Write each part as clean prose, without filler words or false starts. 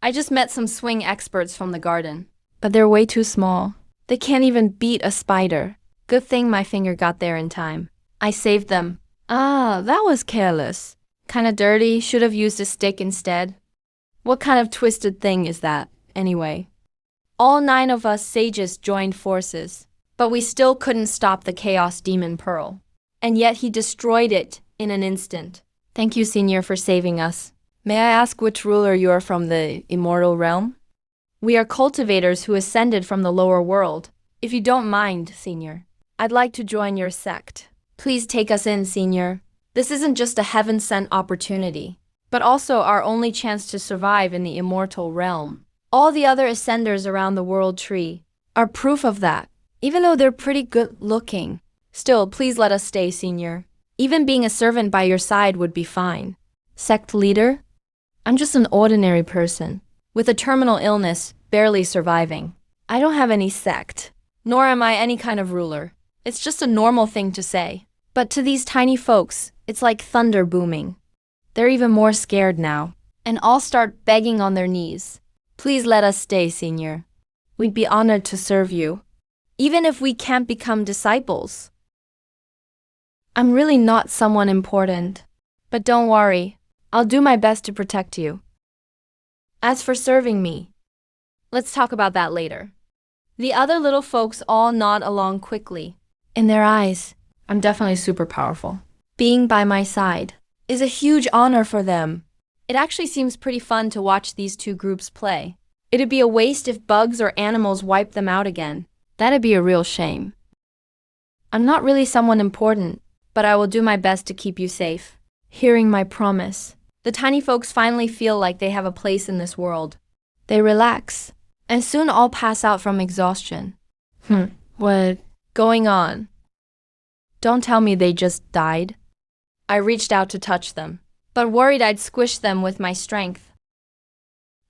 I just met some swing experts from the garden, but they're way too small. They can't even beat a spider. Good thing my finger got there in time. I saved them. Ah, that was careless. Kinda dirty, should have used a stick instead. What kind of twisted thing is that, anyway? All 9 of us sages joined forces, but we still couldn't stop the Chaos Demon Pearl. And yet he destroyed it in an instant. Thank you, Senior, for saving us. May I ask which ruler you are from the immortal realm? We are cultivators who ascended from the lower world. If you don't mind, Senior, I'd like to join your sect. Please take us in, Senior. This isn't just a heaven-sent opportunity, but also our only chance to survive in the immortal realm. All the other ascenders around the world tree are proof of that, even though they're pretty good-looking. Still, please let us stay, Senior. Even being a servant by your side would be fine. Sect leader? I'm just an ordinary person, with a terminal illness, barely surviving. I don't have any sect, nor am I any kind of ruler. It's just a normal thing to say. But to these tiny folks, it's like thunder booming. They're even more scared now, and all start begging on their knees. Please let us stay, Senior. We'd be honored to serve you, even if we can't become disciples. I'm really not someone important, but don't worry, I'll do my best to protect you. As for serving me, let's talk about that later. The other little folks all nod along quickly. In their eyes, I'm definitely super powerful. Being by my side is a huge honor for them. It actually seems pretty fun to watch these two groups play. It'd be a waste if bugs or animals wiped them out again. That'd be a real shame. I'm not really someone important, but I will do my best to keep you safe. Hearing my promise, the tiny folks finally feel like they have a place in this world. They relax, and soon all pass out from exhaustion. What going on? Don't tell me they just died. I reached out to touch them, but worried I'd squish them with my strength.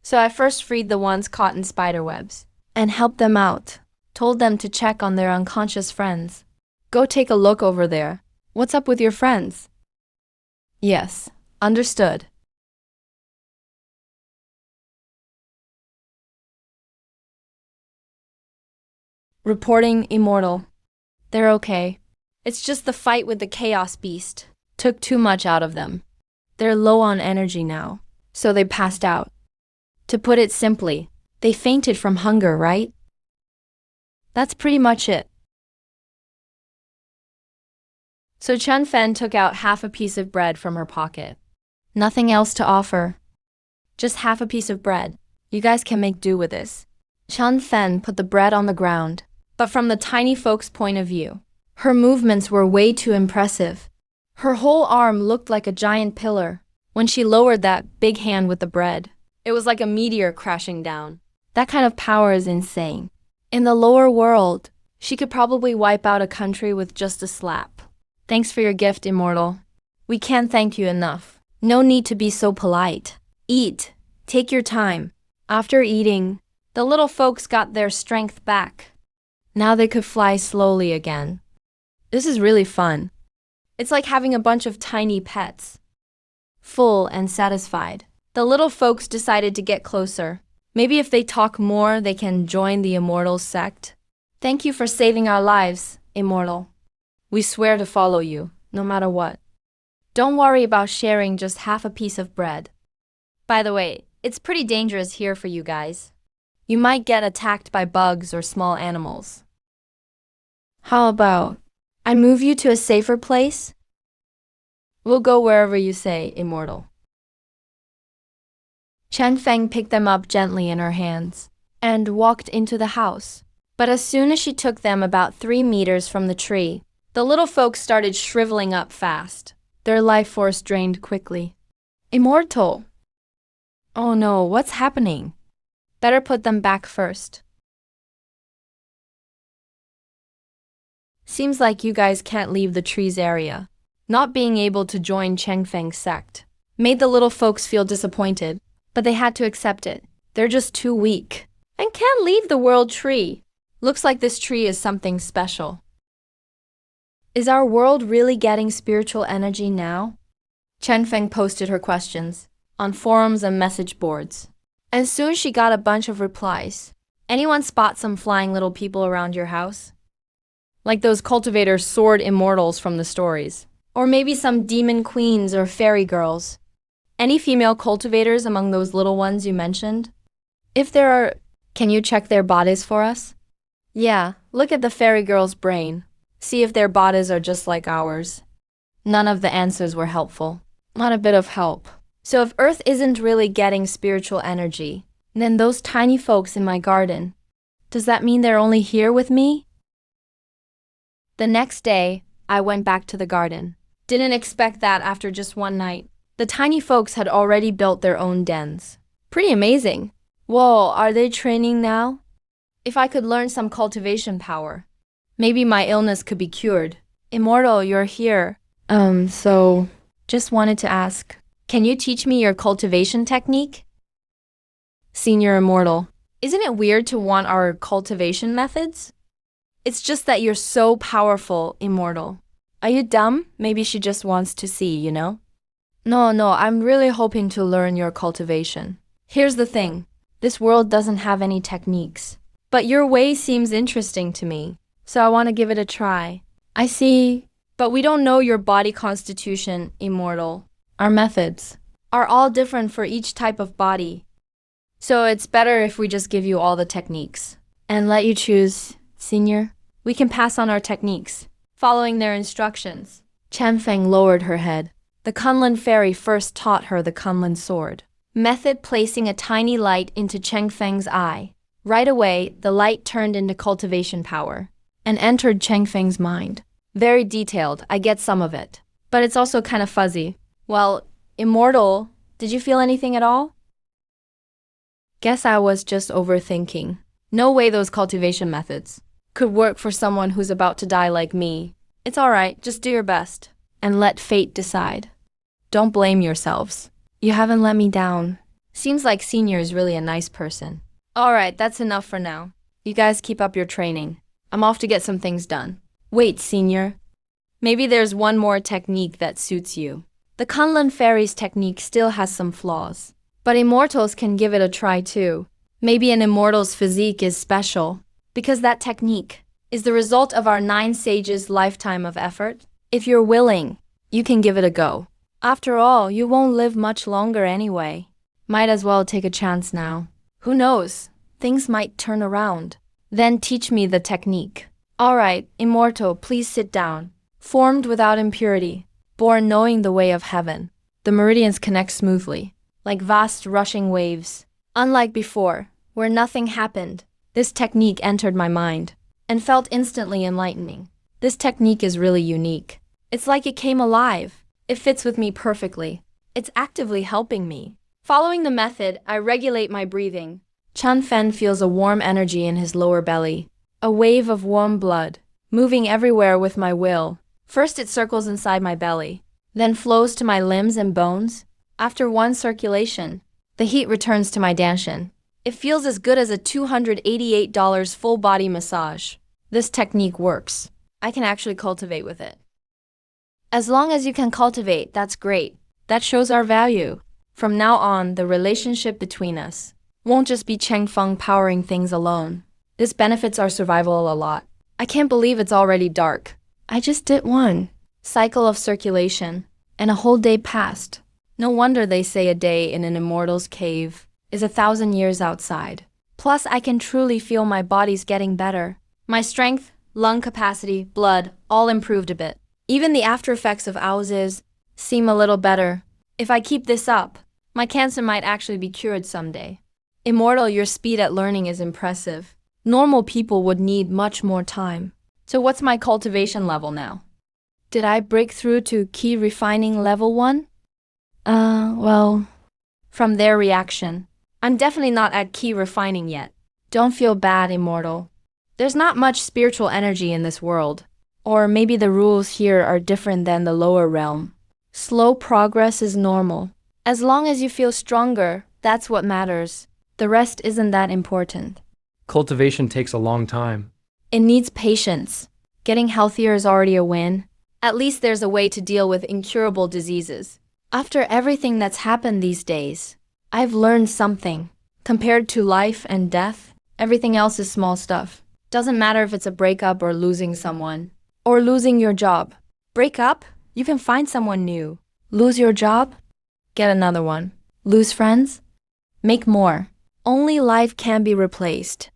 So I first freed the ones caught in spider webs and helped them out. Told them to check on their unconscious friends. Go take a look over there. What's up with your friends? Yes, understood. Reporting immortal. They're okay. It's just the fight with the chaos beast took too much out of them. They're low on energy now, so they passed out. To put it simply, they fainted from hunger, right? That's pretty much it. So Chen Fen took out half a piece of bread from her pocket. Nothing else to offer. Just half a piece of bread. You guys can make do with this. Chen Fen put the bread on the ground, but from the tiny folks' point of view, her movements were way too impressive. Her whole arm looked like a giant pillar. When she lowered that big hand with the bread, it was like a meteor crashing down. That kind of power is insane. In the lower world, she could probably wipe out a country with just a slap. Thanks for your gift, Immortal. We can't thank you enough. No need to be so polite. Eat. Take your time. After eating, the little folks got their strength back. Now they could fly slowly again. This is really fun. It's like having a bunch of tiny pets. Full and satisfied, the little folks decided to get closer. Maybe if they talk more, they can join the Immortal sect. Thank you for saving our lives, Immortal. We swear to follow you, no matter what. Don't worry about sharing just half a piece of bread. By the way, it's pretty dangerous here for you guys. You might get attacked by bugs or small animals. How about I move you to a safer place? We'll go wherever you say, Immortal. Chen Feng picked them up gently in her hands and walked into the house. But as soon as she took them about 3 meters from the tree, the little folks started shriveling up fast. Their life force drained quickly. Immortal! Oh no, what's happening? Better put them back first. Seems like you guys can't leave the tree's area. Not being able to join Cheng Feng's sect made the little folks feel disappointed, but they had to accept it. They're just too weak and can't leave the world tree. Looks like this tree is something special. Is our world really getting spiritual energy now? Chen Feng posted her questions on forums and message boards. And soon she got a bunch of replies. Anyone spot some flying little people around your house? Like those cultivators sword immortals from the stories. Or maybe some demon queens or fairy girls. Any female cultivators among those little ones you mentioned? If there are, can you check their bodies for us? Yeah, look at the fairy girl's brain. See if their bodies are just like ours. None of the answers were helpful. Not a bit of help. So if Earth isn't really getting spiritual energy, then those tiny folks in my garden, does that mean they're only here with me? The next day, I went back to the garden. Didn't expect that after just one night. The tiny folks had already built their own dens. Pretty amazing. Whoa, are they training now? If I could learn some cultivation power, maybe my illness could be cured. Immortal, you're here. Just wanted to ask, can you teach me your cultivation technique? Senior Immortal, isn't it weird to want our cultivation methods? It's just that you're so powerful, Immortal. Are you dumb? Maybe she just wants to see, you know? No, I'm really hoping to learn your cultivation. Here's the thing. This world doesn't have any techniques. But your way seems interesting to me, so I want to give it a try. I see. But we don't know your body constitution, Immortal. Our methods are all different for each type of body. So it's better if we just give you all the techniques and let you choose, Senior. We can pass on our techniques, following their instructions. Changfeng lowered her head. The Kunlun fairy first taught her the Kunlun sword. Method: placing a tiny light into Changfeng's eye. Right away, the light turned into cultivation power and entered Changfeng's mind. Very detailed, I get some of it. But it's also kind of fuzzy. Well, Immortal, did you feel anything at all? Guess I was just overthinking. No way those cultivation methods could work for someone who's about to die like me. It's alright, just do your best and let fate decide. Don't blame yourselves. You haven't let me down. Seems like Senior is really a nice person. Alright, that's enough for now. You guys keep up your training. I'm off to get some things done. Wait, Senior. Maybe there's one more technique that suits you. The Kunlun fairy's technique still has some flaws, but immortals can give it a try too. Maybe an immortal's physique is special, because that technique is the result of our 9 sages' lifetime of effort. If you're willing, you can give it a go. After all, you won't live much longer anyway. Might as well take a chance now. Who knows? Things might turn around. Then teach me the technique. Alright, Immortal, please sit down. Formed without impurity, born knowing the way of heaven. The meridians connect smoothly, like vast rushing waves. Unlike before, where nothing happened, this technique entered my mind and felt instantly enlightening. This technique is really unique. It's like it came alive. It fits with me perfectly. It's actively helping me. Following the method, I regulate my breathing. Changfeng feels a warm energy in his lower belly, a wave of warm blood, moving everywhere with my will. First it circles inside my belly, then flows to my limbs and bones. After one circulation, the heat returns to my danshan. It feels as good as a $288 full body massage. This technique works. I can actually cultivate with it. As long as you can cultivate, that's great. That shows our value. From now on, the relationship between us won't just be Changfeng powering things alone. This benefits our survival a lot. I can't believe it's already dark. I just did one cycle of circulation, and a whole day passed. No wonder they say a day in an immortal's cave is 1,000 years outside. Plus, I can truly feel my body's getting better. My strength, lung capacity, blood, all improved a bit. Even the after effects of Lvls seem a little better. If I keep this up, my cancer might actually be cured someday. Immortal, your speed at learning is impressive. Normal people would need much more time. So what's my cultivation level now? Did I break through to key refining level 1? Well, from their reaction, I'm definitely not at key refining yet. Don't feel bad, Immortal. There's not much spiritual energy in this world. Or maybe the rules here are different than the lower realm. Slow progress is normal. As long as you feel stronger, that's what matters. The rest isn't that important. Cultivation takes a long time. It needs patience. Getting healthier is already a win. At least there's a way to deal with incurable diseases. After everything that's happened these days, I've learned something. Compared to life and death, everything else is small stuff. Doesn't matter if it's a breakup or losing someone. Or losing your job. Break up? You can find someone new. Lose your job? Get another one. Lose friends? Make more. Only life can be replaced.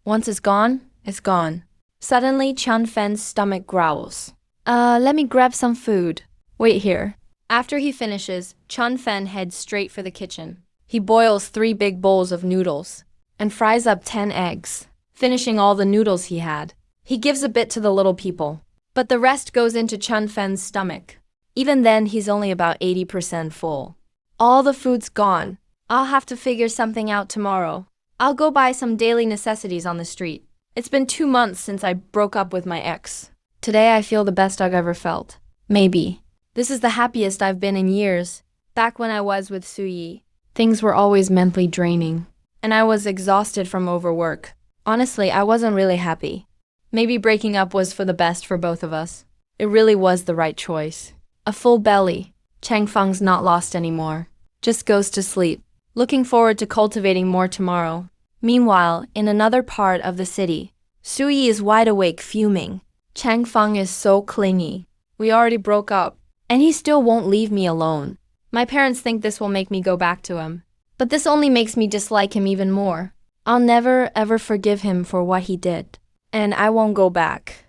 Once it's gone, it's gone. Suddenly, Chun Fen's stomach growls. Let me grab some food. Wait here. After he finishes, Chun Fen heads straight for the kitchen. He boils 3 big bowls of noodles and fries up 10 eggs, finishing all the noodles he had. He gives a bit to the little people, but the rest goes into Chun Fen's stomach. Even then, he's only about 80% full. All the food's gone. I'll have to figure something out tomorrow. I'll go buy some daily necessities on the street. It's been 2 months since I broke up with my ex. Today I feel the best I've ever felt. Maybe. This is the happiest I've been in years. Back when I was with Suyi, things were always mentally draining, and I was exhausted from overwork. Honestly, I wasn't really happy. Maybe breaking up was for the best for both of us. It really was the right choice. A full belly. Chang Feng's not lost anymore. Just goes to sleep. Looking forward to cultivating more tomorrow. Meanwhile, in another part of the city, Suyi is wide awake fuming. Chang Feng is so clingy. We already broke up, and he still won't leave me alone. My parents think this will make me go back to him, but this only makes me dislike him even more. I'll never ever forgive him for what he did, and I won't go back.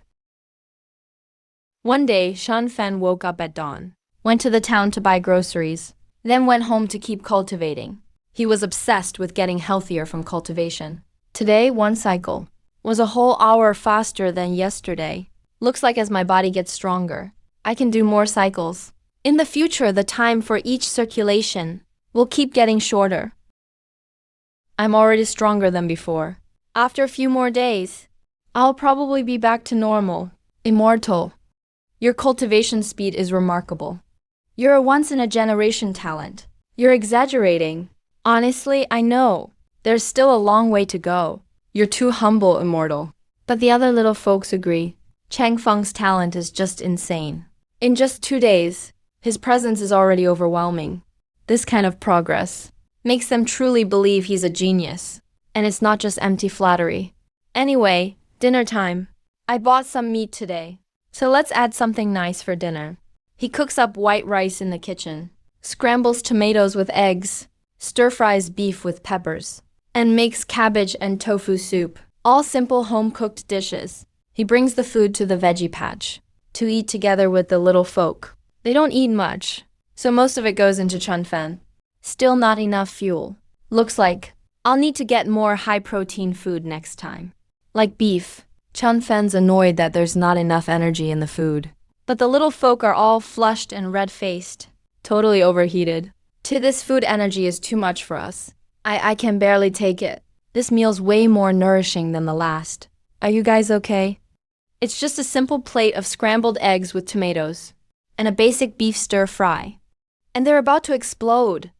One day, Shan Fen woke up at dawn, went to the town to buy groceries, then went home to keep cultivating. He was obsessed with getting healthier from cultivation. Today, one cycle was a whole hour faster than yesterday. Looks like as my body gets stronger, I can do more cycles. In the future, the time for each circulation will keep getting shorter. I'm already stronger than before. After a few more days, I'll probably be back to normal. Immortal. Your cultivation speed is remarkable. You're a once-in-a-generation talent. You're exaggerating. Honestly, I know. There's still a long way to go. You're too humble, Immortal. But the other little folks agree. Chang Feng's talent is just insane. In just 2 days, his presence is already overwhelming. This kind of progress makes them truly believe he's a genius. And it's not just empty flattery. Anyway, dinner time. I bought some meat today, so let's add something nice for dinner. He cooks up white rice in the kitchen, scrambles tomatoes with eggs, stir-fries beef with peppers, and makes cabbage and tofu soup. All simple home-cooked dishes. He brings the food to the veggie patch to eat together with the little folk. They don't eat much, so most of it goes into Chun Fen. Still not enough fuel. Looks like I'll need to get more high-protein food next time. Like beef. Chun Fen's annoyed that there's not enough energy in the food. But the little folk are all flushed and red-faced, totally overheated. This food energy is too much for us. I can barely take it. This meal's way more nourishing than the last. Are you guys okay? It's just a simple plate of scrambled eggs with tomatoes and a basic beef stir-fry. And they're about to explode.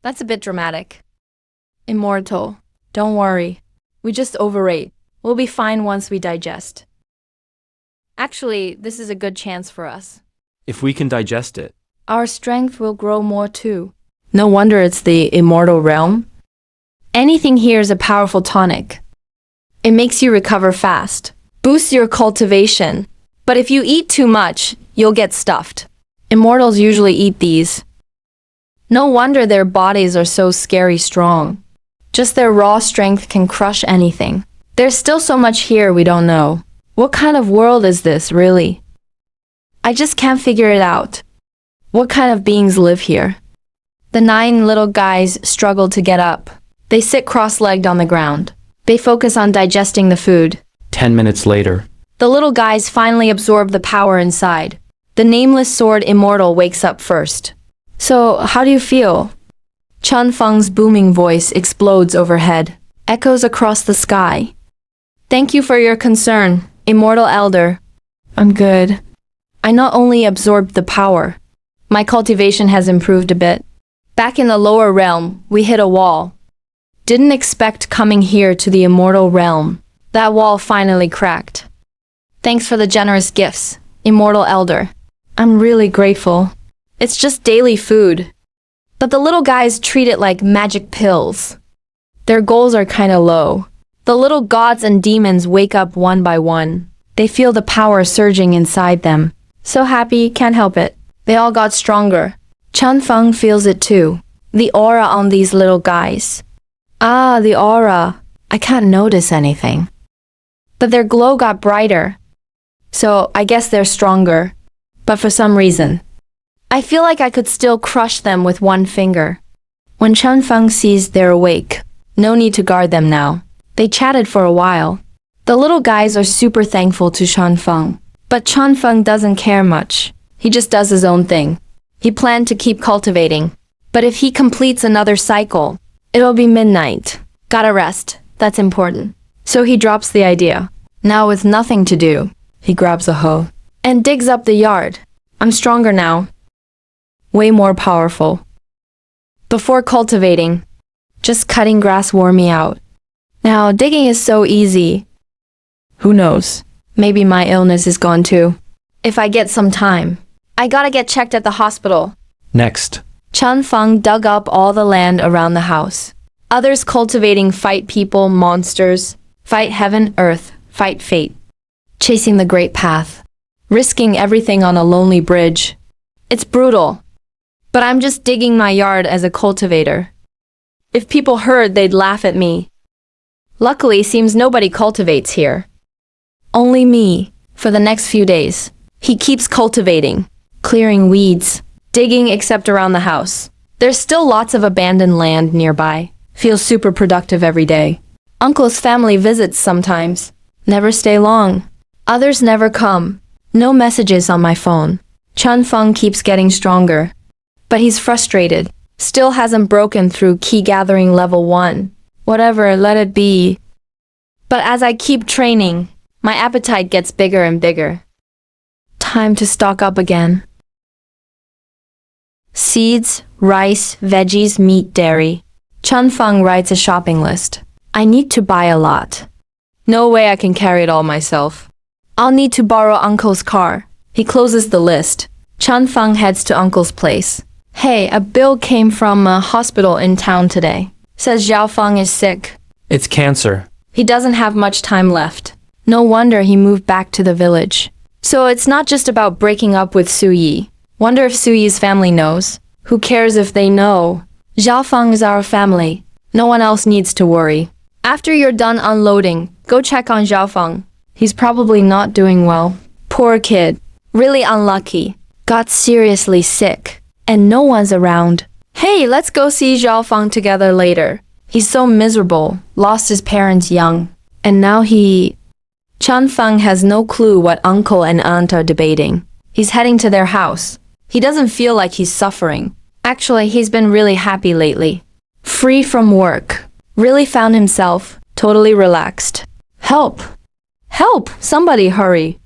That's a bit dramatic. Immortal, don't worry. We just overate. We'll be fine once we digest. Actually, this is a good chance for us. If we can digest it. Our strength will grow more too. No wonder it's the immortal realm. Anything here is a powerful tonic. It makes you recover fast, boosts your cultivation. But if you eat too much, you'll get stuffed. Immortals usually eat these. No wonder their bodies are so scary strong. Just their raw strength can crush anything. There's still so much here we don't know. What kind of world is this, really? I just can't figure it out. What kind of beings live here? The 9 little guys struggle to get up. They sit cross-legged on the ground. They focus on digesting the food. 10 minutes later. The little guys finally absorb the power inside. The nameless sword Immortal wakes up first. So, how do you feel? Chun Feng's booming voice explodes overhead, echoes across the sky. Thank you for your concern, Immortal Elder. I'm good. I not only absorbed the power, my cultivation has improved a bit. Back in the lower realm, we hit a wall. Didn't expect coming here to the immortal realm. That wall finally cracked. Thanks for the generous gifts, Immortal Elder. I'm really grateful. It's just daily food. But the little guys treat it like magic pills. Their goals are kinda low. The little gods and demons wake up one by one. They feel the power surging inside them. So happy, can't help it. They all got stronger. Chen Feng feels it too. The aura on these little guys. Ah, the aura. I can't notice anything. But their glow got brighter. So I guess they're stronger. But for some reason, I feel like I could still crush them with one finger. When Chen Feng sees they're awake, no need to guard them now. They chatted for a while. The little guys are super thankful to Chen Feng. But Chen Feng doesn't care much. He just does his own thing. He planned to keep cultivating. But if he completes another cycle, it'll be midnight. Gotta rest. That's important. So he drops the idea. Now with nothing to do, he grabs a hoe and digs up the yard. I'm stronger now. Way more powerful. Before cultivating, just cutting grass wore me out. Now digging is so easy. Who knows? Maybe my illness is gone too. If I get some time, I gotta get checked at the hospital. Next. Chen Feng dug up all the land around the house. Others cultivating fight people, monsters, fight heaven, earth, fight fate. Chasing the great path. Risking everything on a lonely bridge. It's brutal. But I'm just digging my yard as a cultivator. If people heard, they'd laugh at me. Luckily, seems nobody cultivates here. Only me, for the next few days. He keeps cultivating, clearing weeds, digging except around the house. There's still lots of abandoned land nearby. Feels super productive every day. Uncle's family visits sometimes. Never stay long. Others never come. No messages on my phone. Chen Feng keeps getting stronger. But he's frustrated. Still hasn't broken through key gathering level 1. Whatever, let it be. But as I keep training, my appetite gets bigger and bigger. Time to stock up again. Seeds, rice, veggies, meat, dairy. Chen Feng writes a shopping list. I need to buy a lot. No way I can carry it all myself. I'll need to borrow Uncle's car. He closes the list. Chen Feng heads to Uncle's place. Hey, a bill came from a hospital in town today. Says Zhao Feng is sick. It's cancer. He doesn't have much time left. No wonder he moved back to the village. So it's not just about breaking up with Su Yi. Wonder if Su Yi's family knows. Who cares if they know? Zhao Feng is our family. No one else needs to worry. After you're done unloading, go check on Zhao Feng. He's probably not doing well. Poor kid. Really unlucky. Got seriously sick. And no one's around. Hey, let's go see Zhao Feng together later. He's so miserable. Lost his parents young. And now Chen Feng has no clue what uncle and aunt are debating. He's heading to their house. He doesn't feel like he's suffering. Actually, he's been really happy lately. Free from work. Really found himself totally relaxed. Help! Help! Somebody hurry!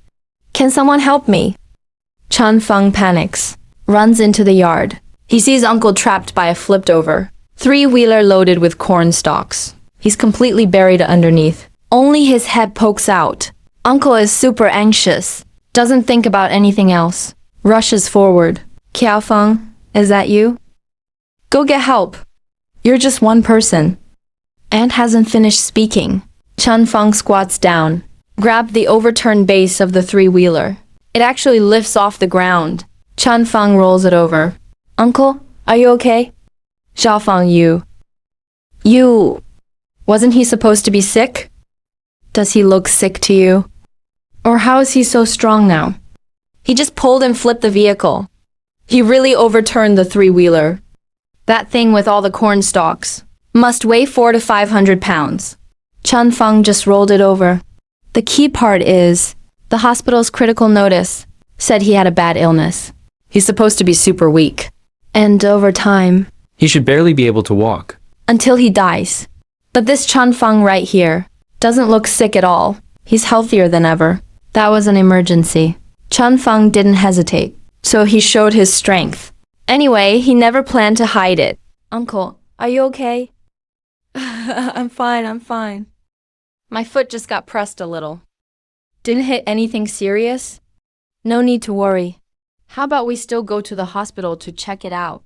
Can someone help me? Chen Feng panics. Runs into the yard. He sees Uncle trapped by a flipped-over three-wheeler loaded with corn stalks. He's completely buried underneath. Only his head pokes out. Uncle is super anxious. Doesn't think about anything else. Rushes forward. Kiao Feng, is that you? Go get help. You're just one person. Aunt hasn't finished speaking. Chen Feng squats down. Grabbed the overturned base of the three-wheeler. It actually lifts off the ground. Chen Feng rolls it over. Uncle, are you okay? Zhao Feng, You... Wasn't he supposed to be sick? Does he look sick to you? Or how is he so strong now? He just pulled and flipped the vehicle. He really overturned the three-wheeler. That thing with all the corn stalks must weigh 400 to 500 pounds. Chen Feng just rolled it over. The key part is, the hospital's critical notice said he had a bad illness. He's supposed to be super weak. And over time, He should barely be able to walk. until he dies. But this Chen Feng right here doesn't look sick at all. He's healthier than ever. That was an emergency. Chen Feng didn't hesitate, so he showed his strength. Anyway, he never planned to hide it. Uncle, are you okay? I'm fine. My foot just got pressed a little. Didn't hit anything serious? No need to worry. How about we still go to the hospital to check it out?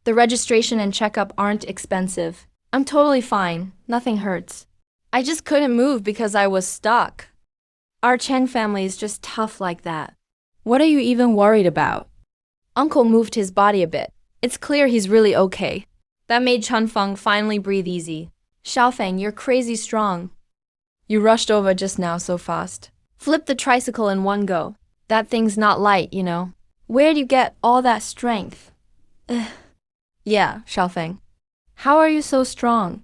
The registration and checkup aren't expensive. I'm totally fine. Nothing hurts. I just couldn't move because I was stuck. Our Cheng family is just tough like that. What are you even worried about? Uncle moved his body a bit. It's clear he's really okay. That made Chunfeng finally breathe easy. Xiaofeng, you're crazy strong. You rushed over just now so fast. Flip the tricycle in one go. That thing's not light, you know. Where'd you get all that strength? Yeah, Xiaofeng. How are you so strong?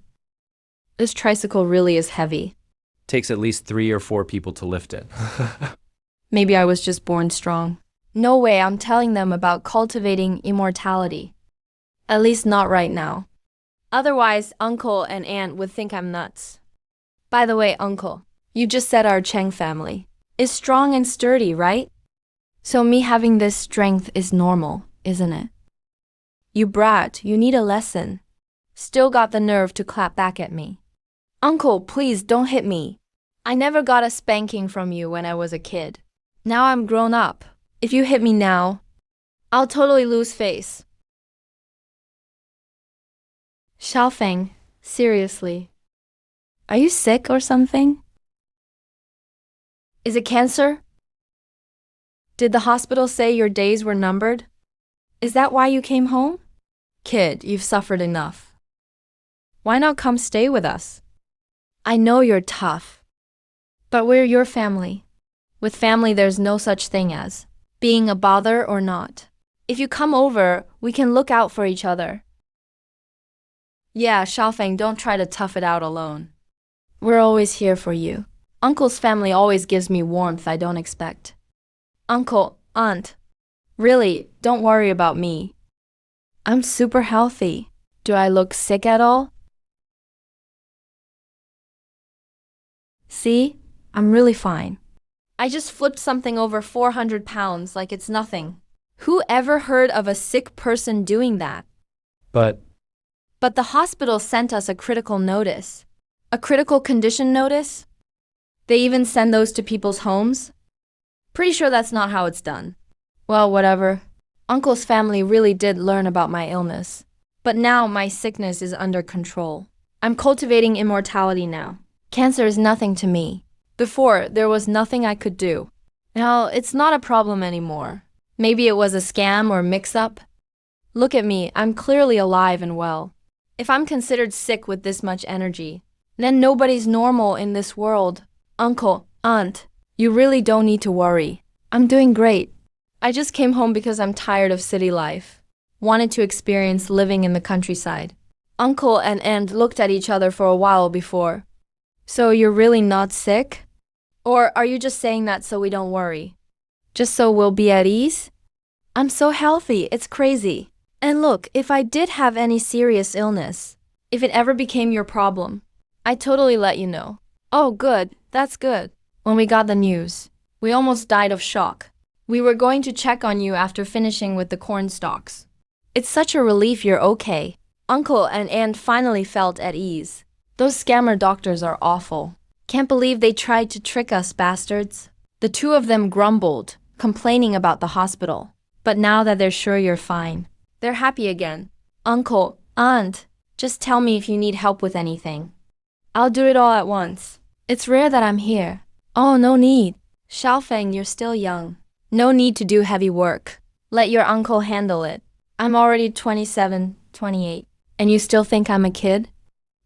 This tricycle really is heavy. Takes at least 3 or 4 people to lift it. Maybe I was just born strong. No way, I'm telling them about cultivating immortality. At least not right now. Otherwise, Uncle and Aunt would think I'm nuts. By the way, Uncle, you just said our Cheng family is strong and sturdy, right? So me having this strength is normal, isn't it? You brat, you need a lesson. Still got the nerve to clap back at me. Uncle, please don't hit me. I never got a spanking from you when I was a kid. Now I'm grown up. If you hit me now, I'll totally lose face. Xiaofeng, seriously. Are you sick or something? Is it cancer? Did the hospital say your days were numbered? Is that why you came home? Kid, you've suffered enough. Why not come stay with us? I know you're tough, but we're your family. With family, there's no such thing as being a bother or not. If you come over, we can look out for each other. Yeah, Xiaofeng, don't try to tough it out alone. We're always here for you. Uncle's family always gives me warmth I don't expect. Uncle, Aunt, really, don't worry about me. I'm super healthy. Do I look sick at all? See? I'm really fine. I just flipped something over 400 pounds like it's nothing. Who ever heard of a sick person doing that? But the hospital sent us a critical notice. A critical condition notice? They even send those to people's homes? Pretty sure that's not how it's done. Well, whatever. Uncle's family really did learn about my illness. But now my sickness is under control. I'm cultivating immortality now. Cancer is nothing to me. Before, there was nothing I could do. Now, it's not a problem anymore. Maybe it was a scam or mix-up. Look at me, I'm clearly alive and well. If I'm considered sick with this much energy, then nobody's normal in this world. Uncle, Aunt, you really don't need to worry. I'm doing great. I just came home because I'm tired of city life. Wanted to experience living in the countryside. Uncle and Aunt looked at each other for a while before. So you're really not sick? Or are you just saying that so we don't worry? Just so we'll be at ease? I'm so healthy, it's crazy. And look, if I did have any serious illness, if it ever became your problem, I'd totally let you know. Oh, good, that's good. When we got the news, we almost died of shock. We were going to check on you after finishing with the corn stalks. It's such a relief you're okay. Uncle and Aunt finally felt at ease. Those scammer doctors are awful. Can't believe they tried to trick us, bastards. The two of them grumbled, complaining about the hospital. But now that they're sure you're fine, they're happy again. Uncle, Aunt, just tell me if you need help with anything. I'll do it all at once. It's rare that I'm here. Oh, no need. Xiaofeng, you're still young. No need to do heavy work. Let your uncle handle it. I'm already 27, 28, and you still think I'm a kid?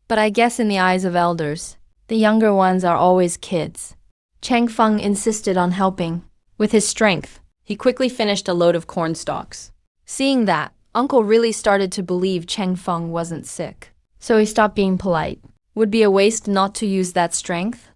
But I guess in the eyes of elders, the younger ones are always kids. Cheng Feng insisted on helping. With his strength, he quickly finished a load of corn stalks. Seeing that, Uncle really started to believe Cheng Feng wasn't sick. So he stopped being polite. Would be a waste not to use that strength.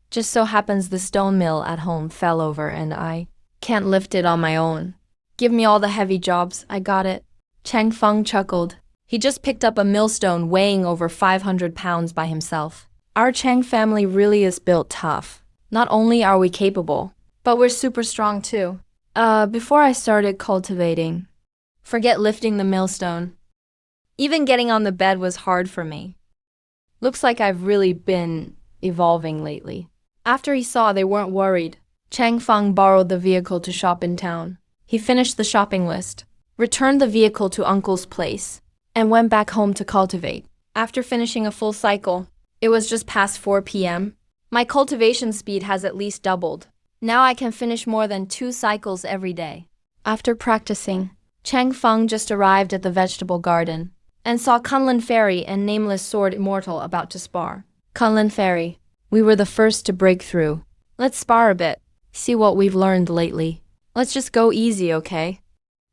Just so happens the stone mill at home fell over and I can't lift it on my own. Give me all the heavy jobs, I got it. Cheng Feng chuckled. He just picked up a millstone weighing over 500 pounds by himself. Our Cheng family really is built tough. Not only are we capable, but we're super strong too. Before I started cultivating, forget lifting the millstone. Even getting on the bed was hard for me. Looks like I've really been evolving lately. After he saw they weren't worried, Cheng Feng borrowed the vehicle to shop in town. He finished the shopping list, returned the vehicle to Uncle's place, and went back home to cultivate. After finishing a full cycle, it was just past 4 p.m. My cultivation speed has at least doubled. Now I can finish more than 2 cycles every day. After practicing, Chang Feng just arrived at the vegetable garden and saw Kunlun Fairy and Nameless Sword Immortal about to spar. Kunlun Fairy, we were the first to break through. Let's spar a bit, see what we've learned lately. Let's just go easy, okay?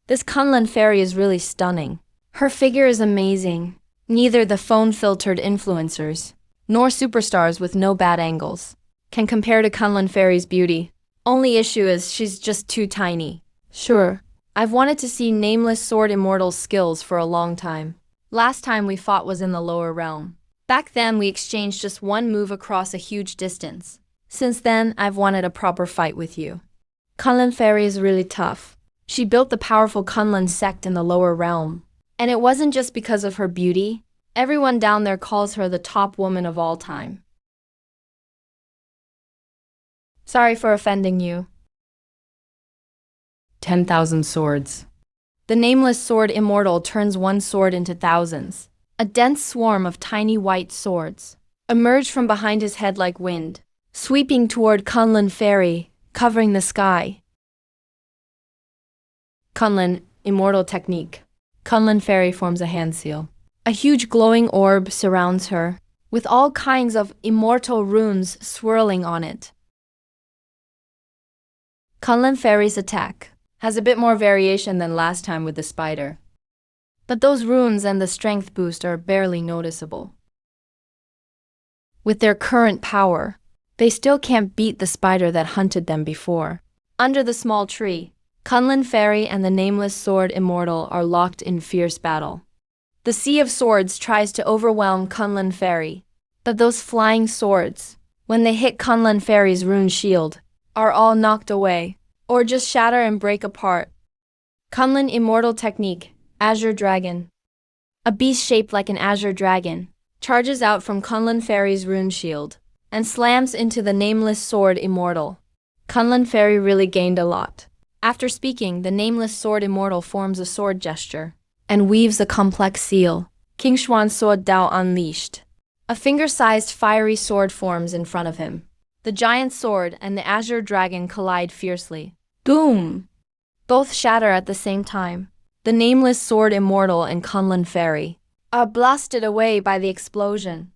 This Kunlun Fairy is really stunning. Her figure is amazing. Neither the phone-filtered influencers nor superstars with no bad angles can compare to Kunlun Fairy's beauty. Only issue is she's just too tiny. Sure, I've wanted to see Nameless Sword Immortal's skills for a long time. Last time we fought was in the lower realm. Back then we exchanged just one move across a huge distance. Since then, I've wanted a proper fight with you. Kunlun Fairy is really tough. She built the powerful Kunlun sect in the lower realm. And it wasn't just because of her beauty. Everyone down there calls her the top woman of all time. Sorry for offending you. 10,000 swords. The Nameless Sword Immortal turns one sword into thousands. A dense swarm of tiny white swords emerge from behind his head like wind, sweeping toward Kunlun Fairy, covering the sky. Kunlun, Immortal Technique. Kunlun Fairy forms a hand seal. A huge glowing orb surrounds her, with all kinds of immortal runes swirling on it. Kunlun Fairy's attack has a bit more variation than last time with the spider. But those runes and the strength boost are barely noticeable. With their current power, they still can't beat the spider that hunted them before. Under the small tree, Kunlun Fairy and the Nameless Sword Immortal are locked in fierce battle. The Sea of Swords tries to overwhelm Kunlun Fairy, but those flying swords, when they hit Kunlun Fairy's rune shield, are all knocked away, or just shatter and break apart. Kunlun Immortal Technique, Azure Dragon. A beast shaped like an azure dragon charges out from Kunlun Fairy's rune shield and slams into the Nameless Sword Immortal. Kunlun Fairy really gained a lot. After speaking, the Nameless Sword Immortal forms a sword gesture and weaves a complex seal. King Xuan's Sword Dao unleashed. A finger-sized fiery sword forms in front of him. The giant sword and the azure dragon collide fiercely. Boom! Both shatter at the same time. The Nameless Sword Immortal and Kunlun Fairy are blasted away by the explosion.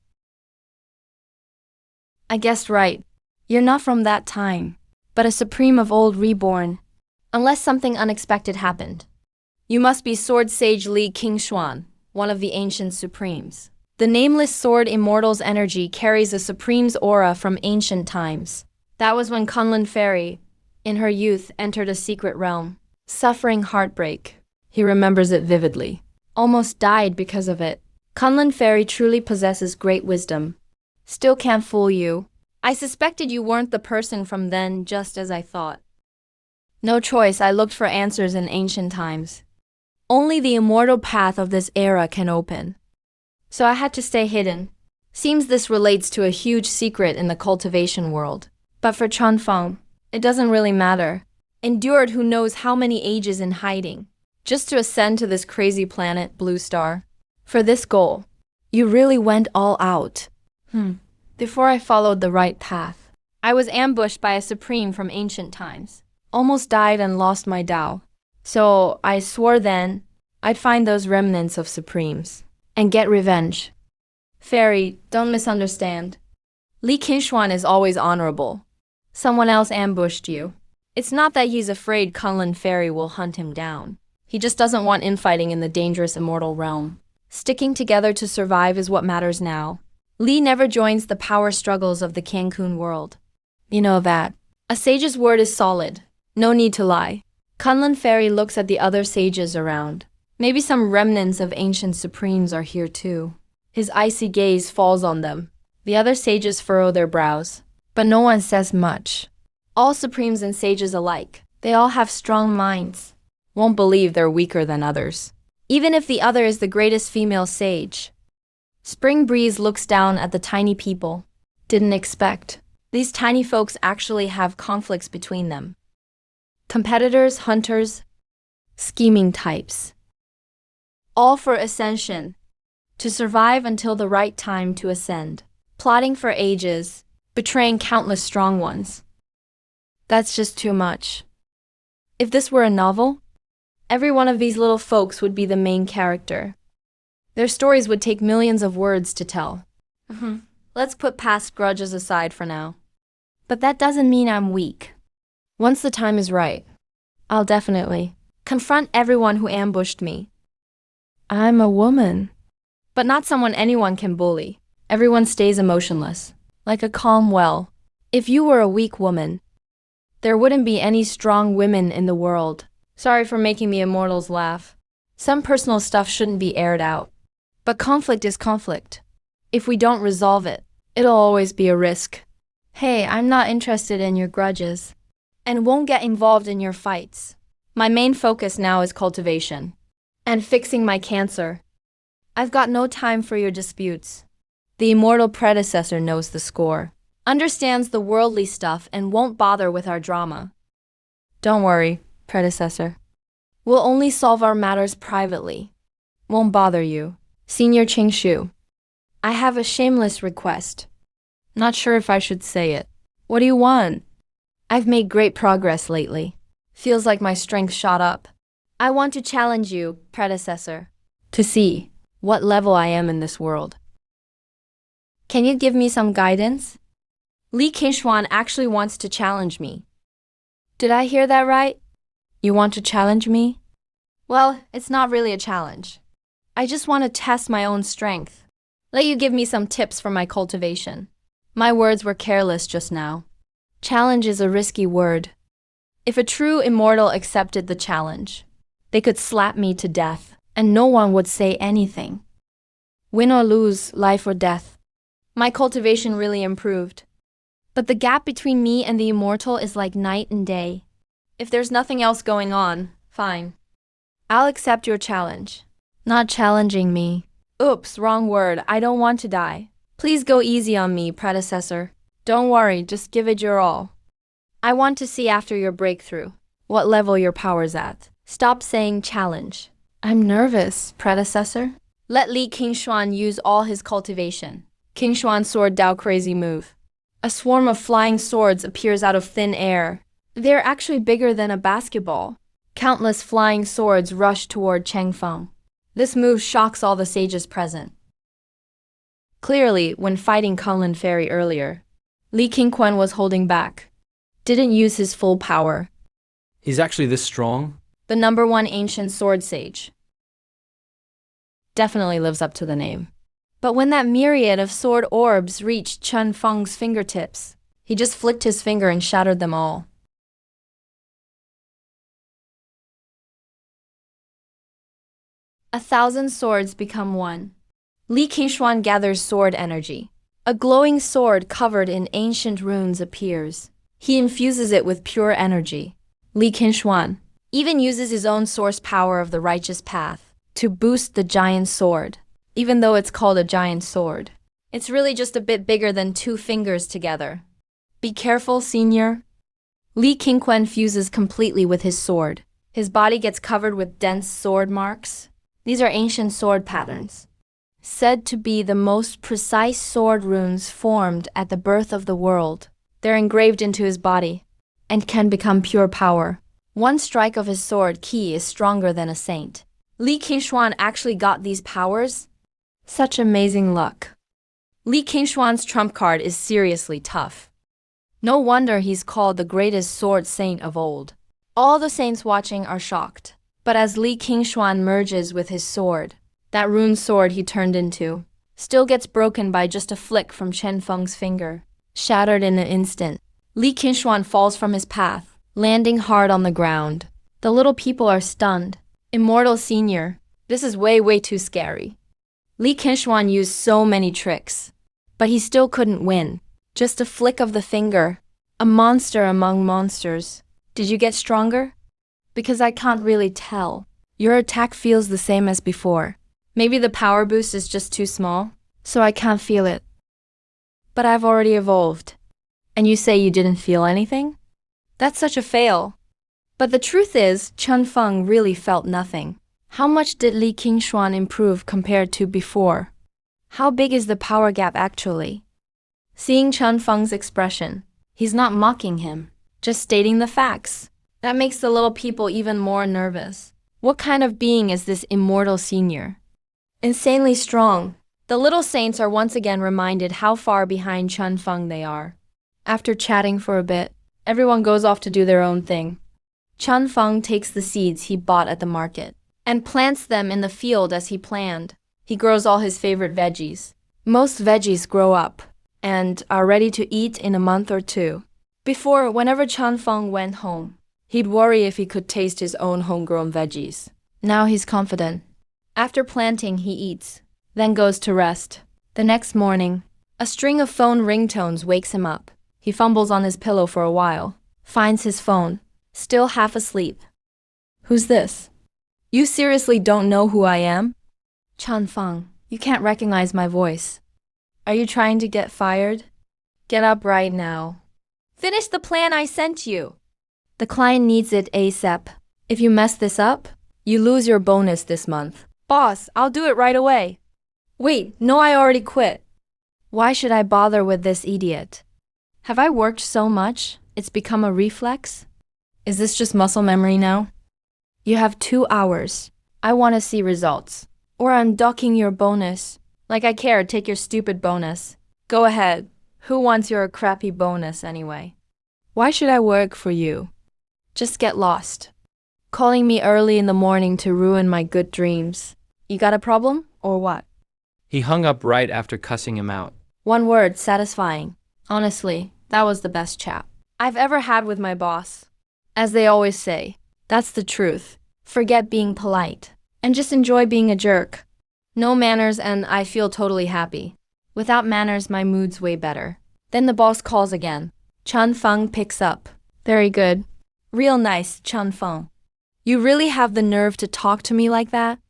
I guessed right. You're not from that time, but a supreme of old reborn. Unless something unexpected happened. You must be Sword Sage Li Qingshuan, one of the ancient supremes. The Nameless Sword Immortal's energy carries a supreme's aura from ancient times. That was when Kunlun Fairy, in her youth, entered a secret realm, suffering heartbreak. He remembers it vividly. Almost died because of it. Kunlun Fairy truly possesses great wisdom. Still can't fool you. I suspected you weren't the person from then, just as I thought. No choice, I looked for answers in ancient times. Only the immortal path of this era can open. So I had to stay hidden. Seems this relates to a huge secret in the cultivation world. But for Chanfeng, it doesn't really matter. Endured who knows how many ages in hiding, just to ascend to this crazy planet, Blue Star. For this goal, you really went all out. Before I followed the right path, I was ambushed by a supreme from ancient times. Almost died and lost my Tao. So I swore then I'd find those remnants of supremes and get revenge. Fairy, don't misunderstand. Li Qingshuan is always honorable. Someone else ambushed you. It's not that he's afraid Kunlun Fairy will hunt him down. He just doesn't want infighting in the dangerous immortal realm. Sticking together to survive is what matters now. Li never joins the power struggles of the Cancun world. You know that. A sage's word is solid. No need to lie. Kunlun Fairy looks at the other sages around. Maybe some remnants of ancient supremes are here too. His icy gaze falls on them. The other sages furrow their brows, but no one says much. All supremes and sages alike. They all have strong minds. Won't believe they're weaker than others, even if the other is the greatest female sage. Spring Breeze looks down at the tiny people. Didn't expect. These tiny folks actually have conflicts between them. Competitors, hunters, scheming types. All for Ascension. to survive until the right time to ascend, plotting for ages, betraying countless strong ones. That's just too much. If this were a novel, every one of these little folks would be the main character. Their stories would take millions of words to tell. Let's put past grudges aside for now. But that doesn't mean I'm weak. Once the time is right, I'll definitely confront everyone who ambushed me. I'm a woman, but not someone anyone can bully. Everyone stays emotionless, like a calm well. If you were a weak woman, there wouldn't be any strong women in the world. Sorry for making the immortals laugh. Some personal stuff shouldn't be aired out. But conflict is conflict. If we don't resolve it, it'll always be a risk. Hey, I'm not interested in your grudges, and won't get involved in your fights. My main focus now is cultivation, and fixing my cancer. I've got no time for your disputes. The immortal predecessor knows the score, understands the worldly stuff, and won't bother with our drama. Don't worry, predecessor. We'll only solve our matters privately. Won't bother you. Senior Qingshu, I have a shameless request. Not sure if I should say it. What do you want? I've made great progress lately. Feels like my strength shot up. I want to challenge you, predecessor, to see what level I am in this world. Can you give me some guidance? Li Qingshuan actually wants to challenge me. Did I hear that right? You want to challenge me? Well, it's not really a challenge. I just want to test my own strength. Let you give me some tips for my cultivation. My words were careless just now. Challenge is a risky word. If a true immortal accepted the challenge, they could slap me to death, and no one would say anything. Win or lose, life or death. My cultivation really improved. But the gap between me and the immortal is like night and day. If there's nothing else going on, fine. I'll accept your challenge. Not challenging me. Oops, wrong word. I don't want to die. Please go easy on me, predecessor. Don't worry, just give it your all. I want to see after your breakthrough what level your power's at. Stop saying challenge. I'm nervous, predecessor. Let Li Qingshuan use all his cultivation. Qingshuan sword Dao crazy move. A swarm of flying swords appears out of thin air. They're actually bigger than a basketball. Countless flying swords rush toward Chengfeng. This move shocks all the sages present. Clearly, when fighting Kunlun Fairy earlier, Li Qingquan was holding back. Didn't use his full power. He's actually this strong? The #1 ancient sword sage. Definitely lives up to the name. But when that myriad of sword orbs reached Chen Feng's fingertips, he just flicked his finger and shattered them all. A thousand swords become one. Li Qingshuan gathers sword energy. A glowing sword covered in ancient runes appears. He infuses it with pure energy. Li Qingshuan even uses his own source power of the righteous path to boost the giant sword. Even though it's called a giant sword, it's really just a bit bigger than 2 fingers together. Be careful, senior. Li Qingquan fuses completely with his sword. His body gets covered with dense sword marks. These are ancient sword patterns, said to be the most precise sword runes formed at the birth of the world. They're engraved into his body and can become pure power. One strike of his sword key is stronger than a saint. Li Qingshuan actually got these powers. Such amazing luck. Li Qingshuan's trump card is seriously tough. No wonder he's called the greatest sword saint of old. All the saints watching are shocked. But as Li Qingshuan merges with his sword, that rune sword he turned into still gets broken by just a flick from Chen Feng's finger. Shattered in an instant, Li Qingshuan falls from his path, landing hard on the ground. The little people are stunned. Immortal Senior, this is way too scary. Li Qingshuan used so many tricks, but he still couldn't win. Just a flick of the finger. A monster among monsters. Did you get stronger? Because I can't really tell. Your attack feels the same as before. Maybe the power boost is just too small, so I can't feel it. But I've already evolved. And you say you didn't feel anything? That's such a fail. But the truth is, Chen Feng really felt nothing. How much did Li Qingshuan improve compared to before? How big is the power gap actually? Seeing Chen Feng's expression, he's not mocking him, just stating the facts. That makes the little people even more nervous. What kind of being is this immortal senior? Insanely strong. The little saints are once again reminded how far behind Chen Feng they are. After chatting for a bit, everyone goes off to do their own thing. Chen Feng takes the seeds he bought at the market and plants them in the field as he planned. He grows all his favorite veggies. Most veggies grow up and are ready to eat in a month or two. Before, whenever Chen Feng went home, he'd worry if he could taste his own homegrown veggies. Now he's confident. After planting, he eats, then goes to rest. The next morning, a string of phone ringtones wakes him up. He fumbles on his pillow for a while, finds his phone, still half asleep. Who's this? You seriously don't know who I am? Chen Feng, you can't recognize my voice. Are you trying to get fired? Get up right now. Finish the plan I sent you. The client needs it ASAP. If you mess this up, you lose your bonus this month. Boss, I'll do it right away. Wait, no, I already quit. Why should I bother with this idiot? Have I worked so much, it's become a reflex? Is this just muscle memory now? You have 2 hours. I want to see results. Or I'm docking your bonus. Like I care, take your stupid bonus. Go ahead. Who wants your crappy bonus anyway? Why should I work for you? Just get lost. Calling me early in the morning to ruin my good dreams. You got a problem, or what? He hung up right after cussing him out. One word, satisfying. Honestly, that was the best chat I've ever had with my boss. As they always say, that's the truth. Forget being polite, and just enjoy being a jerk. No manners and I feel totally happy. Without manners, my mood's way better. Then the boss calls again. Chen Feng picks up. Very good. Real nice, Chen Feng. You really have the nerve to talk to me like that?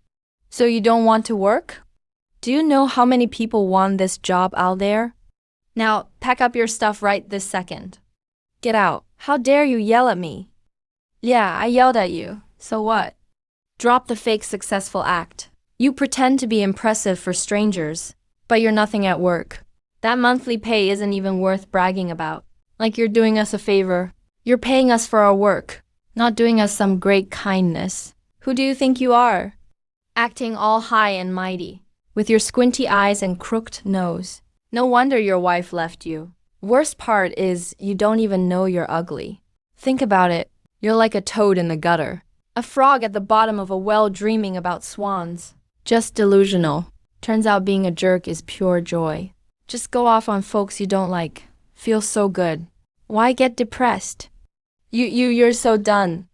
So you don't want to work? Do you know how many people want this job out there? Now, pack up your stuff right this second. Get out. How dare you yell at me? Yeah, I yelled at you. So what? Drop the fake successful act. You pretend to be impressive for strangers, but you're nothing at work. That monthly pay isn't even worth bragging about. Like you're doing us a favor. You're paying us for our work, not doing us some great kindness. Who do you think you are? Acting all high and mighty, with your squinty eyes and crooked nose. No wonder your wife left you. Worst part is you don't even know you're ugly. Think about it. You're like a toad in the gutter. A frog at the bottom of a well dreaming about swans. Just delusional. Turns out being a jerk is pure joy. Just go off on folks you don't like. Feels so good. Why get depressed? You're so done.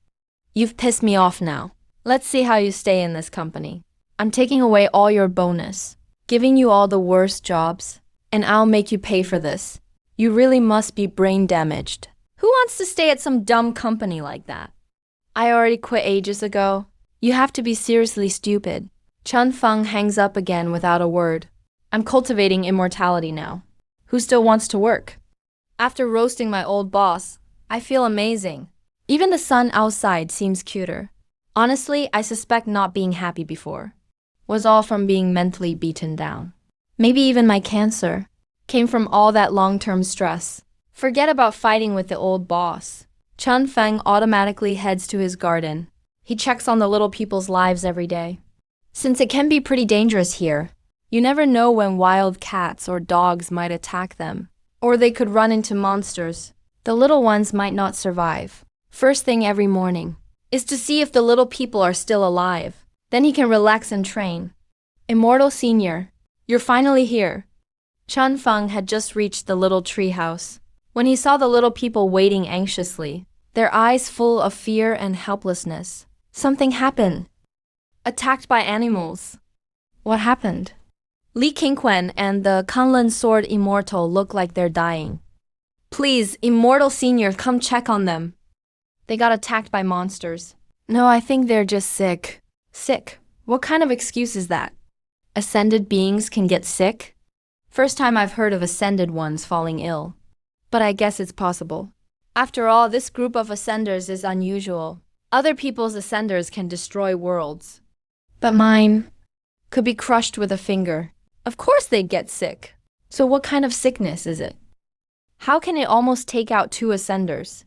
You've pissed me off now. Let's see how you stay in this company. I'm taking away all your bonus, giving you all the worst jobs, and I'll make you pay for this. You really must be brain damaged. Who wants to stay at some dumb company like that? I already quit ages ago. You have to be seriously stupid. Chen Feng hangs up again without a word. I'm cultivating immortality now. Who still wants to work? After roasting my old boss, I feel amazing. Even the sun outside seems cuter. Honestly, I suspect not being happy before was all from being mentally beaten down. Maybe even my cancer came from all that long-term stress. Forget about fighting with the old boss. Chen Feng automatically heads to his garden. He checks on the little people's lives every day. Since it can be pretty dangerous here, you never know when wild cats or dogs might attack them, or they could run into monsters. The little ones might not survive. First thing every morning is to see if the little people are still alive. Then he can relax and train. Immortal Senior, you're finally here. Chen Feng had just reached the little tree house when he saw the little people waiting anxiously, their eyes full of fear and helplessness. Something happened. Attacked by animals. What happened? Li Qingquan and the Kunlun Sword Immortal look like they're dying. Please, Immortal Senior, come check on them. They got attacked by monsters. No, I think they're just sick. Sick? What kind of excuse is that? Ascended beings can get sick? First time I've heard of ascended ones falling ill. But I guess it's possible. After all, this group of ascenders is unusual. Other people's ascenders can destroy worlds. But mine could be crushed with a finger. Of course they'd get sick. So what kind of sickness is it? How can it almost take out two ascenders?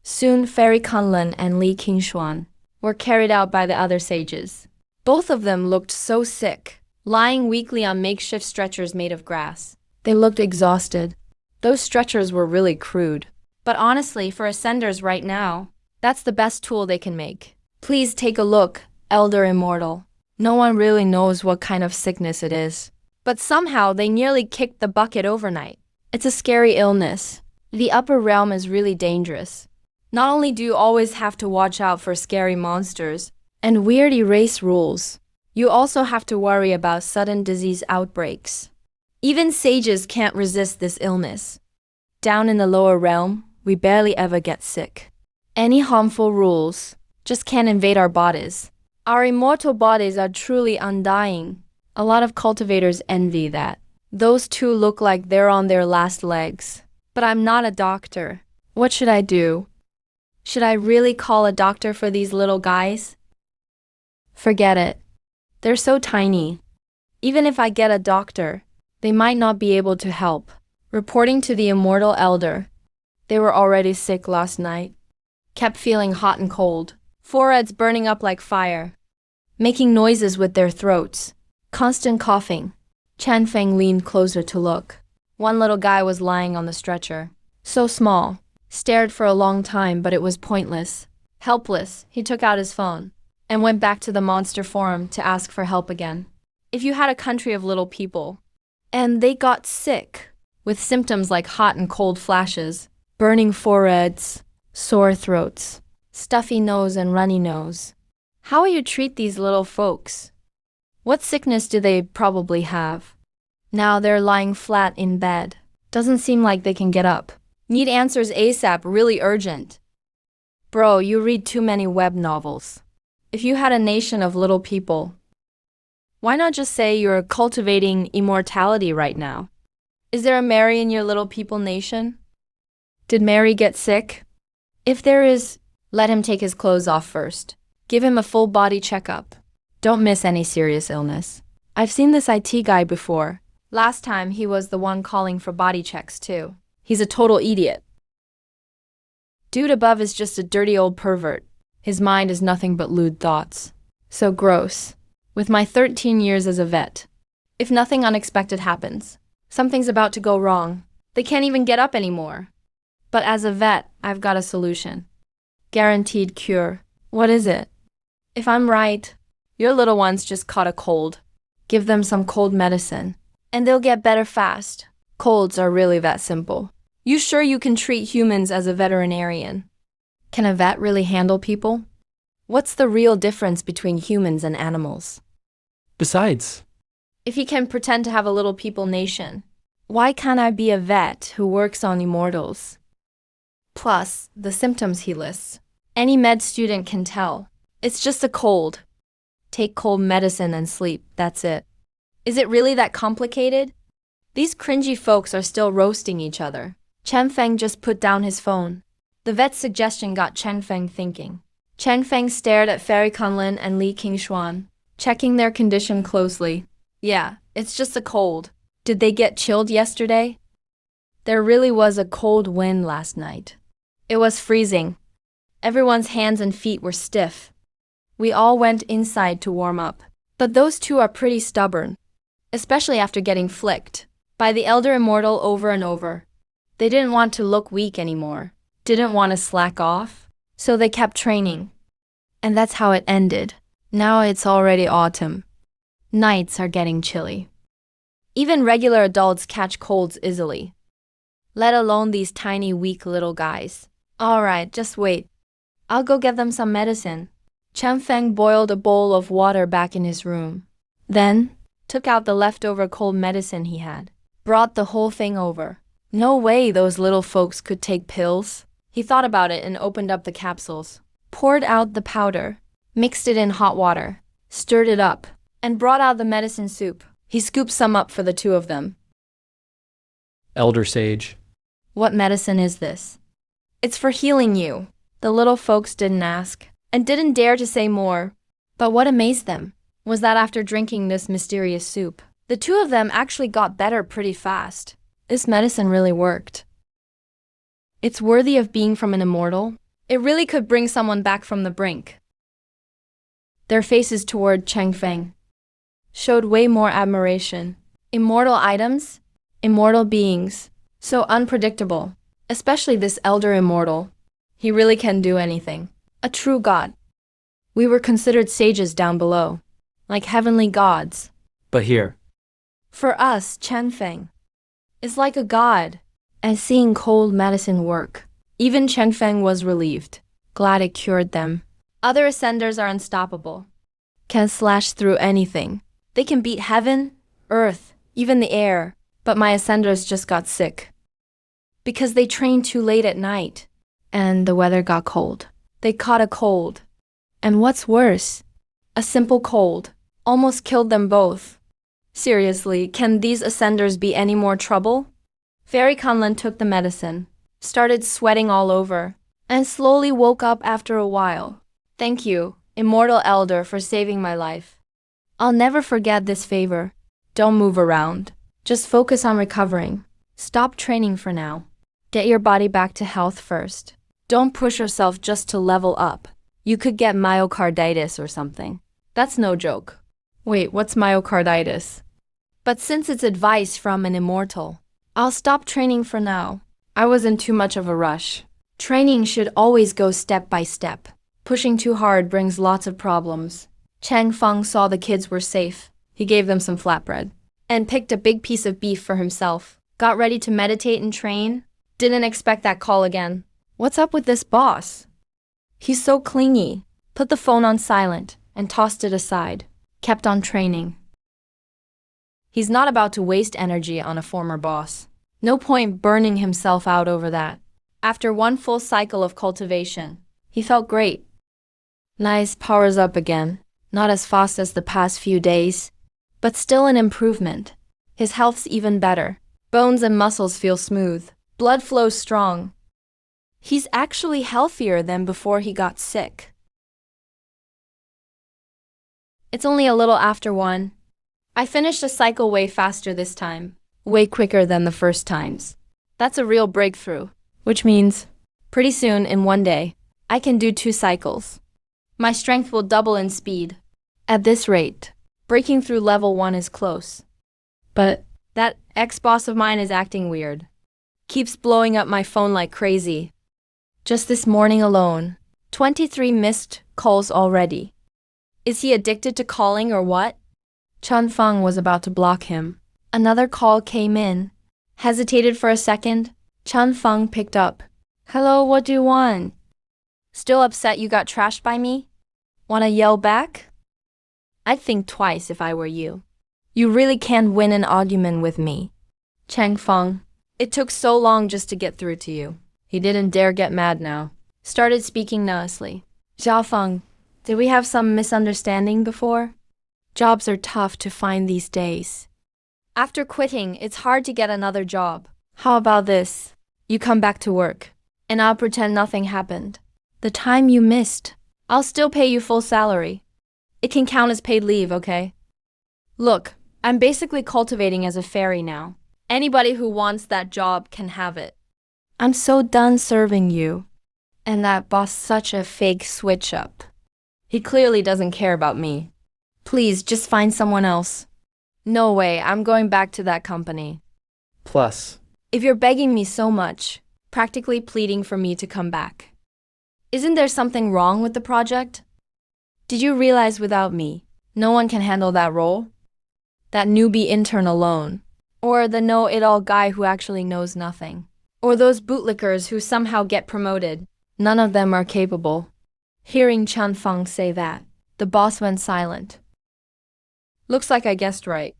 Soon Fairy Kunlun and Li Qingshuan were carried out by the other sages. Both of them looked so sick, lying weakly on makeshift stretchers made of grass. They looked exhausted. Those stretchers were really crude. But honestly, for ascenders right now, that's the best tool they can make. Please take a look, Elder Immortal. No one really knows what kind of sickness it is. But somehow they nearly kicked the bucket overnight. It's a scary illness. The upper realm is really dangerous. Not only do you always have to watch out for scary monsters and weird erase rules, you also have to worry about sudden disease outbreaks. Even sages can't resist this illness. Down in the lower realm, we barely ever get sick. Any harmful rules just can't invade our bodies. Our immortal bodies are truly undying. A lot of cultivators envy that. Those two look like they're on their last legs. But I'm not a doctor. What should I do? Should I really call a doctor for these little guys? Forget it. They're so tiny. Even if I get a doctor, they might not be able to help. Reporting to the immortal elder, they were already sick last night. Kept feeling hot and cold. Foreheads burning up like fire. Making noises with their throats. Constant coughing. Chen Feng leaned closer to look. One little guy was lying on the stretcher. So small. Stared for a long time, but it was pointless. Helpless, he took out his phone and went back to the monster forum to ask for help again. If you had a country of little people, and they got sick, with symptoms like hot and cold flashes, burning foreheads, sore throats, stuffy nose and runny nose, how will you treat these little folks? What sickness do they probably have? Now they're lying flat in bed. Doesn't seem like they can get up. Need answers ASAP, really urgent. Bro, you read too many web novels. If you had a nation of little people, why not just say you're cultivating immortality right now? Is there a Mary in your little people nation? Did Mary get sick? If there is, let him take his clothes off first. Give him a full body checkup. Don't miss any serious illness. I've seen this IT guy before. Last time he was the one calling for body checks too. He's a total idiot. Dude above is just a dirty old pervert. His mind is nothing but lewd thoughts. So gross. With my 13 years as a vet, if nothing unexpected happens, something's about to go wrong. They can't even get up anymore. But as a vet, I've got a solution. Guaranteed cure. What is it? If I'm right, your little ones just caught a cold. Give them some cold medicine, and they'll get better fast. Colds are really that simple. You sure you can treat humans as a veterinarian? Can a vet really handle people? What's the real difference between humans and animals? Besides, If he can pretend to have a little people nation, why can't I be a vet who works on immortals? Plus, the symptoms he lists. Any med student can tell. It's just a cold. Take cold medicine and sleep, that's it. Is it really that complicated? These cringy folks are still roasting each other. Chen Feng just put down his phone. The vet's suggestion got Chen Feng thinking. Chen Feng stared at Fairy Kunlun and Li Qingshuan, checking their condition closely. Yeah, it's just a cold. Did they get chilled yesterday? There really was a cold wind last night. It was freezing. Everyone's hands and feet were stiff. We all went inside to warm up. But those two are pretty stubborn, especially after getting flicked by the Elder Immortal over and over. They didn't want to look weak anymore, didn't want to slack off, so they kept training. And that's how it ended. Now it's already autumn. Nights are getting chilly. Even regular adults catch colds easily, let alone these tiny, weak little guys. All right, just wait. I'll go get them some medicine. Chen Feng boiled a bowl of water back in his room. Then, took out the leftover cold medicine he had. Brought the whole thing over. No way those little folks could take pills. He thought about it and opened up the capsules. Poured out the powder. Mixed it in hot water. Stirred it up. And brought out the medicine soup. He scooped some up for the two of them. Elder Sage. What medicine is this? It's for healing you. The little folks didn't ask, and didn't dare to say more. But what amazed them was that after drinking this mysterious soup, The two of them actually got better pretty fast. This medicine really worked. It's worthy of being from an immortal. It really could bring someone back from the brink. Their faces toward Changfeng showed way more admiration. Immortal items, immortal beings, so unpredictable. Especially this elder immortal. He really can do anything. A true god. We were considered sages down below, like heavenly gods. But here, For us, Changfeng is like a god, and seeing cold medicine work. Even Changfeng was relieved, glad it cured them. Other ascenders are unstoppable, can slash through anything. They can beat heaven, earth, even the air, but my ascenders just got sick. Because they trained too late at night, and the weather got cold. They caught a cold. And what's worse, a simple cold almost killed them both. Seriously, can these ascenders be any more trouble? Fairy Kunlun took the medicine, started sweating all over, and slowly woke up after a while. Thank you, Immortal Elder, for saving my life. I'll never forget this favor. Don't move around. Just focus on recovering. Stop training for now. Get your body back to health first. Don't push yourself just to level up. You could get myocarditis or something. That's no joke. Wait, what's myocarditis? But since it's advice from an immortal, I'll stop training for now. I was in too much of a rush. Training should always go step by step. Pushing too hard brings lots of problems. Chang Feng saw the kids were safe. He gave them some flatbread and picked a big piece of beef for himself. Got ready to meditate and train. Didn't expect that call again. What's up with this boss? He's so clingy. Put the phone on silent and tossed it aside. Kept on training. He's not about to waste energy on a former boss. No point burning himself out over that. After one full cycle of cultivation, he felt great. Nice, powers up again. Not as fast as the past few days, but still an improvement. His health's even better. Bones and muscles feel smooth. Blood flows strong. He's actually healthier than before he got sick. It's only a little after 1. I finished a cycle way faster this time. Way quicker than the first times. That's a real breakthrough. Which means, pretty soon, in one day, I can do 2 cycles. My strength will double in speed. At this rate, breaking through level 1 is close. But that ex-boss of mine is acting weird. Keeps blowing up my phone like crazy. Just this morning alone, 23 missed calls already. Is he addicted to calling or what? Chun Feng was about to block him. Another call came in. Hesitated for a second. Chun Feng picked up. Hello, what do you want? Still upset you got trashed by me? Wanna yell back? I'd think twice if I were you. You really can't win an argument with me. Chang Feng, it took so long just to get through to you. He didn't dare get mad now. Started speaking nicely. Zhao Feng, did we have some misunderstanding before? Jobs are tough to find these days. After quitting, it's hard to get another job. How about this? You come back to work, and I'll pretend nothing happened. The time you missed, I'll still pay you full salary. It can count as paid leave, okay? Look, I'm basically cultivating as a fairy now. Anybody who wants that job can have it. I'm so done serving you. And that boss such a fake switch up. He clearly doesn't care about me. Please, just find someone else. No way, I'm going back to that company. plus, If you're begging me so much, practically pleading for me to come back. Isn't there something wrong with the project? Did you realize without me, no one can handle that role? That newbie intern alone. Or the know-it-all guy who actually knows nothing. Or those bootlickers who somehow get promoted. None of them are capable. Hearing Chun Feng say that, the boss went silent. Looks like I guessed right.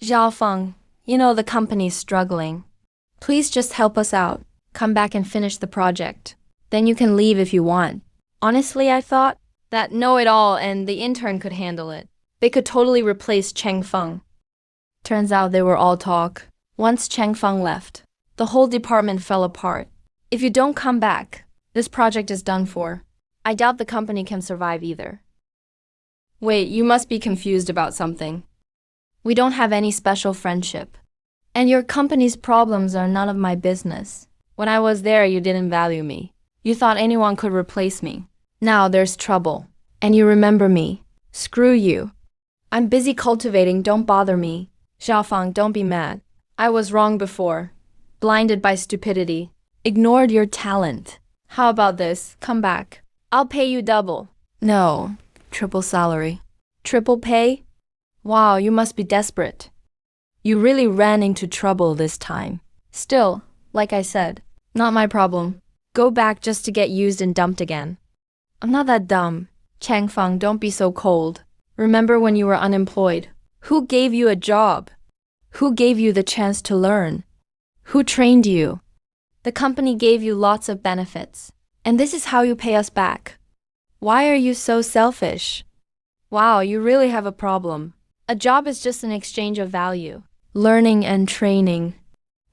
Zhao Feng, you know the company's struggling. Please just help us out. Come back and finish the project. Then you can leave if you want. Honestly, I thought that know-it-all and the intern could handle it. They could totally replace Cheng Feng. Turns out they were all talk. Once Cheng Feng left, the whole department fell apart. If you don't come back, this project is done for. I doubt the company can survive either. Wait, you must be confused about something. We don't have any special friendship. And your company's problems are none of my business. When I was there, you didn't value me. You thought anyone could replace me. Now there's trouble. And you remember me. Screw you. I'm busy cultivating, don't bother me. Xiaofang, don't be mad. I was wrong before. Blinded by stupidity. Ignored your talent. How about this? Come back. I'll pay you double. No. Triple salary. Triple pay? Wow, you must be desperate. You really ran into trouble this time. Still, like I said, not my problem. Go back just to get used and dumped again. I'm not that dumb. Changfeng, don't be so cold. Remember when you were unemployed? Who gave you a job? Who gave you the chance to learn? Who trained you? The company gave you lots of benefits. And this is how you pay us back. Why are you so selfish? Wow, you really have a problem. A job is just an exchange of value. Learning and training.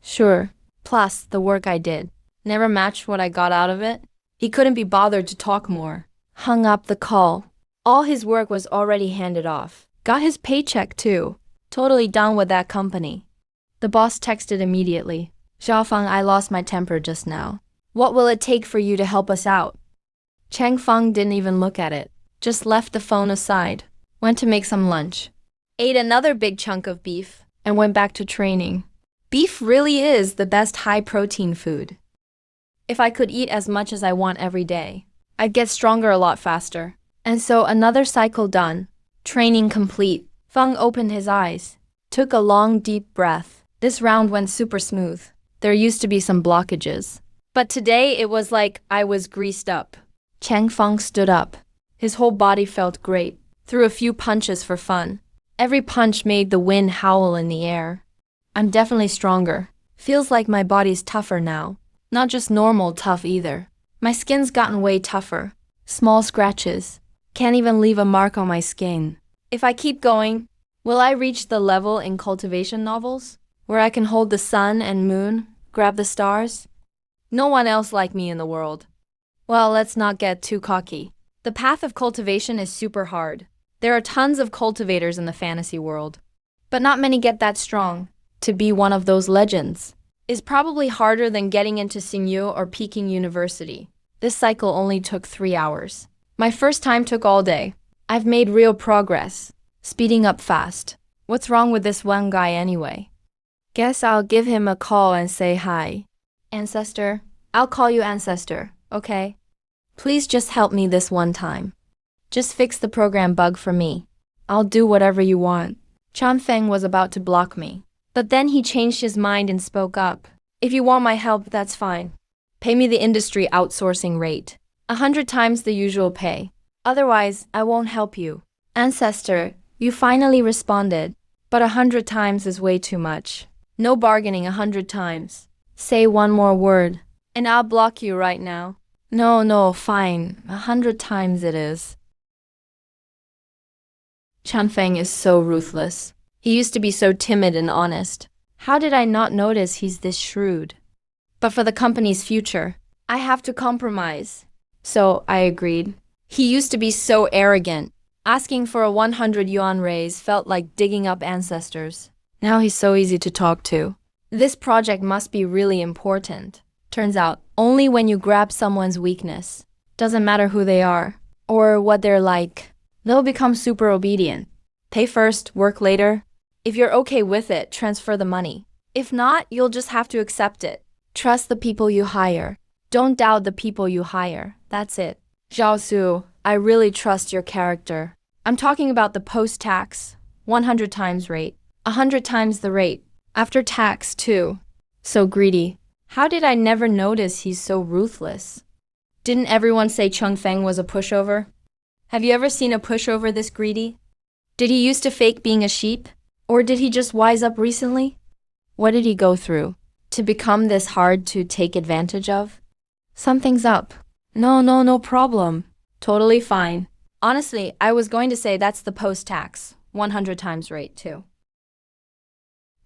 Sure. Plus, the work I did. Never matched what I got out of it. He couldn't be bothered to talk more. Hung up the call. All his work was already handed off. Got his paycheck too. Totally done with that company. The boss texted immediately. Xiaofang, I lost my temper just now. What will it take for you to help us out? Changfeng didn't even look at it. Just left the phone aside. Went to make some lunch. Ate another big chunk of beef and went back to training. Beef really is the best high-protein food. If I could eat as much as I want every day, I'd get stronger a lot faster. And so another cycle done. Training complete. Feng opened his eyes. Took a long, deep breath. This round went super smooth. There used to be some blockages. But today it was like I was greased up. Changfeng stood up. His whole body felt great. Threw a few punches for fun. Every punch made the wind howl in the air. I'm definitely stronger. Feels like my body's tougher now. Not just normal tough either. My skin's gotten way tougher. Small scratches. Can't even leave a mark on my skin. If I keep going, will I reach the level in cultivation novels? Where I can hold the sun and moon, grab the stars? No one else like me in the world. Well, let's not get too cocky. The path of cultivation is super hard. There are tons of cultivators in the fantasy world. But not many get that strong. To be one of those legends is probably harder than getting into Xingyu or Peking University. This cycle only took 3 hours. My first time took all day. I've made real progress. Speeding up fast. What's wrong with this one guy anyway? Guess I'll give him a call and say hi. Ancestor, I'll call you Ancestor, okay? Please just help me this one time. Just fix the program bug for me. I'll do whatever you want. Chanfeng was about to block me. But then he changed his mind and spoke up. If you want my help, that's fine. Pay me the industry outsourcing rate. 100 times the usual pay. Otherwise, I won't help you. Ancestor, you finally responded. But 100 times is way too much. No bargaining 100 times. Say one more word, and I'll block you right now. No, fine. 100 times it is. Chanfeng is so ruthless. He used to be so timid and honest. How did I not notice he's this shrewd? But for the company's future, I have to compromise. So I agreed. He used to be so arrogant. Asking for a 100 yuan raise felt like digging up ancestors. Now he's so easy to talk to. This project must be really important. Turns out, only when you grab someone's weakness. Doesn't matter who they are, or what they're like. They'll become super obedient. Pay first, work later. If you're okay with it, transfer the money. If not, you'll just have to accept it. Trust the people you hire. Don't doubt the people you hire. That's it. Zhao Su, I really trust your character. I'm talking about the post-tax, 100 times rate. 100 times the rate. After tax, too. So greedy. How did I never notice he's so ruthless? Didn't everyone say Changfeng was a pushover? Have you ever seen a pushover this greedy? Did he used to fake being a sheep? Or did he just wise up recently? What did he go through to become this hard to take advantage of? Something's up. No problem. Totally fine. Honestly, I was going to say that's the post-tax, 100 times rate too.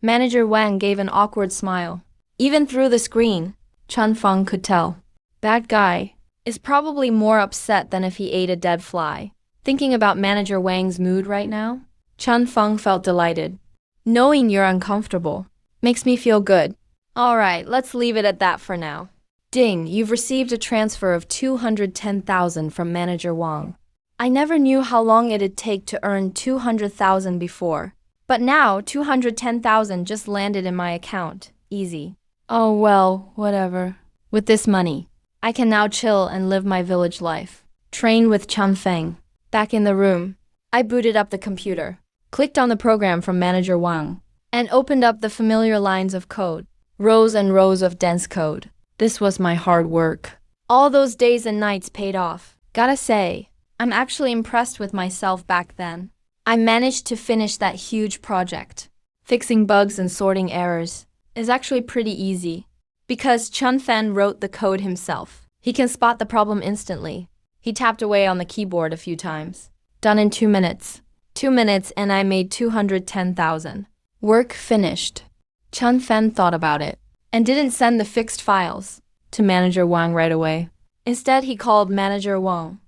Manager Wang gave an awkward smile. Even through the screen, Chanfeng could tell. That guy is probably more upset than if he ate a dead fly. Thinking about Manager Wang's mood right now, Chanfeng felt delighted. Knowing you're uncomfortable makes me feel good. Alright, let's leave it at that for now. Ding, you've received a transfer of 210,000 from Manager Wang. I never knew how long it'd take to earn 200,000 before. But now, 210,000 just landed in my account. Easy. Oh well, whatever. With this money, I can now chill and live my village life. Train with Changfeng. Back in the room, I booted up the computer, clicked on the program from Manager Wang, and opened up the familiar lines of code. Rows and rows of dense code. This was my hard work. All those days and nights paid off. Gotta say, I'm actually impressed with myself back then. I managed to finish that huge project. Fixing bugs and sorting errors is actually pretty easy. Because Chun Fan wrote the code himself, he can spot the problem instantly. He tapped away on the keyboard a few times. Done in 2 minutes. 2 minutes and I made 210,000. Work finished. Chun Fan thought about it and didn't send the fixed files to Manager Wang right away. Instead, he called Manager Wang.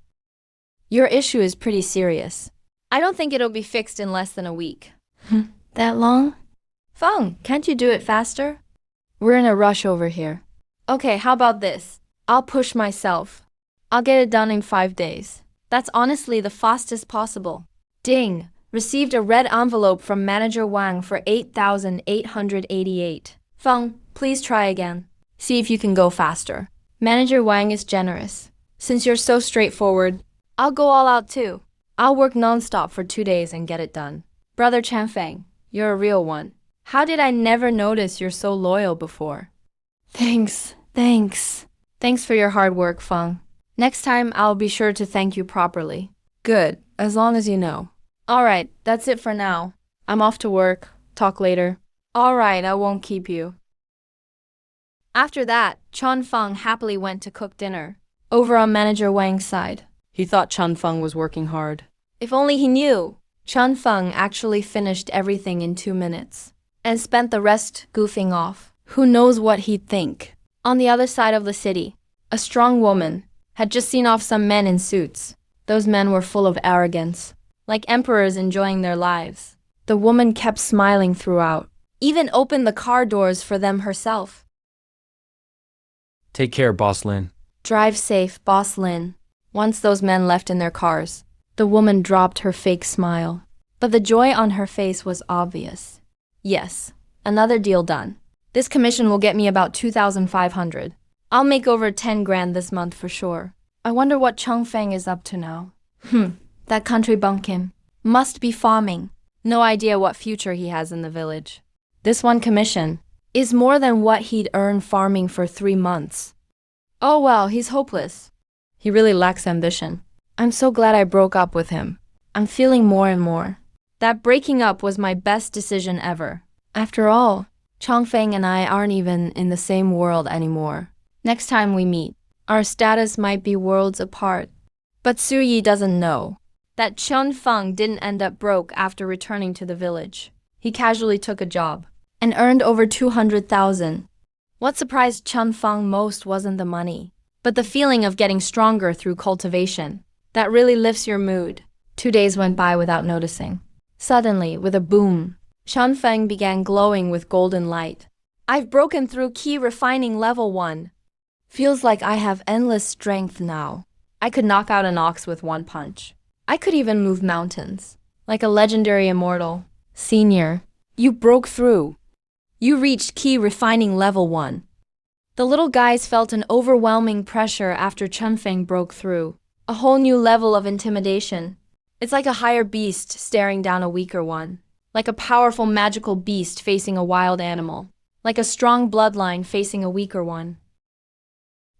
Your issue is pretty serious. I don't think it'll be fixed in less than a week. That long? Feng, can't you do it faster? We're in a rush over here. Okay, how about this? I'll push myself. I'll get it done in 5 days. That's honestly the fastest possible. Ding! Received a red envelope from Manager Wang for 8,888. Feng, please try again. See if you can go faster. Manager Wang is generous. Since you're so straightforward, I'll go all out too. I'll work non-stop for 2 days and get it done. Brother Chanfeng, you're a real one. How did I never notice you're so loyal before? Thanks. Thanks for your hard work, Feng. Next time, I'll be sure to thank you properly. Good, as long as you know. Alright, that's it for now. I'm off to work. Talk later. Alright, I won't keep you. After that, Chun Feng happily went to cook dinner. Over on Manager Wang's side, he thought Chun Feng was working hard. If only he knew. Chun Feng actually finished everything in 2 minutes and spent the rest goofing off. Who knows what he'd think? On the other side of the city, a strong woman had just seen off some men in suits. Those men were full of arrogance, like emperors enjoying their lives. The woman kept smiling throughout, even opened the car doors for them herself. Take care, Boss Lin. Drive safe, Boss Lin. Once those men left in their cars, the woman dropped her fake smile. But the joy on her face was obvious. Yes, another deal done. This commission will get me about 2,500. I'll make over 10 grand this month for sure. I wonder what Changfeng is up to now. That country bumpkin must be farming. No idea what future he has in the village. This one commission is more than what he'd earn farming for 3 months. Oh well, he's hopeless. He really lacks ambition. I'm so glad I broke up with him. I'm feeling more and more. That breaking up was my best decision ever. After all, Changfeng and I aren't even in the same world anymore. Next time we meet, our status might be worlds apart. But Su Yi doesn't know that Chun Feng didn't end up broke after returning to the village. He casually took a job and earned over 200,000. What surprised Chun Feng most wasn't the money, but the feeling of getting stronger through cultivation. That really lifts your mood. 2 days went by without noticing. Suddenly, with a boom, Chun Feng began glowing with golden light. I've broken through key refining level 1. Feels like I have endless strength now. I could knock out an ox with 1 punch. I could even move mountains. Like a legendary immortal. Senior, you broke through. You reached key refining level 1. The little guys felt an overwhelming pressure after Chun Feng broke through. A whole new level of intimidation. It's like a higher beast staring down a weaker one. Like a powerful magical beast facing a wild animal. Like a strong bloodline facing a weaker one.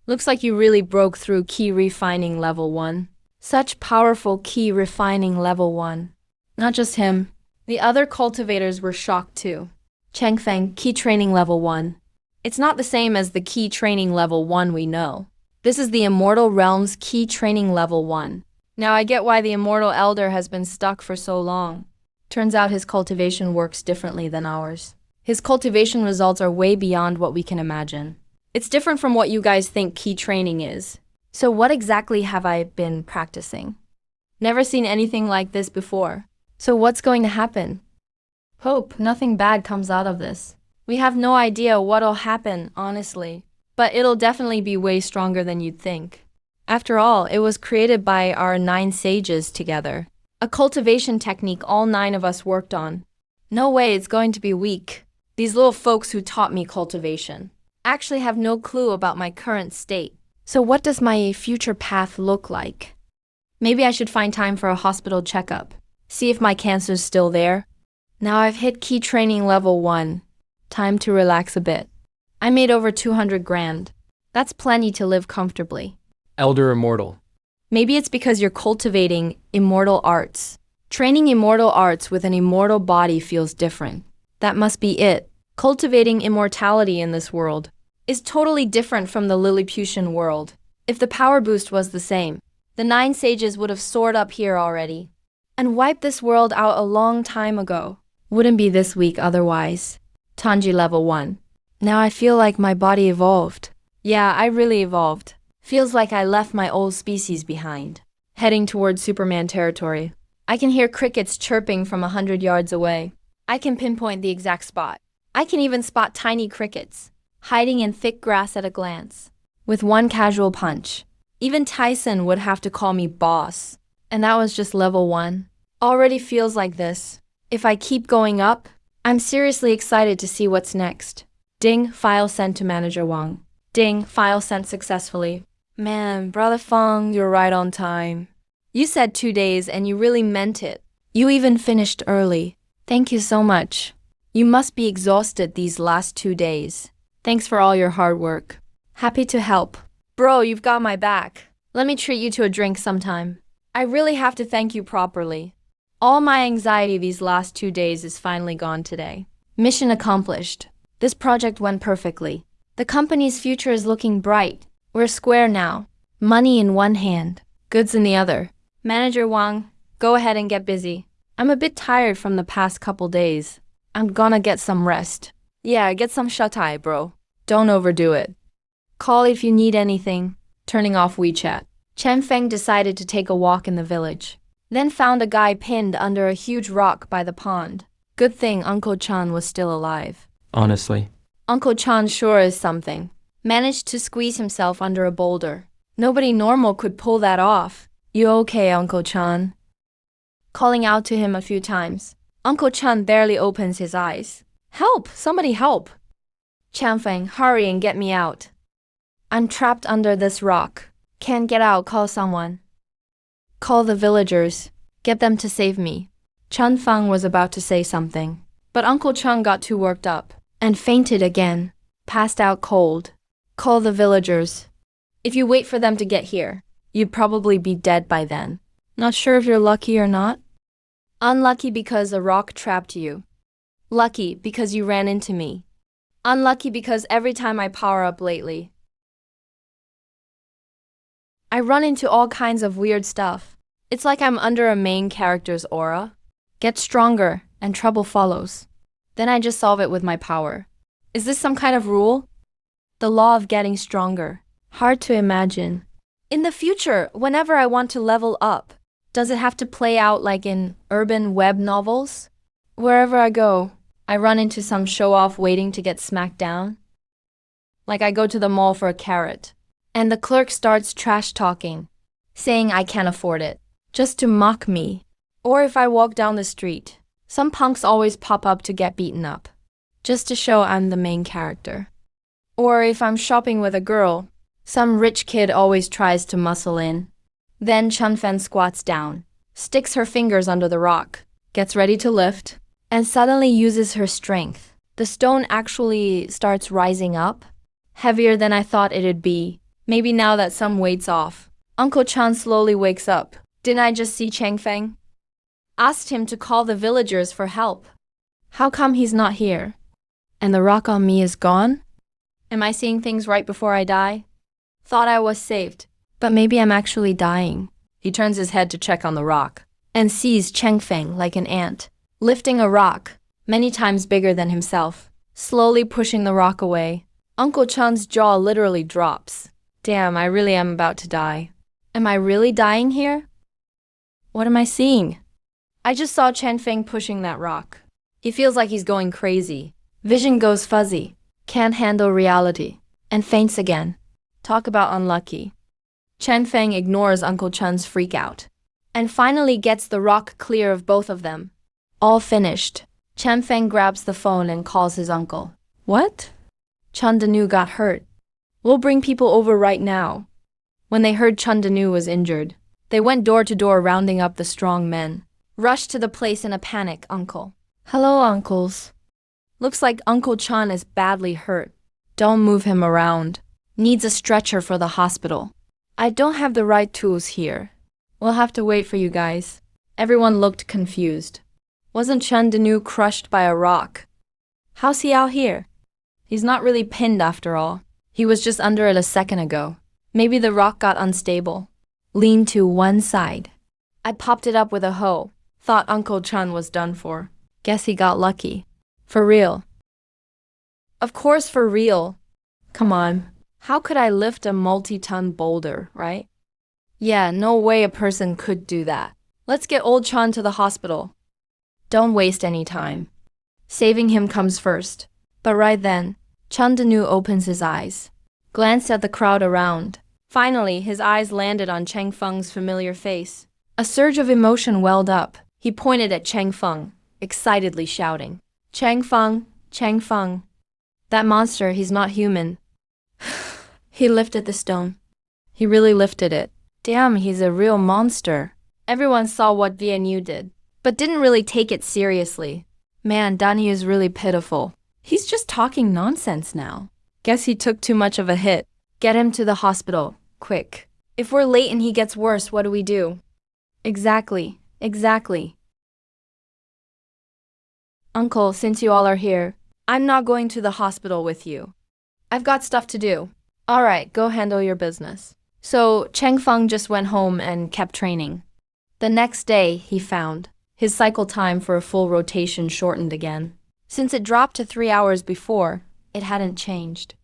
Looks like you really broke through key refining level 1. Such powerful key refining level 1. Not just him. The other cultivators were shocked too. Changfeng, key training level 1. It's not the same as the key training level 1 we know. This is the Immortal Realm's key training level 1. Now I get why the Immortal Elder has been stuck for so long. Turns out his cultivation works differently than ours. His cultivation results are way beyond what we can imagine. It's different from what you guys think key training is. So what exactly have I been practicing? Never seen anything like this before. So what's going to happen? Hope nothing bad comes out of this. We have no idea what'll happen, honestly. But it'll definitely be way stronger than you'd think. After all, it was created by our 9 sages together. A cultivation technique all 9 of us worked on. No way it's going to be weak. These little folks who taught me cultivation actually have no clue about my current state. So what does my future path look like? Maybe I should find time for a hospital checkup. See if my cancer's still there. Now I've hit key training level 1. Time to relax a bit. I made over 200 grand. That's plenty to live comfortably. Elder Immortal. Maybe it's because you're cultivating immortal arts. Training immortal arts with an immortal body feels different. That must be it. Cultivating immortality in this world is totally different from the Lilliputian world. If the power boost was the same, the 9 sages would have soared up here already and wiped this world out a long time ago. Wouldn't be this week otherwise. Tanji level 1. Now I feel like my body evolved. Yeah, I really evolved. Feels like I left my old species behind. Heading towards Superman territory. I can hear crickets chirping from 100 yards away. I can pinpoint the exact spot. I can even spot tiny crickets, hiding in thick grass at a glance. With one casual punch. Even Tyson would have to call me boss. And that was just level 1. Already feels like this. If I keep going up, I'm seriously excited to see what's next. Ding, file sent to Manager Wang. Ding, file sent successfully. Man, Brother Feng, you're right on time. You said 2 days and you really meant it. You even finished early. Thank you so much. You must be exhausted these last 2 days. Thanks for all your hard work. Happy to help. Bro, you've got my back. Let me treat you to a drink sometime. I really have to thank you properly. All my anxiety these last 2 days is finally gone today. Mission accomplished. This project went perfectly. The company's future is looking bright. We're square now. Money in one hand, goods in the other. Manager Wang, go ahead and get busy. I'm a bit tired from the past couple days. I'm gonna get some rest. Yeah, get some shut-eye, bro. Don't overdo it. Call if you need anything. Turning off WeChat. Chen Feng decided to take a walk in the village. Then found a guy pinned under a huge rock by the pond. Good thing Uncle Chan was still alive. Honestly. Uncle Chan sure is something. Managed to squeeze himself under a boulder. Nobody normal could pull that off. You okay, Uncle Chan? Calling out to him a few times. Uncle Chan barely opens his eyes. Help! Somebody help! Chanfeng, hurry and get me out. I'm trapped under this rock. Can't get out, call someone. Call the villagers. Get them to save me. Chanfeng was about to say something, but Uncle Chan got too worked up and fainted again, passed out cold. Call the villagers. If you wait for them to get here, you'd probably be dead by then. Not sure if you're lucky or not? Unlucky because a rock trapped you. Lucky because you ran into me. Unlucky because every time I power up lately, I run into all kinds of weird stuff. It's like I'm under a main character's aura. Get stronger and trouble follows. Then I just solve it with my power. Is this some kind of rule? The law of getting stronger. Hard to imagine. In the future, whenever I want to level up, does it have to play out like in urban web novels? Wherever I go, I run into some show-off waiting to get smacked down. Like I go to the mall for a carrot, and the clerk starts trash-talking, saying I can't afford it, just to mock me. Or if I walk down the street, some punks always pop up to get beaten up, just to show I'm the main character. Or if I'm shopping with a girl, some rich kid always tries to muscle in. Then Chunfen squats down, sticks her fingers under the rock, gets ready to lift, and suddenly uses her strength. The stone actually starts rising up, heavier than I thought it'd be. Maybe now that some weight's off. Uncle Chan slowly wakes up. Didn't I just see Changfeng? Asked him to call the villagers for help. How come he's not here? And the rock on me is gone? Am I seeing things right before I die? Thought I was saved, but maybe I'm actually dying. He turns his head to check on the rock and sees Changfeng like an ant, lifting a rock, many times bigger than himself, slowly pushing the rock away. Uncle Chan's jaw literally drops. Damn, I really am about to die. Am I really dying here? What am I seeing? I just saw Changfeng pushing that rock. He feels like he's going crazy. Vision goes fuzzy, can't handle reality, and faints again. Talk about unlucky. Chen Feng ignores Uncle Chun's freakout and finally gets the rock clear of both of them. All finished. Chen Feng grabs the phone and calls his uncle. What? Chun Danu got hurt. We'll bring people over right now. When they heard Chun Danu was injured, they went door to door rounding up the strong men. Rushed to the place in a panic, uncle. Hello, uncles. Looks like Uncle Chun is badly hurt. Don't move him around. Needs a stretcher for the hospital. I don't have the right tools here. We'll have to wait for you guys. Everyone looked confused. Wasn't Chun Danu crushed by a rock? How's he out here? He's not really pinned after all. He was just under it a second ago. Maybe the rock got unstable. Leaned to one side. I popped it up with a hoe. Thought Uncle Chun was done for. Guess he got lucky. For real. Of course for real. Come on. How could I lift a multi-ton boulder, right? Yeah, no way a person could do that. Let's get old Chun to the hospital. Don't waste any time. Saving him comes first. But right then, Chun Danu opens his eyes. Glanced at the crowd around. Finally, his eyes landed on Cheng Feng's familiar face. A surge of emotion welled up. He pointed at Cheng Feng, excitedly shouting. Cheng Feng, Cheng Feng. That monster, he's not human. He lifted the stone. He really lifted it. Damn, he's a real monster. Everyone saw what VNU did, but didn't really take it seriously. Man, Danny is really pitiful. He's just talking nonsense now. Guess he took too much of a hit. Get him to the hospital, quick. If we're late and he gets worse, what do we do? Exactly. Uncle, since you all are here, I'm not going to the hospital with you. I've got stuff to do. Alright, go handle your business. So, Cheng Feng just went home and kept training. The next day, he found his cycle time for a full rotation shortened again. Since it dropped to 3 hours before, it hadn't changed.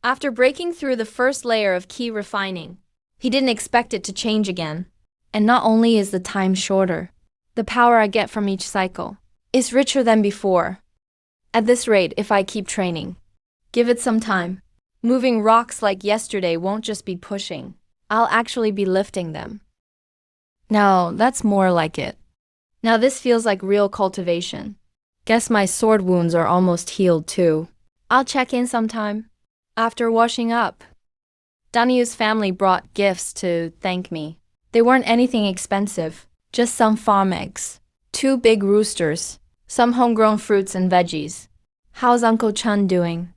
After breaking through the first layer of key refining, he didn't expect it to change again. And not only is the time shorter, the power I get from each cycle is richer than before. At this rate, if I keep training, give it some time, moving rocks like yesterday won't just be pushing. I'll actually be lifting them. No, that's more like it. Now this feels like real cultivation. Guess my sword wounds are almost healed too. I'll check in sometime. After washing up. Danyu's family brought gifts to thank me. They weren't anything expensive, just some farm eggs, 2 big roosters, some homegrown fruits and veggies. How's Uncle Chun doing?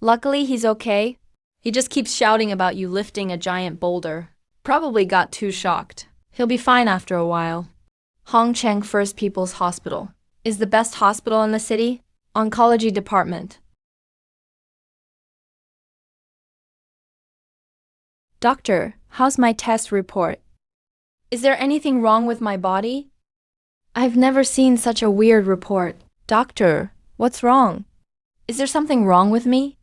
Luckily, he's okay. He just keeps shouting about you lifting a giant boulder. Probably got too shocked. He'll be fine after a while. Hongcheng First People's Hospital is the best hospital in the city. Oncology department. Doctor, how's my test report? Is there anything wrong with my body? I've never seen such a weird report. Doctor, what's wrong? Is there something wrong with me?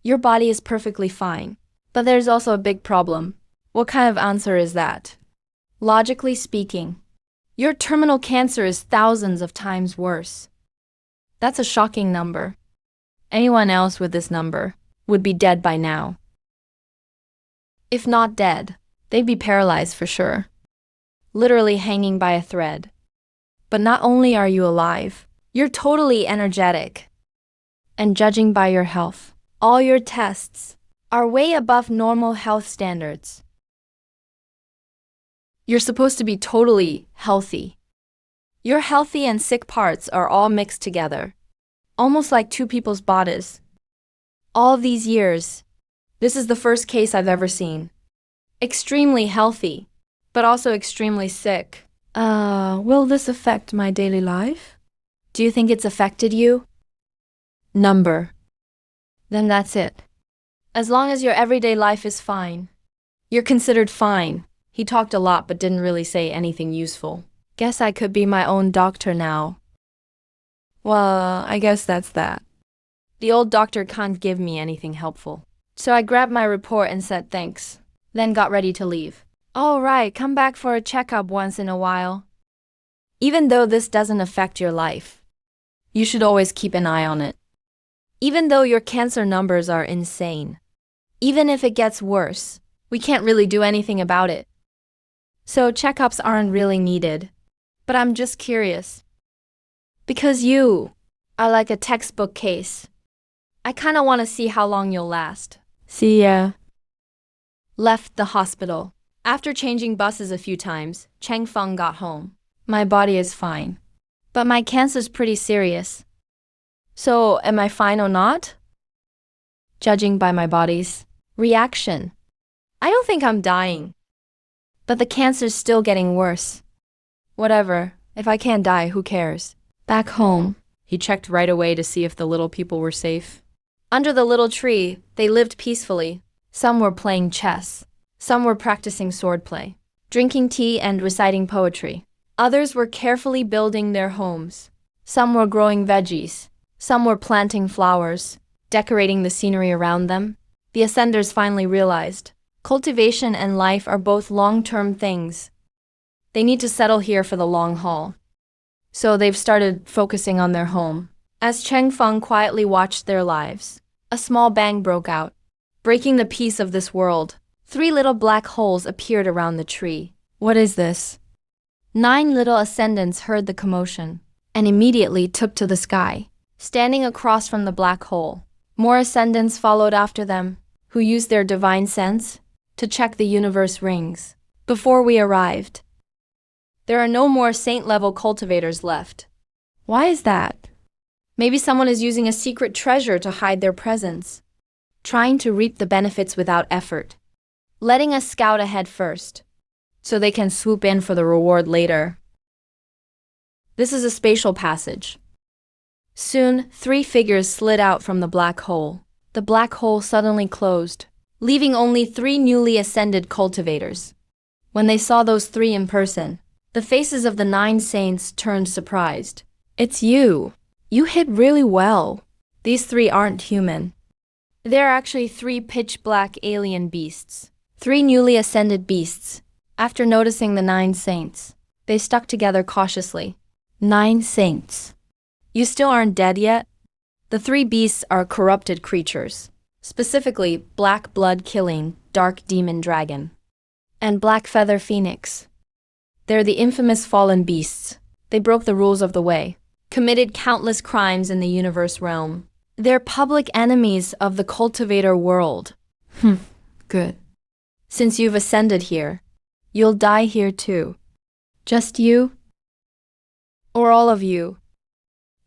Your body is perfectly fine, but there's also a big problem. What kind of answer is that? Logically speaking, your terminal cancer is thousands of times worse. That's a shocking number. Anyone else with this number would be dead by now. If not dead, they'd be paralyzed for sure. Literally hanging by a thread. But not only are you alive, you're totally energetic. And judging by your health, all your tests are way above normal health standards. You're supposed to be totally healthy. Your healthy and sick parts are all mixed together, almost like 2 people's bodies. All these years, this is the first case I've ever seen. Extremely healthy, but also extremely sick. Will this affect my daily life? Do you think it's affected you? Number. Then that's it. As long as your everyday life is fine, you're considered fine. He talked a lot but didn't really say anything useful. Guess I could be my own doctor now. Well, I guess that's that. The old doctor can't give me anything helpful. So I grabbed my report and said thanks, then got ready to leave. All right, come back for a checkup once in a while. Even though this doesn't affect your life, you should always keep an eye on it. Even though your cancer numbers are insane, even if it gets worse, we can't really do anything about it. So checkups aren't really needed. But I'm just curious. Because you are like a textbook case. I kinda wanna see how long you'll last. See ya. Left the hospital. After changing buses a few times, Cheng Feng got home. My body is fine. But my cancer's pretty serious. So, am I fine or not? Judging by my body's reaction, I don't think I'm dying. But the cancer's still getting worse. Whatever, if I can't die, who cares? Back home, he checked right away to see if the little people were safe. Under the little tree, they lived peacefully. Some were playing chess. Some were practicing swordplay, drinking tea and reciting poetry. Others were carefully building their homes. Some were growing veggies. Some were planting flowers, decorating the scenery around them. The Ascenders finally realized cultivation and life are both long-term things. They need to settle here for the long haul. So they've started focusing on their home. As Cheng Feng quietly watched their lives, a small bang broke out. Breaking the peace of this world, 3 little black holes appeared around the tree. What is this? 9 little ascendants heard the commotion and immediately took to the sky, standing across from the black hole. More ascendants followed after them, who used their divine sense to check the universe rings. Before we arrived, there are no more saint-level cultivators left. Why is that? Maybe someone is using a secret treasure to hide their presence, trying to reap the benefits without effort, letting us scout ahead first, so they can swoop in for the reward later. This is a spatial passage. Soon, 3 figures slid out from the black hole. The black hole suddenly closed, leaving only 3 newly ascended cultivators. When they saw those 3 in person, the faces of the 9 saints turned surprised. It's you. You hit really well. These 3 aren't human. They're actually 3 pitch-black alien beasts. 3 newly ascended beasts. After noticing the 9 saints, they stuck together cautiously. 9 saints. You still aren't dead yet? The 3 beasts are corrupted creatures, specifically black blood-killing dark demon dragon and black feather phoenix. They're the infamous fallen beasts. They broke the rules of the way, committed countless crimes in the universe realm. They're public enemies of the cultivator world. Good. Since you've ascended here, you'll die here too. Just you? Or all of you?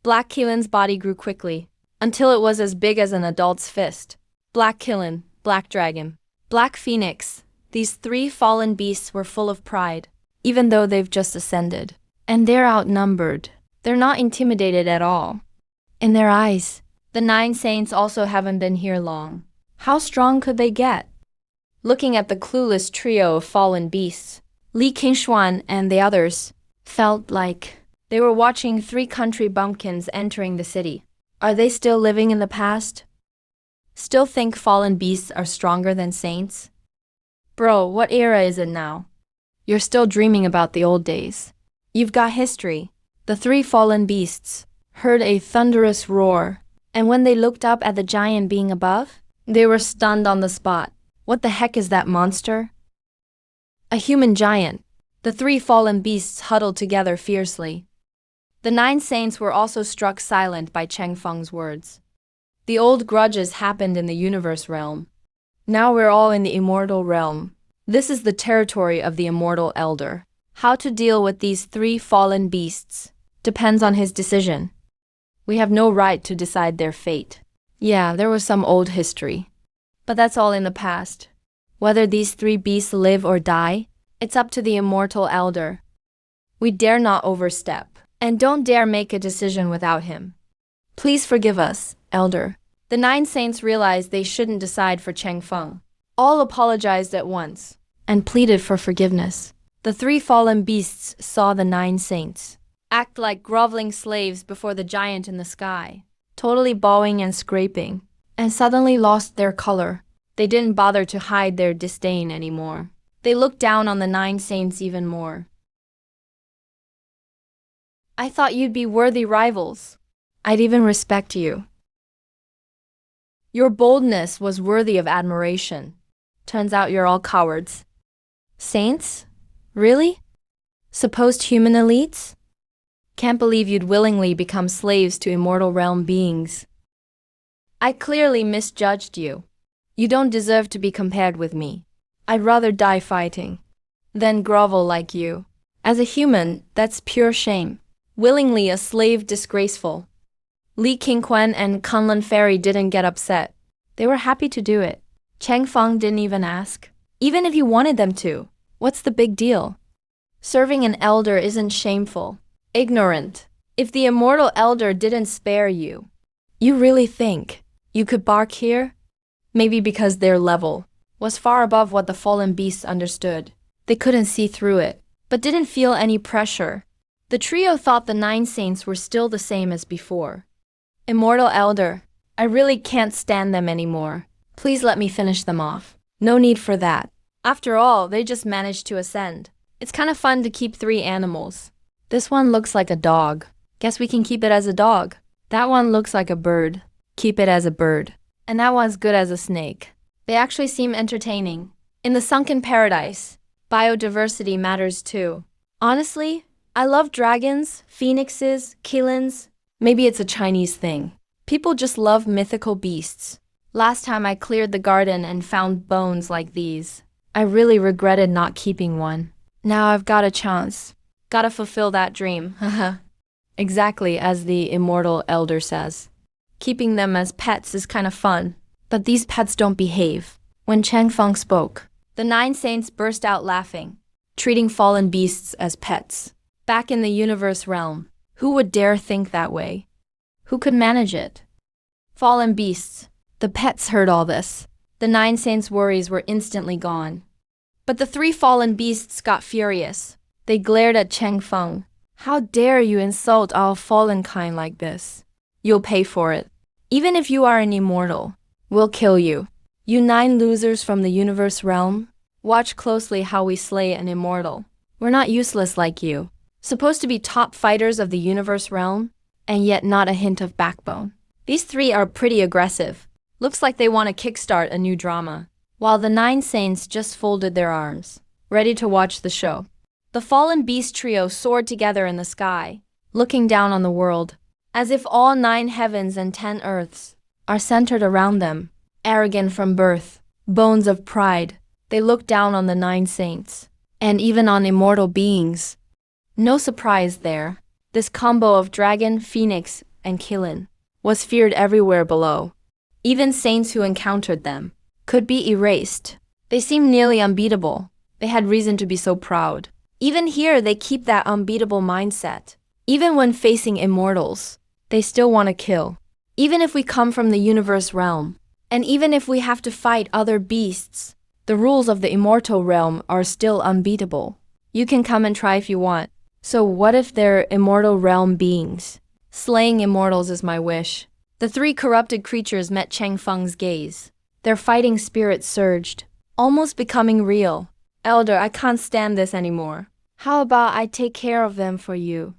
Black Killen's body grew quickly, until it was as big as an adult's fist. Black Killen, Black Dragon, Black Phoenix, these 3 fallen beasts were full of pride, even though they've just ascended. And they're outnumbered. They're not intimidated at all. In their eyes, the 9 saints also haven't been here long. How strong could they get? Looking at the clueless trio of fallen beasts, Li Qingshuan and the others felt like they were watching 3 country bumpkins entering the city. Are they still living in the past? Still think fallen beasts are stronger than saints? Bro, what era is it now? You're still dreaming about the old days. You've got history. The 3 fallen beasts heard a thunderous roar, and when they looked up at the giant being above, they were stunned on the spot. What the heck is that monster? A human giant. The 3 fallen beasts huddled together fiercely. The 9 saints were also struck silent by Cheng Feng's words. The old grudges happened in the universe realm. Now we're all in the immortal realm. This is the territory of the immortal elder. How to deal with these 3 fallen beasts depends on his decision. We have no right to decide their fate. Yeah, there was some old history, but that's all in the past. Whether these 3 beasts live or die, it's up to the immortal elder. We dare not overstep, and don't dare make a decision without him. Please forgive us, elder. The 9 saints realized they shouldn't decide for Cheng Feng. All apologized at once and pleaded for forgiveness. The 3 fallen beasts saw the 9 saints act like groveling slaves before the giant in the sky, totally bowing and scraping, and suddenly lost their color. They didn't bother to hide their disdain anymore. They looked down on the 9 saints even more. I thought you'd be worthy rivals. I'd even respect you. Your boldness was worthy of admiration. Turns out you're all cowards. Saints? Really? Supposed human elites? Can't believe you'd willingly become slaves to immortal realm beings. I clearly misjudged you. You don't deserve to be compared with me. I'd rather die fighting than grovel like you. As a human, that's pure shame. Willingly a slave disgraceful. Li Qingquan and Kunlun Fairy didn't get upset. They were happy to do it. Cheng Feng didn't even ask. Even if you wanted them to, what's the big deal? Serving an elder isn't shameful. Ignorant. If the immortal elder didn't spare you, you really think you could bark here? Maybe because their level was far above what the fallen beasts understood. They couldn't see through it, but didn't feel any pressure. The trio thought the 9 saints were still the same as before. Immortal elder, I really can't stand them anymore. Please let me finish them off. No need for that. After all, they just managed to ascend. It's kind of fun to keep 3 animals. This one looks like a dog. Guess we can keep it as a dog. That one looks like a bird. Keep it as a bird. And that one's good as a snake. They actually seem entertaining. In the sunken paradise, biodiversity matters too. Honestly, I love dragons, phoenixes, killins. Maybe it's a Chinese thing. People just love mythical beasts. Last time I cleared the garden and found bones like these. I really regretted not keeping one. Now I've got a chance. Gotta fulfill that dream, haha. Exactly as the immortal elder says. Keeping them as pets is kind of fun. But these pets don't behave. When Cheng Feng spoke, the 9 saints burst out laughing, treating fallen beasts as pets. Back in the universe realm, who would dare think that way? Who could manage it? Fallen beasts. The pets heard all this. The 9 saints' worries were instantly gone. But the 3 fallen beasts got furious. They glared at Cheng Feng. How dare you insult our fallen kind like this? You'll pay for it. Even if you are an immortal, we'll kill you. You 9 losers from the universe realm, watch closely how we slay an immortal. We're not useless like you. Supposed to be top fighters of the universe realm, and yet not a hint of backbone. These 3 are pretty aggressive. Looks like they want to kickstart a new drama. While the 9 saints just folded their arms, ready to watch the show. The fallen beast trio soared together in the sky, looking down on the world, as if all 9 heavens and 10 earths are centered around them. Arrogant from birth, bones of pride, they looked down on the 9 saints, and even on immortal beings. No surprise there. This combo of dragon, phoenix, and killin was feared everywhere below. Even saints who encountered them could be erased. They seemed nearly unbeatable. They had reason to be so proud. Even here, they keep that unbeatable mindset. Even when facing immortals, they still want to kill. Even if we come from the universe realm, and even if we have to fight other beasts, the rules of the immortal realm are still unbeatable. You can come and try if you want. So what if they're immortal realm beings? Slaying immortals is my wish. The 3 corrupted creatures met Cheng Feng's gaze. Their fighting spirit surged, almost becoming real. Elder, I can't stand this anymore. How about I take care of them for you?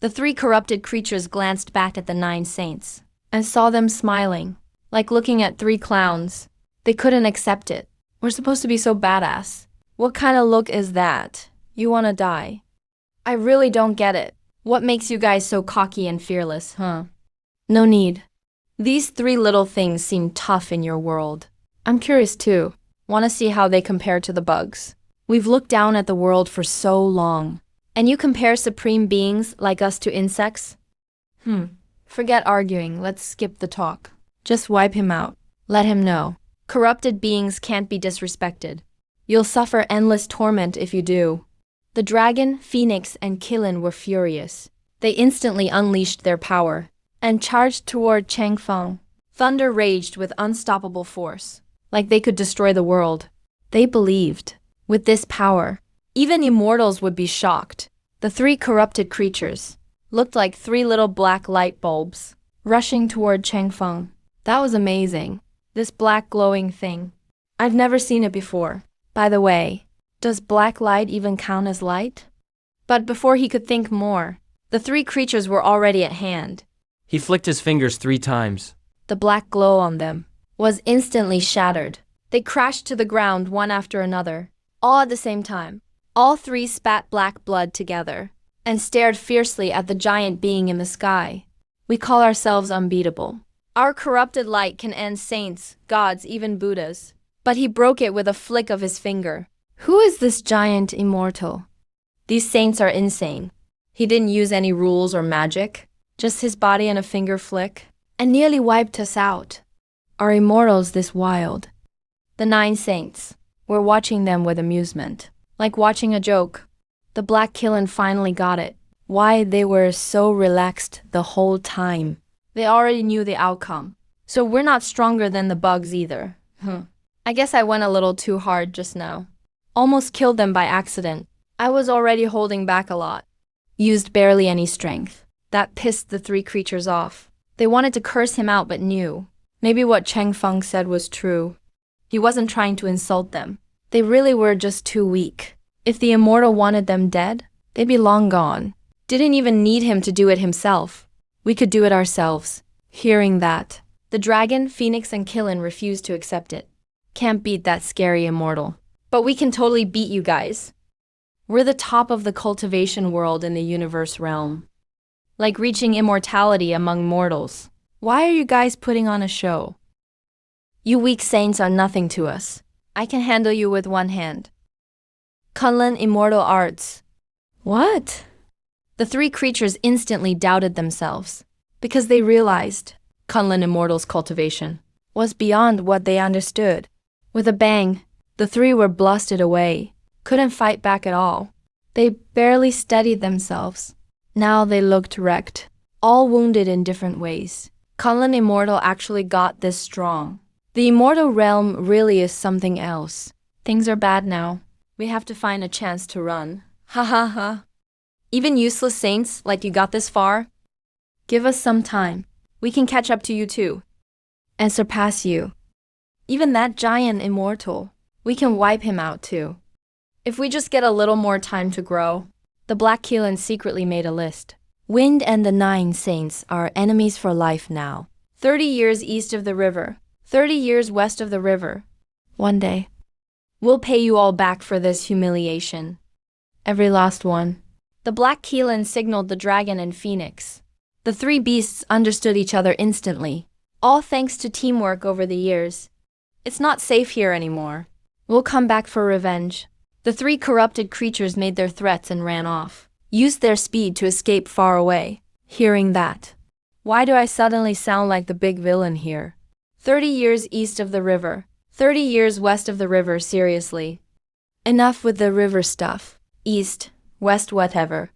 The 3 corrupted creatures glanced back at the 9 saints and saw them smiling, like looking at 3 clowns. They couldn't accept it. We're supposed to be so badass. What kind of look is that? You want to die? I really don't get it. What makes you guys so cocky and fearless, huh? No need. These 3 little things seem tough in your world. I'm curious too. Want to see how they compare to the bugs. We've looked down at the world for so long. And you compare supreme beings like us to insects? Forget arguing. Let's skip the talk. Just wipe him out. Let him know. Corrupted beings can't be disrespected. You'll suffer endless torment if you do. The dragon, phoenix, and killin were furious. They instantly unleashed their power and charged toward Cheng Feng. Thunder raged with unstoppable force, like they could destroy the world. They believed, with this power, even immortals would be shocked. The 3 corrupted creatures looked like 3 little black light bulbs, rushing toward Cheng Feng. That was amazing. This black glowing thing. I've never seen it before. By the way, does black light even count as light? But before he could think more, The three creatures were already at hand. He flicked his fingers 3 times. The black glow on them was instantly shattered. They crashed to the ground one after another, all at the same time. All three spat black blood together and stared fiercely at the giant being in the sky. We call ourselves unbeatable. Our corrupted light can end saints, gods, even Buddhas. But he broke it with a flick of his finger. Who is this giant immortal? These saints are insane. He didn't use any rules or magic, just his body and a finger flick, and nearly wiped us out. Are immortals this wild? The 9 saints. We're watching them with amusement, like watching a joke. The Black Kiln finally got it. Why they were so relaxed the whole time. They already knew the outcome. So we're not stronger than the bugs either. I guess I went a little too hard just now. Almost killed them by accident. I was already holding back a lot. Used barely any strength. That pissed the 3 creatures off. They wanted to curse him out but knew. Maybe what Cheng Feng said was true. He wasn't trying to insult them. They really were just too weak. If the immortal wanted them dead, they'd be long gone. Didn't even need him to do it himself. We could do it ourselves. Hearing that, the dragon, phoenix, and Kiln refused to accept it. Can't beat that scary immortal. But we can totally beat you guys. We're the top of the cultivation world in the universe realm. Like reaching immortality among mortals. Why are you guys putting on a show? You weak saints are nothing to us. I can handle you with one hand. Kunlun immortal arts. What? The 3 creatures instantly doubted themselves, because they realized Kunlun immortal's cultivation was beyond what they understood. With a bang, the 3 were blasted away, couldn't fight back at all. They barely steadied themselves. Now they looked wrecked, all wounded in different ways. Kunlun immortal actually got this strong. The immortal realm really is something else. Things are bad now. We have to find a chance to run. Ha ha ha. Even useless saints like you got this far? Give us some time. We can catch up to you too. And surpass you. Even that giant immortal, we can wipe him out too. If we just get a little more time to grow. The Black Kiln secretly made a list. Wind and the 9 saints are enemies for life now. 30 years east of the river. 30 years west of the river. One day, we'll pay you all back for this humiliation. Every last one. The Black Kiln signaled the dragon and phoenix. The 3 beasts understood each other instantly, all thanks to teamwork over the years. It's not safe here anymore. We'll come back for revenge. The 3 corrupted creatures made their threats and ran off, used their speed to escape far away. Hearing that, why do I suddenly sound like the big villain here? 30 years east of the river, 30 years west of the river, seriously. Enough with the river stuff. East, west, whatever.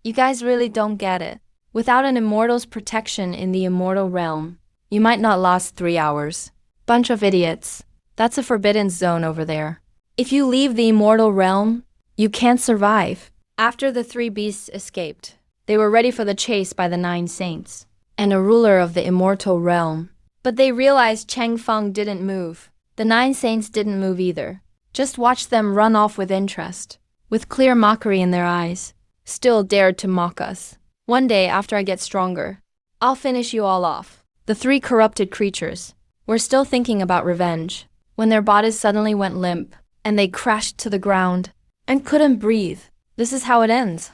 You guys really don't get it. Without an immortal's protection in the immortal realm, you might not last 3 hours. Bunch of idiots. That's a forbidden zone over there. If you leave the immortal realm, you can't survive. After the 3 beasts escaped, they were ready for the chase by the 9 saints and a ruler of the immortal realm. But they realized Cheng Feng didn't move. The 9 saints didn't move either. Just watched them run off with interest, with clear mockery in their eyes. Still dared to mock us. One day, after I get stronger, I'll finish you all off. The 3 corrupted creatures were still thinking about revenge when their bodies suddenly went limp and they crashed to the ground and couldn't breathe. This is how it ends.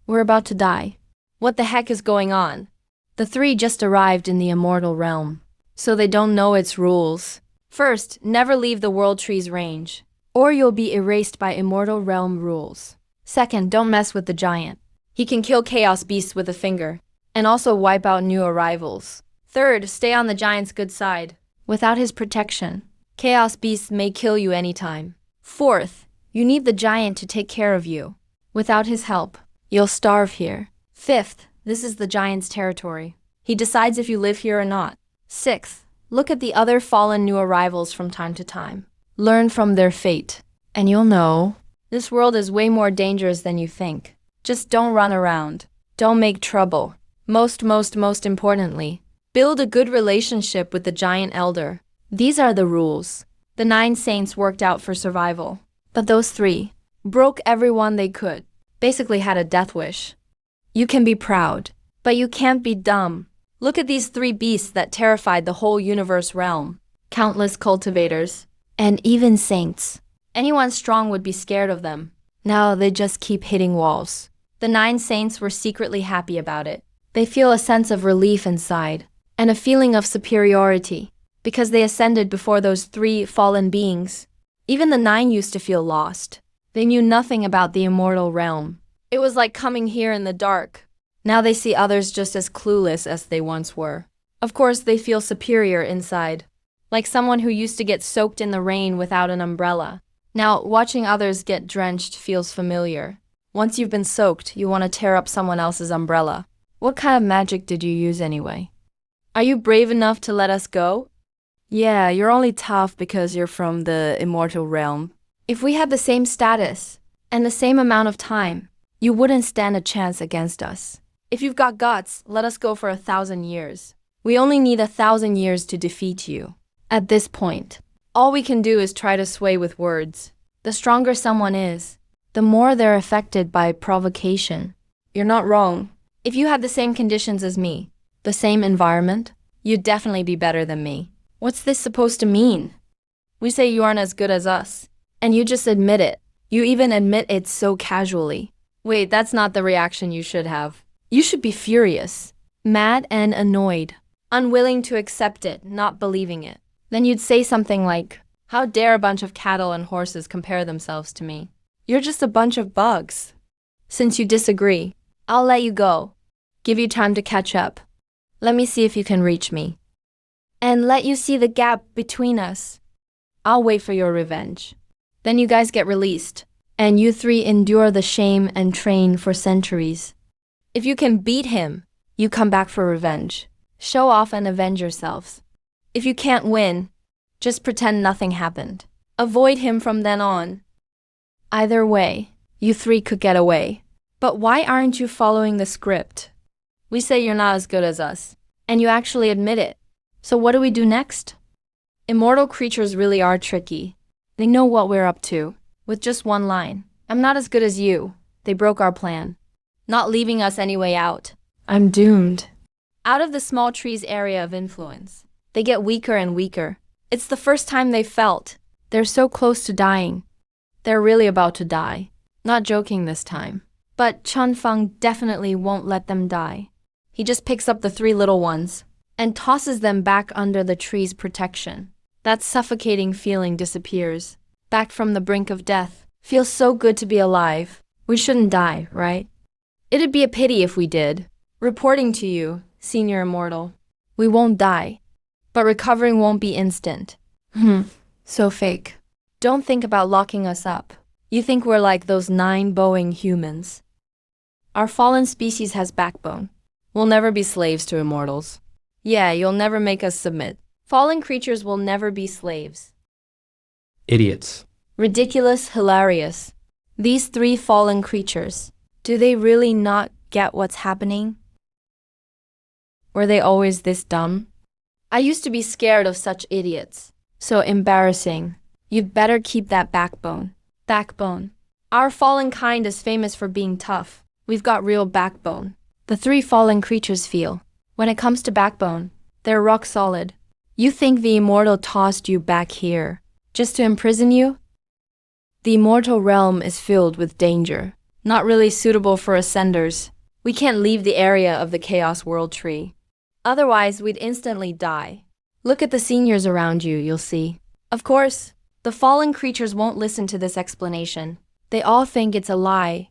We're about to die. What the heck is going on? The 3 just arrived in the immortal realm, so they don't know its rules. First, never leave the world tree's range, or you'll be erased by immortal realm rules. Second, don't mess with the giant. He can kill chaos beasts with a finger, and also wipe out new arrivals. Third, stay on the giant's good side. Without his protection, chaos beasts may kill you anytime. Fourth, you need the giant to take care of you. Without his help, you'll starve here. Fifth, this is the giant's territory. He decides if you live here or not. Sixth, look at the other fallen new arrivals from time to time. Learn from their fate, and you'll know. This world is way more dangerous than you think. Just don't run around. Don't make trouble. Most importantly, build a good relationship with the giant elder. These are the rules the 9 saints worked out for survival. But those 3 broke everyone they could. Basically had a death wish. You can be proud, but you can't be dumb. Look at these three beasts that terrified the whole universe realm. Countless cultivators, and even saints. Anyone strong would be scared of them. Now they just keep hitting walls. The 9 saints were secretly happy about it. They feel a sense of relief inside, and a feeling of superiority, because they ascended before those 3 fallen beings. Even the 9 used to feel lost. They knew nothing about the immortal realm. It was like coming here in the dark. Now they see others just as clueless as they once were. Of course, they feel superior inside, like someone who used to get soaked in the rain without an umbrella. Now, watching others get drenched feels familiar. Once you've been soaked, you want to tear up someone else's umbrella. What kind of magic did you use anyway? Are you brave enough to let us go? Yeah, you're only tough because you're from the immortal realm. If we had the same status and the same amount of time, you wouldn't stand a chance against us. If you've got guts, let us go for 1,000 years. We only need 1,000 years to defeat you. At this point, all we can do is try to sway with words. The stronger someone is, the more they're affected by provocation. You're not wrong. If you had the same conditions as me, the same environment, you'd definitely be better than me. What's this supposed to mean? We say you aren't as good as us, and you just admit it. You even admit it so casually. Wait, that's not the reaction you should have. You should be furious, mad and annoyed, unwilling to accept it, not believing it. Then you'd say something like, "How dare a bunch of cattle and horses compare themselves to me? You're just a bunch of bugs." Since you disagree, I'll let you go. Give you time to catch up. Let me see if you can reach me. And let you see the gap between us. I'll wait for your revenge. Then you guys get released, and you 3 endure the shame and train for centuries. If you can beat him, you come back for revenge. Show off and avenge yourselves. If you can't win, just pretend nothing happened. Avoid him from then on. Either way, you 3 could get away. But why aren't you following the script? We say you're not as good as us, and you actually admit it. So what do we do next? Immortal creatures really are tricky. They know what we're up to. With just one line, "I'm not as good as you." They broke our plan, not leaving us any way out. I'm doomed. Out of the small tree's area of influence, they get weaker and weaker. It's the first time they've felt. They're so close to dying. They're really about to die. Not joking this time. But Chunfeng definitely won't let them die. He just picks up the 3 little ones and tosses them back under the tree's protection. That suffocating feeling disappears. Back from the brink of death. Feels so good to be alive. We shouldn't die, right? It'd be a pity if we did. Reporting to you, Senior Immortal. We won't die. But recovering won't be instant. So fake. Don't think about locking us up. You think we're like those 9 Boeing humans. Our fallen species has backbone. We'll never be slaves to immortals. Yeah, you'll never make us submit. Fallen creatures will never be slaves. Idiots. Ridiculous, hilarious. These 3 fallen creatures, do they really not get what's happening? Were they always this dumb? I used to be scared of such idiots. So embarrassing. You'd better keep that backbone. Backbone. Our fallen kind is famous for being tough. We've got real backbone. The 3 fallen creatures feel. When it comes to backbone, they're rock solid. You think the immortal tossed you back here just to imprison you? The immortal realm is filled with danger. Not really suitable for ascenders. We can't leave the area of the Chaos World Tree. Otherwise, we'd instantly die. Look at the seniors around you, you'll see. Of course, the fallen creatures won't listen to this explanation. They all think it's a lie.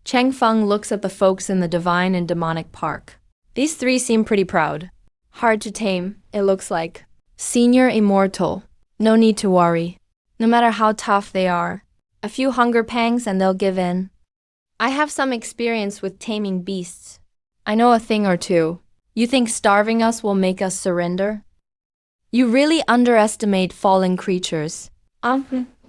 Cheng Feng looks at the folks in the divine and demonic park. These 3 seem pretty proud. Hard to tame, it looks like. Senior Immortal. No need to worry. No matter how tough they are. A few hunger pangs and they'll give in. I have some experience with taming beasts. I know a thing or two. You think starving us will make us surrender? You really underestimate fallen creatures.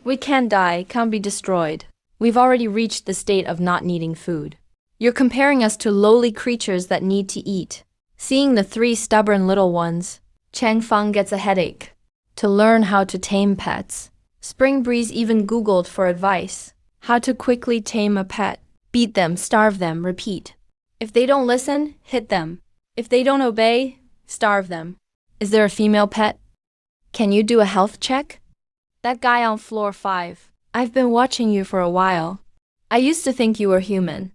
We can't die, can't be destroyed. We've already reached the state of not needing food. You're comparing us to lowly creatures that need to eat. Seeing the 3 stubborn little ones, Cheng Feng gets a headache. To learn how to tame pets. Spring Breeze even Googled for advice. How to quickly tame a pet. Beat them, starve them, repeat. If they don't listen, hit them. If they don't obey, starve them. Is there a female pet? Can you do a health check? That guy on floor 5. I've been watching you for a while. I used to think you were human.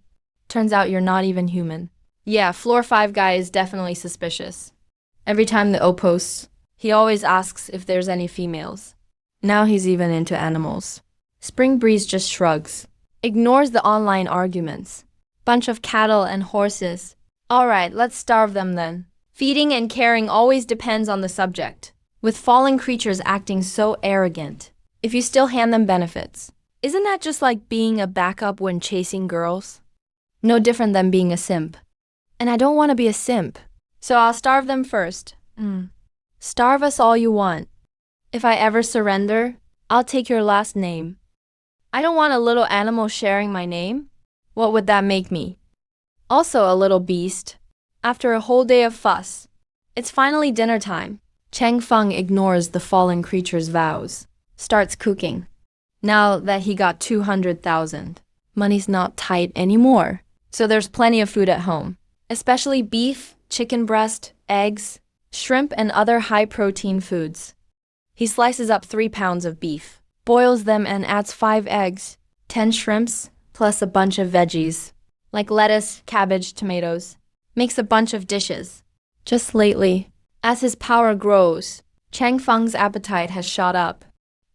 Turns out you're not even human. Yeah, floor 5 guy is definitely suspicious. Every time the O posts, he always asks if there's any females. Now he's even into animals. Spring Breeze just shrugs. Ignores the online arguments. Bunch of cattle and horses. Alright, let's starve them then. Feeding and caring always depends on the subject. With fallen creatures acting so arrogant. If you still hand them benefits. Isn't that just like being a backup when chasing girls? No different than being a simp. And I don't want to be a simp. So I'll starve them first. Starve us all you want. If I ever surrender, I'll take your last name. I don't want a little animal sharing my name. What would that make me? Also a little beast. After a whole day of fuss. It's finally dinner time. Cheng Feng ignores the fallen creature's vows. Starts cooking. Now that he got 200,000, money's not tight anymore. So there's plenty of food at home. Especially beef, chicken breast, eggs, shrimp, and other high-protein foods. He slices up 3 pounds of beef, boils them and adds 5 eggs, 10 shrimps, plus a bunch of veggies, like lettuce, cabbage, tomatoes. Makes a bunch of dishes. Just lately, as his power grows, Cheng Feng's appetite has shot up.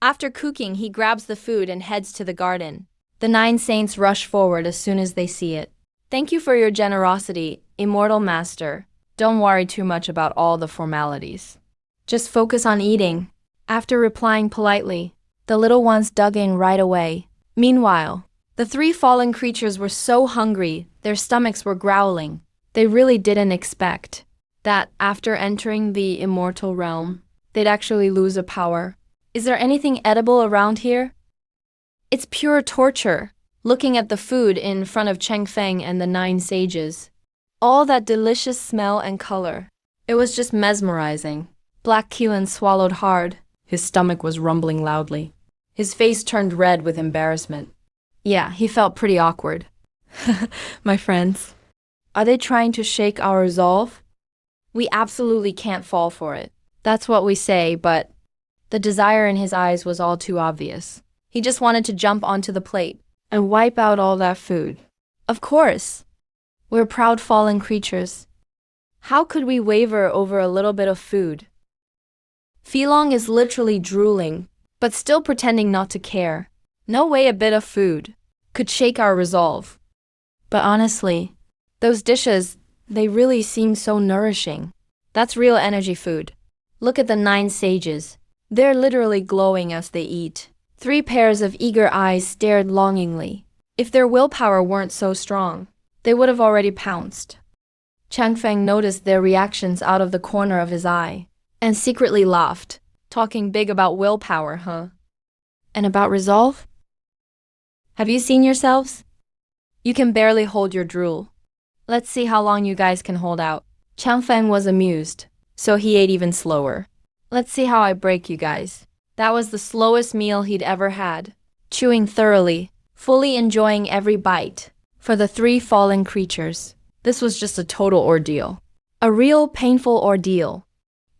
After cooking, he grabs the food and heads to the garden. The 9 saints rush forward as soon as they see it. Thank you for your generosity, immortal master. Don't worry too much about all the formalities. Just focus on eating. After replying politely, the little ones dug in right away. Meanwhile, the 3 fallen creatures were so hungry, their stomachs were growling. They really didn't expect that after entering the immortal realm, they'd actually lose a power. Is there anything edible around here? It's pure torture, looking at the food in front of Cheng Feng and the 9 sages. All that delicious smell and color. It was just mesmerizing. Black Keelan swallowed hard. His stomach was rumbling loudly. His face turned red with embarrassment. Yeah, he felt pretty awkward. My friends, are they trying to shake our resolve? We absolutely can't fall for it. That's what we say, but the desire in his eyes was all too obvious. He just wanted to jump onto the plate and wipe out all that food. Of course. We're proud fallen creatures. How could we waver over a little bit of food? Filong is literally drooling, but still pretending not to care. No way a bit of food could shake our resolve. But honestly, those dishes, they really seem so nourishing. That's real energy food. Look at the 9 sages. They're literally glowing as they eat. 3 pairs of eager eyes stared longingly. If their willpower weren't so strong, they would have already pounced. Cheng Feng noticed their reactions out of the corner of his eye, and secretly laughed, talking big about willpower, huh? And about resolve? Have you seen yourselves? You can barely hold your drool. Let's see how long you guys can hold out. Cheng Feng was amused, so he ate even slower. Let's see how I break you guys. That was the slowest meal he'd ever had, chewing thoroughly, fully enjoying every bite. For the 3 fallen creatures, this was just a total ordeal. A real painful ordeal.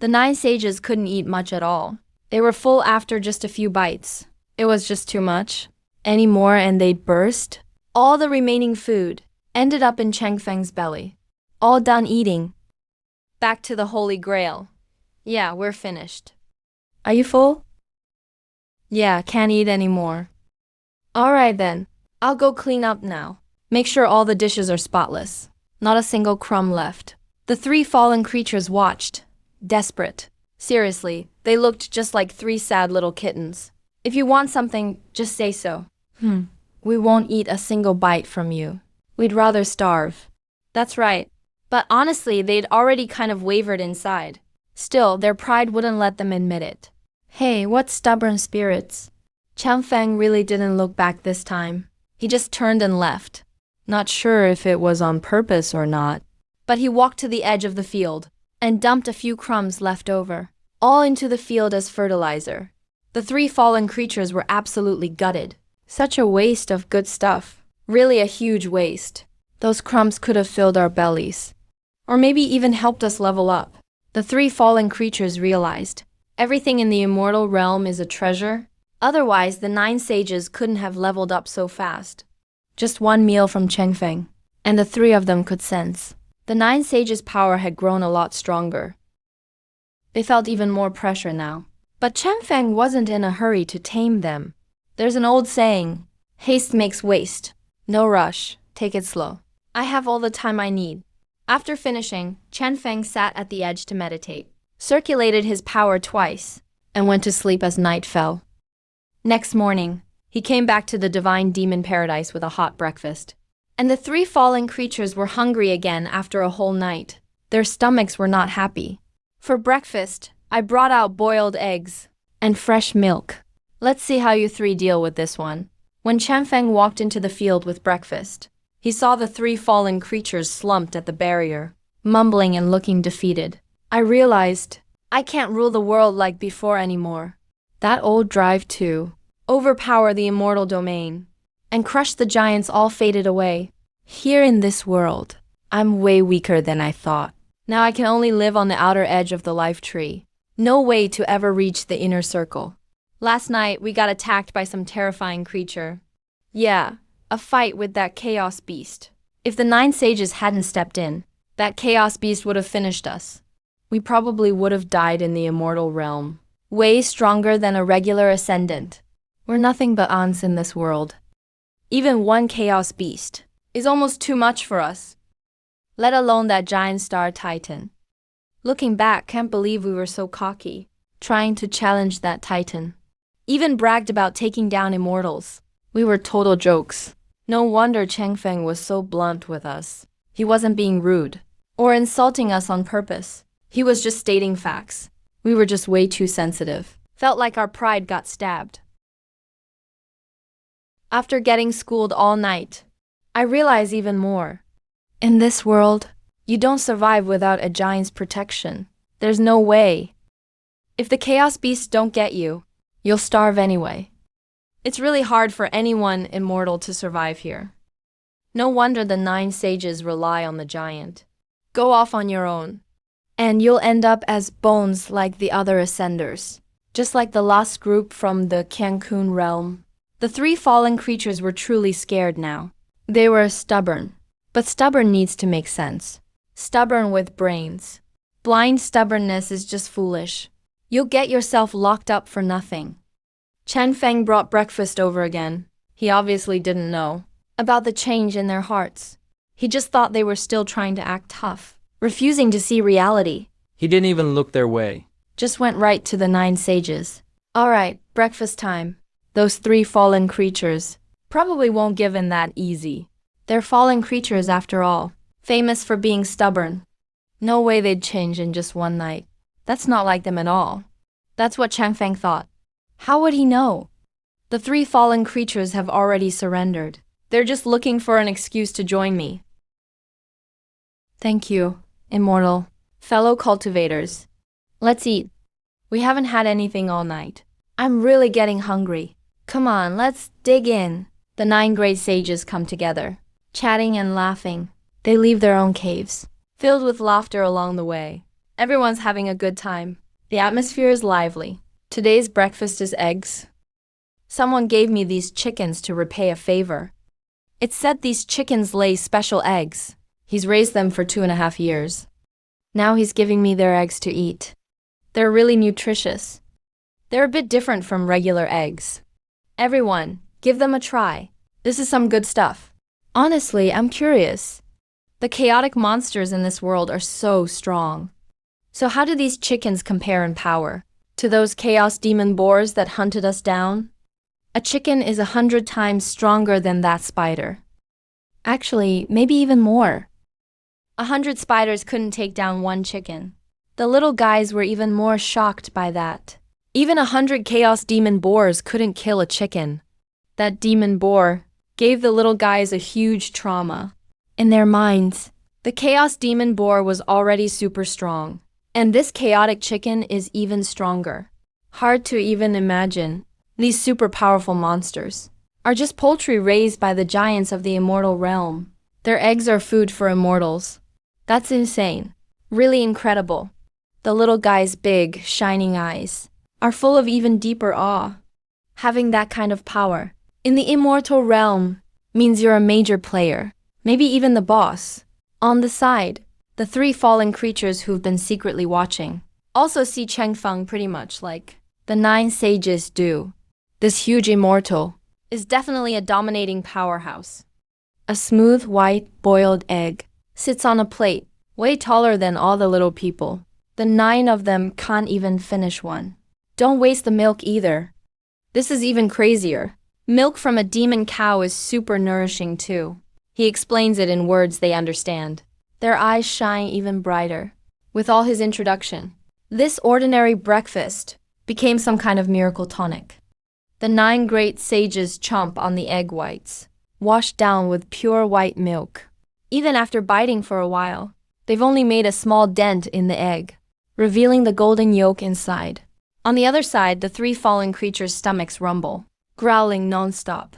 The 9 sages couldn't eat much at all. They were full after just a few bites. It was just too much. Any more and they'd burst. All the remaining food ended up in Cheng Feng's belly. All done eating. Back to the Holy Grail. Yeah, we're finished. Are you full? Yeah, can't eat anymore. Alright then, I'll go clean up now. Make sure all the dishes are spotless. Not a single crumb left. The 3 fallen creatures watched, desperate. Seriously, they looked just like 3 sad little kittens. If you want something, just say so. We won't eat a single bite from you. We'd rather starve. That's right. But honestly, they'd already kind of wavered inside. Still, their pride wouldn't let them admit it. Hey, what stubborn spirits. Cheng Feng really didn't look back this time. He just turned and left. Not sure if it was on purpose or not. But he walked to the edge of the field and dumped a few crumbs left over, all into the field as fertilizer. The 3 fallen creatures were absolutely gutted. Such a waste of good stuff. Really a huge waste. Those crumbs could have filled our bellies. Or maybe even helped us level up. The three fallen creatures realized. Everything in the immortal realm is a treasure. Otherwise, the 9 sages couldn't have leveled up so fast. Just one meal from Chengfeng, and the 3 of them could sense. The 9 sages' power had grown a lot stronger. They felt even more pressure now. But Chengfeng wasn't in a hurry to tame them. There's an old saying, haste makes waste. No rush, take it slow. I have all the time I need. After finishing, Chengfeng sat at the edge to meditate, circulated his power twice, and went to sleep as night fell. Next morning, he came back to the divine demon paradise with a hot breakfast. And the 3 fallen creatures were hungry again after a whole night. Their stomachs were not happy. For breakfast, I brought out boiled eggs and fresh milk. Let's see how you 3 deal with this one. When Chengfeng walked into the field with breakfast, he saw the 3 fallen creatures slumped at the barrier, mumbling and looking defeated. I realized I can't rule the world like before anymore. That old drive to overpower the immortal domain and crush the giants all faded away. Here in this world, I'm way weaker than I thought. Now I can only live on the outer edge of the life tree. No way to ever reach the inner circle. Last night, we got attacked by some terrifying creature. Yeah, a fight with that chaos beast. If the 9 sages hadn't stepped in, that chaos beast would have finished us. We probably would have died in the immortal realm. Way stronger than a regular ascendant. We're nothing but ants in this world. Even one chaos beast is almost too much for us. Let alone that giant star titan. Looking back, can't believe we were so cocky, trying to challenge that titan. Even bragged about taking down immortals. We were total jokes. No wonder Chengfeng was so blunt with us. He wasn't being rude or insulting us on purpose. He was just stating facts. We were just way too sensitive. Felt like our pride got stabbed. After getting schooled all night, I realized even more. In this world, you don't survive without a giant's protection. There's no way. If the chaos beasts don't get you, you'll starve anyway. It's really hard for anyone immortal to survive here. No wonder the 9 sages rely on the giant. Go off on your own, and you'll end up as bones like the other ascenders, just like the last group from the Cancun realm. The 3 fallen creatures were truly scared now. They were stubborn, but stubborn needs to make sense. Stubborn with brains. Blind stubbornness is just foolish. You'll get yourself locked up for nothing. Chengfeng brought breakfast over again. He obviously didn't know about the change in their hearts. He just thought they were still trying to act tough, refusing to see reality. He didn't even look their way. Just went right to the 9 sages. All right, breakfast time. Those 3 fallen creatures probably won't give in that easy. They're fallen creatures after all, famous for being stubborn. No way they'd change in just one night. That's not like them at all. That's what Chengfeng thought. How would he know? The 3 fallen creatures have already surrendered. They're just looking for an excuse to join me. Thank you, immortal. Fellow cultivators. Let's eat. We haven't had anything all night. I'm really getting hungry. Come on, let's dig in. The 9 great sages come together, chatting and laughing. They leave their own caves, filled with laughter along the way. Everyone's having a good time. The atmosphere is lively. Today's breakfast is eggs. Someone gave me these chickens to repay a favor. It said these chickens lay special eggs. He's raised them for 2.5 years. Now he's giving me their eggs to eat. They're really nutritious. They're a bit different from regular eggs. Everyone, give them a try. This is some good stuff. Honestly, I'm curious. The chaotic monsters in this world are so strong. So how do these chickens compare in power to those chaos demon boars that hunted us down? A chicken is 100 times stronger than that spider. Actually, maybe even more. 100 spiders couldn't take down one chicken. The little guys were even more shocked by that. Even 100 chaos demon boars couldn't kill a chicken. That demon boar gave the little guys a huge trauma. In their minds, the chaos demon boar was already super strong. And this chaotic chicken is even stronger. Hard to even imagine. These super powerful monsters are just poultry raised by the giants of the immortal realm. Their eggs are food for immortals. That's insane. Really incredible. The little guy's big, shining eyes are full of even deeper awe. Having that kind of power in the immortal realm means you're a major player, maybe even the boss. On the side, the three fallen creatures who've been secretly watching also see Changfeng pretty much like the 9 sages do. This huge immortal is definitely a dominating powerhouse. A smooth, white, boiled egg sits on a plate, way taller than all the little people. The 9 of them can't even finish one. Don't waste the milk either. This is even crazier. Milk from a demon cow is super nourishing too. He explains it in words they understand. Their eyes shine even brighter. With all his introduction, this ordinary breakfast became some kind of miracle tonic. The 9 great sages chomp on the egg whites, washed down with pure white milk. Even after biting for a while, they've only made a small dent in the egg, revealing the golden yolk inside. On the other side, the 3 fallen creatures' stomachs rumble, growling non-stop.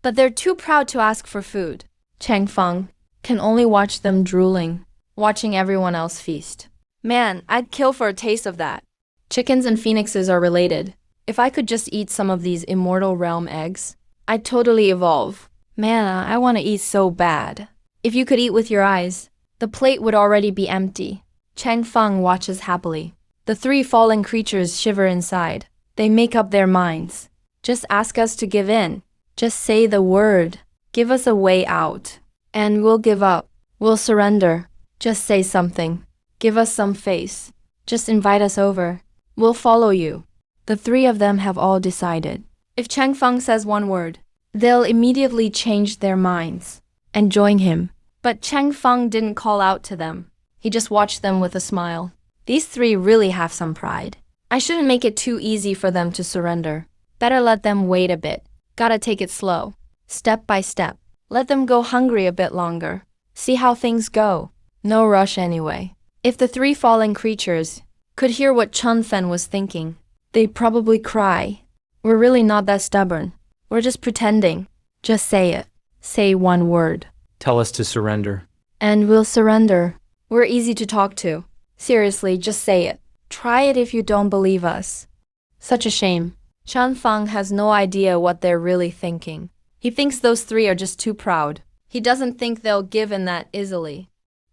But they're too proud to ask for food. Changfeng can only watch them drooling, watching everyone else feast. Man, I'd kill for a taste of that. Chickens and phoenixes are related. If I could just eat some of these immortal realm eggs, I'd totally evolve. Man, I want to eat so bad. If you could eat with your eyes, the plate would already be empty. Changfeng watches happily. The 3 fallen creatures shiver inside. They make up their minds. Just ask us to give in. Just say the word. Give us a way out. And we'll give up. We'll surrender. Just say something. Give us some face. Just invite us over. We'll follow you. The 3 of them have all decided. If Changfeng says one word, they'll immediately change their minds and join him. But Changfeng didn't call out to them. He just watched them with a smile. These 3 really have some pride. I shouldn't make it too easy for them to surrender. Better let them wait a bit. Gotta take it slow. Step by step. Let them go hungry a bit longer. See how things go. No rush anyway. If the 3 fallen creatures could hear what Chunfen was thinking, they'd probably cry. We're really not that stubborn. We're just pretending. Just say it. Say one word. Tell us to surrender. And we'll surrender. We're easy to talk to. Seriously, just say it. Try it if you don't believe us. Such a shame. Changfeng has no idea what they're really thinking. He thinks those 3 are just too proud. He doesn't think they'll give in that easily.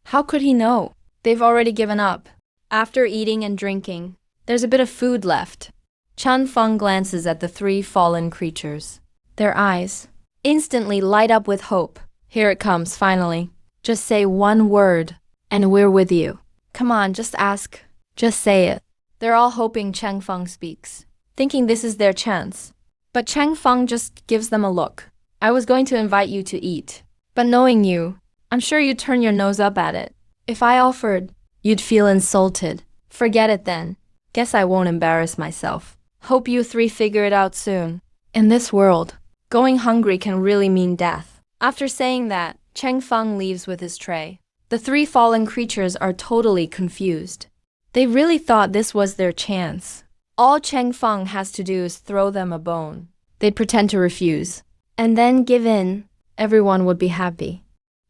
How could he know? They've already given up. After eating and drinking, there's a bit of food left. Changfeng glances at the 3 fallen creatures. Their eyes instantly light up with hope. Here it comes, finally. Just say one word, and we're with you. Come on, just ask. Just say it. They're all hoping Changfeng speaks, thinking this is their chance. But Changfeng just gives them a look. I was going to invite you to eat, but knowing you, I'm sure you'd turn your nose up at it. If I offered, you'd feel insulted. Forget it then. Guess I won't embarrass myself. Hope you 3 figure it out soon. In this world, going hungry can really mean death. After saying that, Changfeng leaves with his tray. The 3 fallen creatures are totally confused. They really thought this was their chance. All Changfeng has to do is throw them a bone. They'd pretend to refuse, and then give in. Everyone would be happy.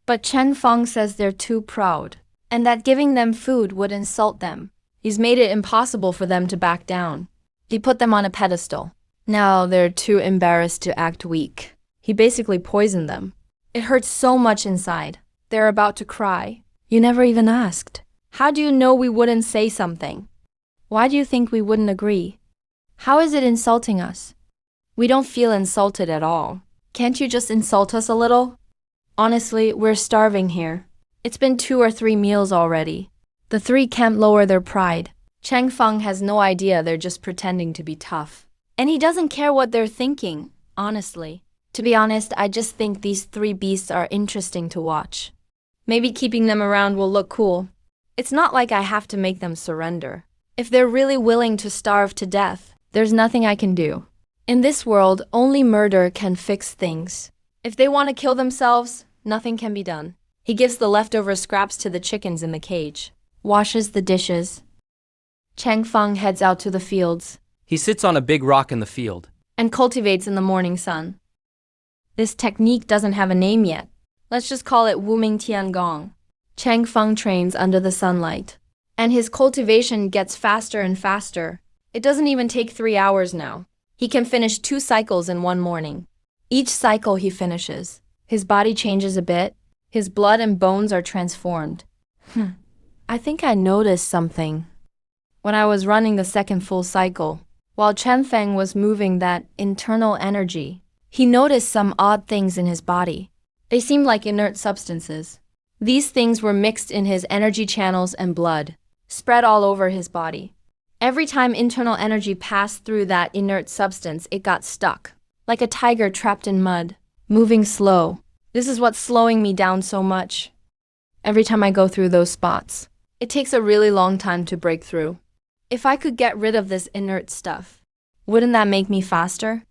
But Changfeng says they're too proud, and that giving them food would insult them. He's made it impossible for them to back down. He put them on a pedestal. Now they're too embarrassed to act weak. He basically poisoned them. It hurts so much inside. They're about to cry. You never even asked. How do you know we wouldn't say something? Why do you think we wouldn't agree? How is it insulting us? We don't feel insulted at all. Can't you just insult us a little? Honestly, we're starving here. It's been 2 or 3 meals already. The 3 can't lower their pride. Changfeng has no idea they're just pretending to be tough. And he doesn't care what they're thinking, honestly. To be honest, I just think these 3 beasts are interesting to watch. Maybe keeping them around will look cool. It's not like I have to make them surrender. If they're really willing to starve to death, there's nothing I can do. In this world, only murder can fix things. If they want to kill themselves, nothing can be done. He gives the leftover scraps to the chickens in the cage, washes the dishes. Changfeng heads out to the fields. He sits on a big rock in the field And cultivates in the morning sun. This technique doesn't have a name yet. Let's just call it Wuming Tiangong. Chang Feng trains under the sunlight. And his cultivation gets faster and faster. It doesn't even take 3 hours now. He can finish 2 cycles in one morning. Each cycle he finishes, his body changes a bit. His blood and bones are transformed. I think I noticed something. When I was running the second full cycle, while Chen Feng was moving that internal energy, he noticed some odd things in his body. They seemed like inert substances. These things were mixed in his energy channels and blood, spread all over his body. Every time internal energy passed through that inert substance, it got stuck, like a tiger trapped in mud, moving slow. This is what's slowing me down so much. Every time I go through those spots, it takes a really long time to break through. If I could get rid of this inert stuff, wouldn't that make me faster?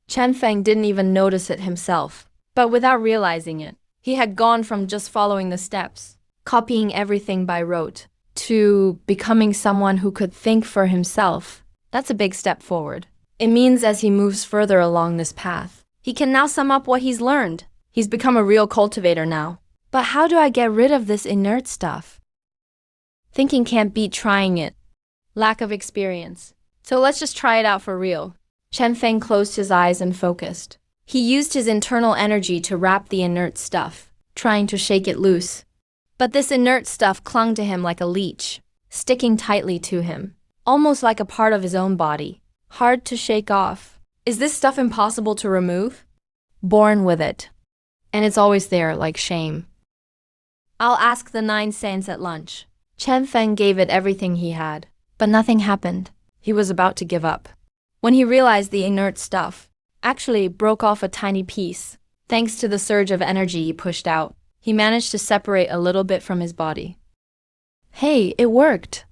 Chen Feng didn't even notice it himself, but without realizing it, he had gone from just following the steps, copying everything by rote, to becoming someone who could think for himself. That's a big step forward. It means as he moves further along this path, he can now sum up what he's learned. He's become a real cultivator now. But how do I get rid of this inert stuff? Thinking can't beat trying it. Lack of experience. So let's just try it out for real. Chen Feng closed his eyes and focused. He used his internal energy to wrap the inert stuff, trying to shake it loose. But this inert stuff clung to him like a leech, sticking tightly to him, almost like a part of his own body. Hard to shake off. Is this stuff impossible to remove? Born with it. And it's always there, like shame. I'll ask the 9 saints at lunch. Chen Feng gave it everything he had, but nothing happened. He was about to give up, when he realized the inert stuff actually broke off a tiny piece. Thanks to the surge of energy he pushed out, he managed to separate a little bit from his body. Hey, it worked!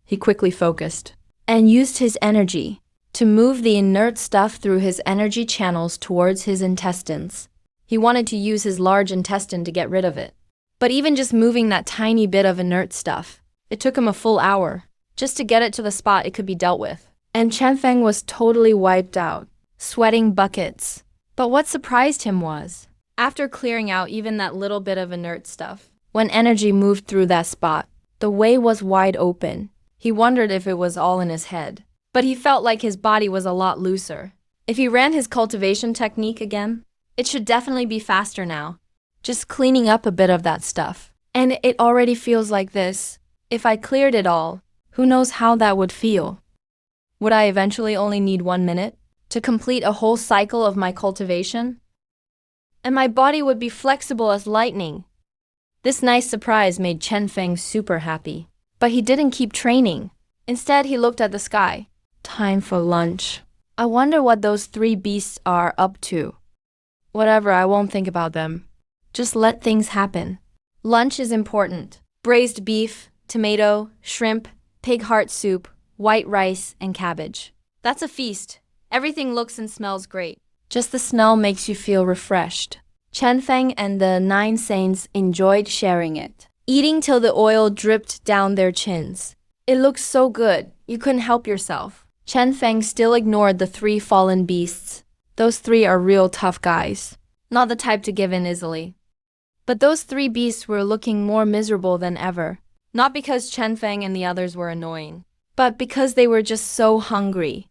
He quickly focused, and used his energy to move the inert stuff through his energy channels towards his intestines. He wanted to use his large intestine to get rid of it. But even just moving that tiny bit of inert stuff, it took him a full hour, just to get it to the spot it could be dealt with. And Chen Feng was totally wiped out, sweating buckets. But what surprised him was, after clearing out even that little bit of inert stuff, when energy moved through that spot, the way was wide open. He wondered if it was all in his head. But he felt like his body was a lot looser. If he ran his cultivation technique again, it should definitely be faster now. Just cleaning up a bit of that stuff. And it already feels like this. If I cleared it all, who knows how that would feel? Would I eventually only need 1 minute to complete a whole cycle of my cultivation? And my body would be flexible as lightning. This nice surprise made Chen Feng super happy. But he didn't keep training. Instead, he looked at the sky. Time for lunch. I wonder what those 3 beasts are up to. Whatever, I won't think about them. Just let things happen. Lunch is important. Braised beef, tomato, shrimp, pig heart soup, white rice, and cabbage. That's a feast. Everything looks and smells great. Just the smell makes you feel refreshed. Chen Feng and the 9 saints enjoyed sharing it, eating till the oil dripped down their chins. It looked so good, you couldn't help yourself. Chen Feng still ignored the 3 fallen beasts. Those 3 are real tough guys, not the type to give in easily. But those 3 beasts were looking more miserable than ever, not because Chen Feng and the others were annoying, but because they were just so hungry.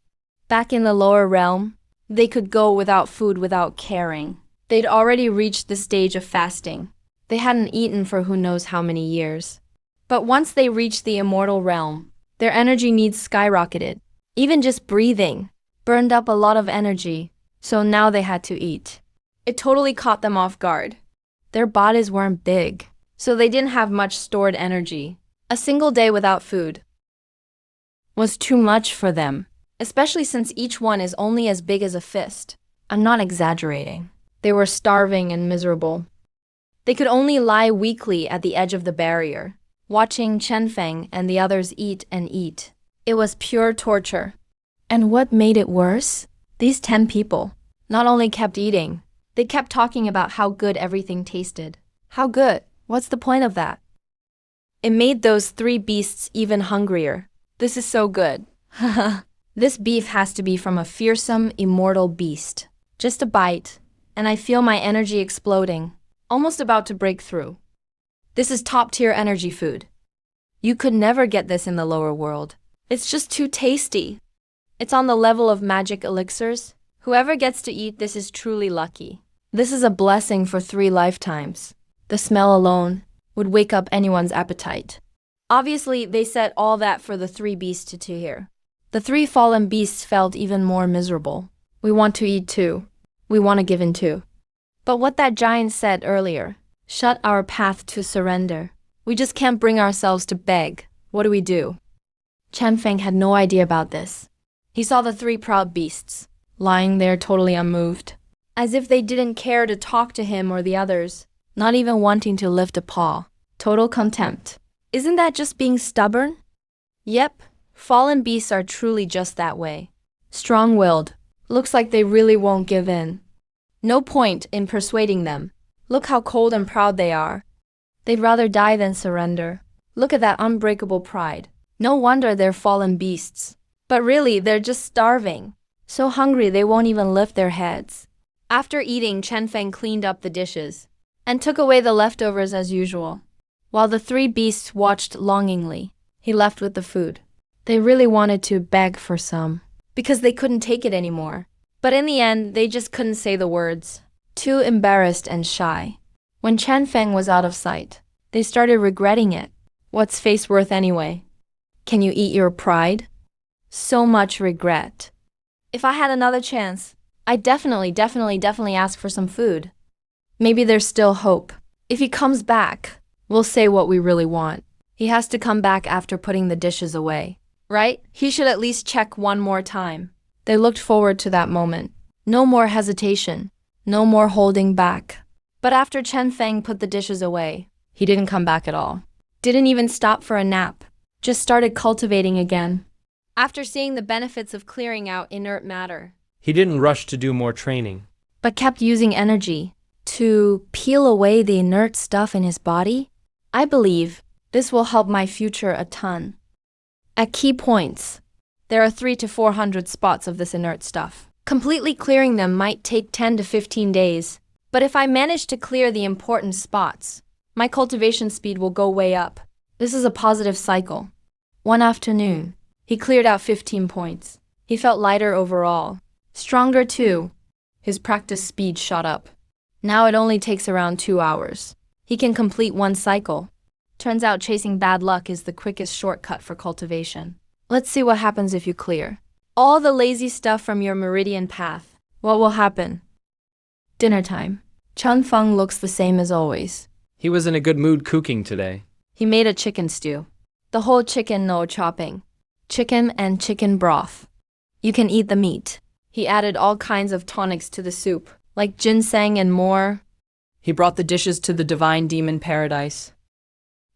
Back in the lower realm, they could go without food without caring. They'd already reached the stage of fasting. They hadn't eaten for who knows how many years. But once they reached the immortal realm, their energy needs skyrocketed. Even just breathing burned up a lot of energy, so now they had to eat. It totally caught them off guard. Their bodies weren't big, so they didn't have much stored energy. A single day without food was too much for them, especially since each one is only as big as a fist. I'm not exaggerating. They were starving and miserable. They could only lie weakly at the edge of the barrier, watching Chen Feng and the others eat and eat. It was pure torture. And what made it worse? These 10 people not only kept eating, they kept talking about how good everything tasted. How good? What's the point of that? It made those 3 beasts even hungrier. This is so good. This beef has to be from a fearsome, immortal beast. Just a bite, and I feel my energy exploding. almost about to break through. This is top-tier energy food. You could never get this in the lower world. It's just too tasty. It's on the level of magic elixirs. Whoever gets to eat this is truly lucky. This is a blessing for 3 lifetimes. The smell alone would wake up anyone's appetite. Obviously, they said all that for the 3 beasts to hear. The 3 fallen beasts felt even more miserable. We want to eat too. We want to give in too. But what that giant said earlier, shut our path to surrender. We just can't bring ourselves to beg. What do we do? Chanfeng had no idea about this. He saw the 3 proud beasts, lying there totally unmoved, as if they didn't care to talk to him or the others, not even wanting to lift a paw. Total contempt. Isn't that just being stubborn? Yep, fallen beasts are truly just that way. Strong-willed. Looks like they really won't give in. No point in persuading them. Look how cold and proud they are. They'd rather die than surrender. Look at that unbreakable pride. No wonder they're fallen beasts. But really, they're just starving. So hungry they won't even lift their heads. After eating, Chanfeng cleaned up the dishes and took away the leftovers as usual. While the 3 beasts watched longingly, he left with the food. They really wanted to beg for some, because they couldn't take it anymore. But in the end, they just couldn't say the words. Too embarrassed and shy. When Chanfeng was out of sight, they started regretting it. What's face worth anyway? Can you eat your pride? So much regret. If I had another chance, I'd definitely ask for some food. Maybe there's still hope. If he comes back, we'll say what we really want. He has to come back after putting the dishes away, right? He should at least check one more time. They looked forward to that moment. No more hesitation. No more holding back. But after Chanfeng put the dishes away, he didn't come back at all. Didn't even stop for a nap. Just started cultivating again. After seeing the benefits of clearing out inert matter, He didn't rush to do more training. but kept using energy to peel away the inert stuff in his body. I believe this will help my future a ton. At key points, there are 300 to 400 spots of this inert stuff. Completely clearing them might take 10 to 15 days, but if I manage to clear the important spots, my cultivation speed will go way up. This is a positive cycle. One afternoon, he cleared out 15 points. He felt lighter overall. Stronger too. His practice speed shot up. Now it only takes around 2 hours. He can complete 1 cycle. Turns out chasing bad luck is the quickest shortcut for cultivation. Let's see what happens if you clear all the lazy stuff from your meridian path. What will happen? Dinner time. Chanfeng looks the same as always. He was in a good mood cooking today. He made a chicken stew. The whole chicken, no chopping. Chicken and chicken broth. You can eat the meat. He added all kinds of tonics to the soup, like ginseng and more. He brought the dishes to the divine demon paradise.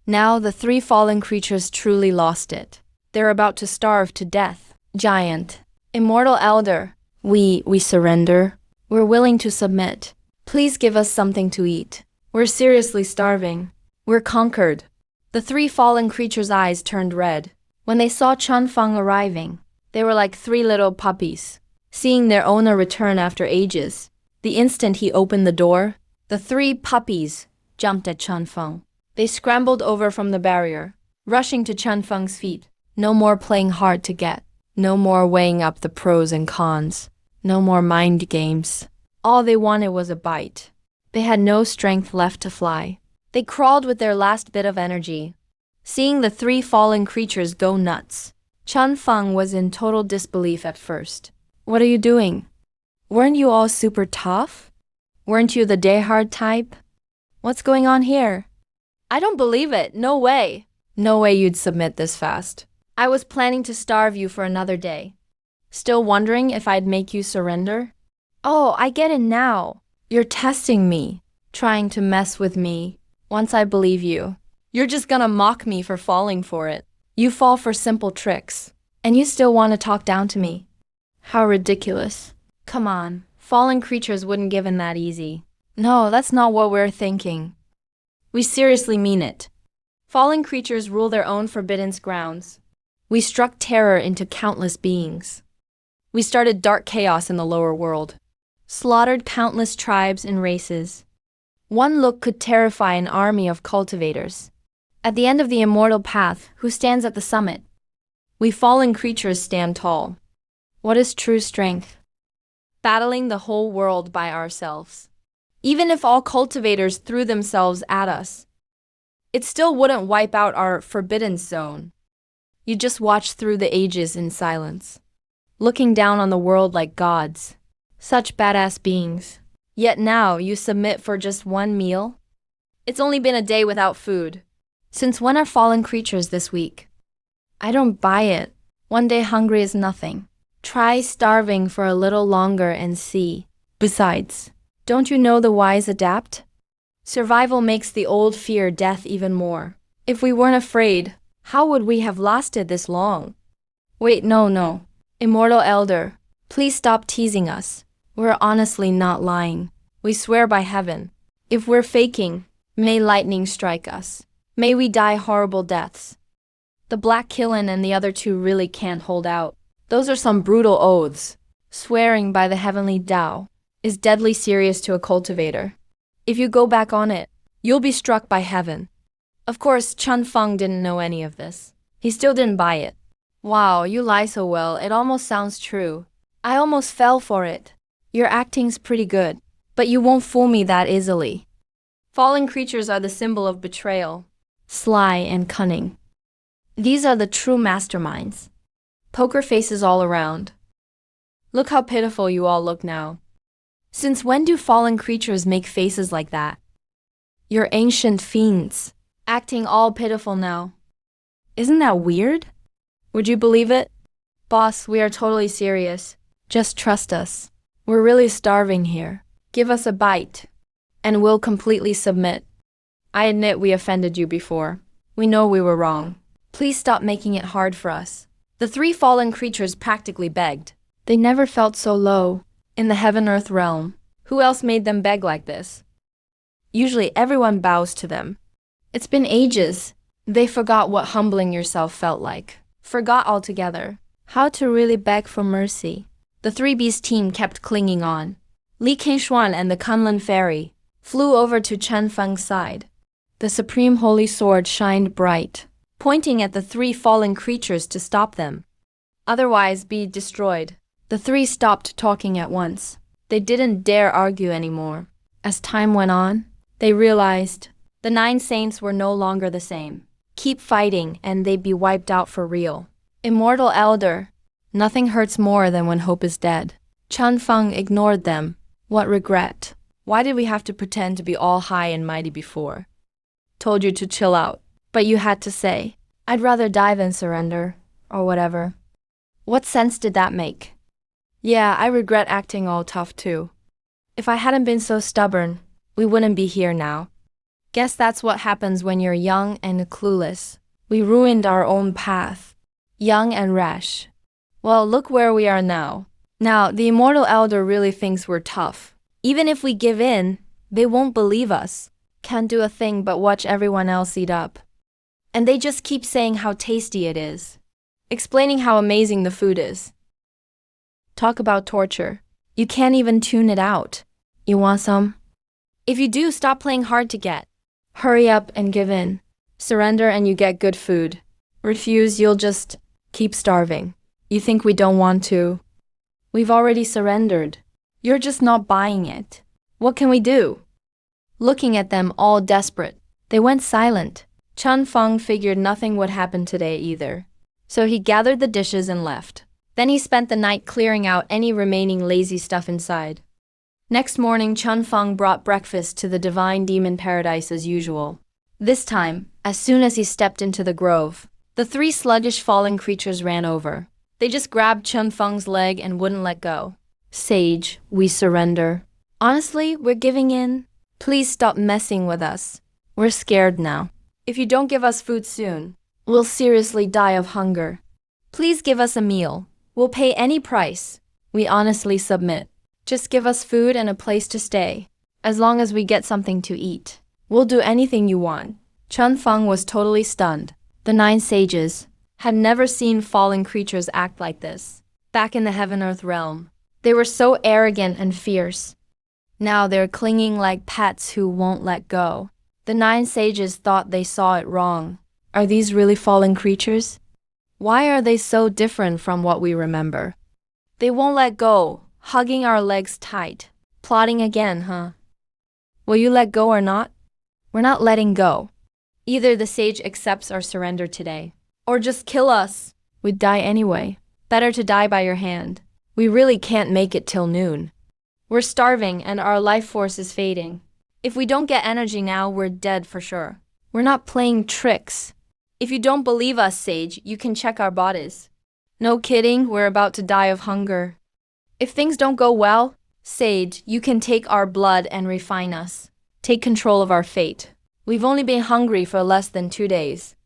Now the 3 fallen creatures truly lost it. They're about to starve to death. Giant. Immortal elder. We surrender. We're willing to submit. Please give us something to eat. We're seriously starving. We're conquered. The 3 fallen creatures' eyes turned red. When they saw Chanfeng arriving, they were like 3 little puppies, seeing their owner return after ages. The instant he opened the door, the 3 puppies jumped at Chanfeng. They scrambled over from the barrier, rushing to Chanfeng's feet. No more playing hard to get. No more weighing up the pros and cons. No more mind games. All they wanted was a bite. They had no strength left to fly. They crawled with their last bit of energy. Seeing the 3 fallen creatures go nuts, Chanfeng was in total disbelief at first. What are you doing? Weren't you all super tough? Weren't you the day-hard type? What's going on here? I don't believe it. No way. No way you'd submit this fast. I was planning to starve you for another day. Still wondering if I'd make you surrender? Oh, I get it now. You're testing me, trying to mess with me. Once I believe you, you're just gonna mock me for falling for it. You fall for simple tricks, and you still want to talk down to me. How ridiculous. Come on, fallen creatures wouldn't give in that easy. No, that's not what we're thinking. We seriously mean it. Fallen creatures rule their own forbidden grounds. We struck terror into countless beings. We started dark chaos in the lower world, slaughtered countless tribes and races. One look could terrify an army of cultivators. At the end of the immortal path, who stands at the summit? We fallen creatures stand tall. What is true strength? Battling the whole world by ourselves. Even if all cultivators threw themselves at us, it still wouldn't wipe out our forbidden zone. You just watch through the ages in silence, looking down on the world like gods. Such badass beings. Yet now you submit for just one meal? It's only been a day without food. Since when are fallen creatures this weak? I don't buy it. One day hungry is nothing. Try starving for a little longer and see. Besides, don't you know the wise adapt? Survival makes the old fear death even more. If we weren't afraid, how would we have lasted this long? Wait, no. Immortal Elder, please stop teasing us. We're honestly not lying. We swear by heaven. If we're faking, may lightning strike us. May we die horrible deaths. The Black Killen and the other two really can't hold out. Those are some brutal oaths. Swearing by the heavenly Tao is deadly serious to a cultivator. If you go back on it, you'll be struck by heaven. Of course, Chun Feng didn't know any of this. He still didn't buy it. Wow, you lie so well, it almost sounds true. I almost fell for it. Your acting's pretty good, but you won't fool me that easily. Fallen creatures are the symbol of betrayal, sly and cunning. These are the true masterminds. Poker faces all around. Look how pitiful you all look now. Since when do fallen creatures make faces like that? You're ancient fiends, acting all pitiful now. Isn't that weird? Would you believe it? Boss, we are totally serious. Just trust us. We're really starving here. Give us a bite, and we'll completely submit. I admit we offended you before. We know we were wrong. Please stop making it hard for us. The three fallen creatures practically begged. They never felt so low. In the heaven-earth realm, who else made them beg like this? Usually everyone bows to them. It's been ages. They forgot what humbling yourself felt like. Forgot altogether how to really beg for mercy. The 3B's team kept clinging on. Li Kengshuan and the Kunlun Fairy flew over to Chen Feng's side. The supreme holy sword shined bright, pointing at the three fallen creatures to stop them. Otherwise be destroyed. The three stopped talking at once. They didn't dare argue anymore. As time went on, they realized the 9 saints were no longer the same. Keep fighting and they'd be wiped out for real. Immortal Elder, nothing hurts more than when hope is dead. Chun Feng ignored them. What regret. Why did we have to pretend to be all high and mighty before? Told you to chill out, but you had to say, I'd rather die than surrender, or whatever. What sense did that make? Yeah, I regret acting all tough too. If I hadn't been so stubborn, we wouldn't be here now. Guess that's what happens when you're young and clueless. We ruined our own path. Young and rash. Well, look where we are now. Now, the Immortal Elder really thinks we're tough. Even if we give in, they won't believe us. Can't do a thing but watch everyone else eat up. And they just keep saying how tasty it is. Explaining how amazing the food is. Talk about torture. You can't even tune it out. You want some? If you do, stop playing hard to get. Hurry up and give in. Surrender and you get good food. Refuse, you'll just keep starving. You think we don't want to? We've already surrendered. You're just not buying it. What can we do? Looking at them all desperate, they went silent. Chun Feng figured nothing would happen today either. So he gathered the dishes and left. Then he spent the night clearing out any remaining lazy stuff inside. Next morning, Chun Feng brought breakfast to the divine demon paradise as usual. This time, as soon as he stepped into the grove, the 3 sluggish fallen creatures ran over. They just grabbed Chun Feng's leg and wouldn't let go. Sage, we surrender. Honestly, we're giving in. Please stop messing with us. We're scared now. If you don't give us food soon, we'll seriously die of hunger. Please give us a meal. We'll pay any price. We honestly submit. Just give us food and a place to stay. As long as we get something to eat, we'll do anything you want. Chun Feng was totally stunned. The 9 sages had never seen fallen creatures act like this. Back in the heaven-earth realm, they were so arrogant and fierce. Now they're clinging like pets who won't let go. The 9 sages thought they saw it wrong. Are these really fallen creatures? Why are they so different from what we remember? They won't let go, hugging our legs tight. Plotting again, huh? Will you let go or not? We're not letting go. Either the sage accepts our surrender today, or just kill us. We'd die anyway. Better to die by your hand. We really can't make it till noon. We're starving and our life force is fading. If we don't get energy now, we're dead for sure. We're not playing tricks. If you don't believe us, Sage, you can check our bodies. No kidding, we're about to die of hunger. If things don't go well, Sage, you can take our blood and refine us. Take control of our fate. We've only been hungry for less than 2 days.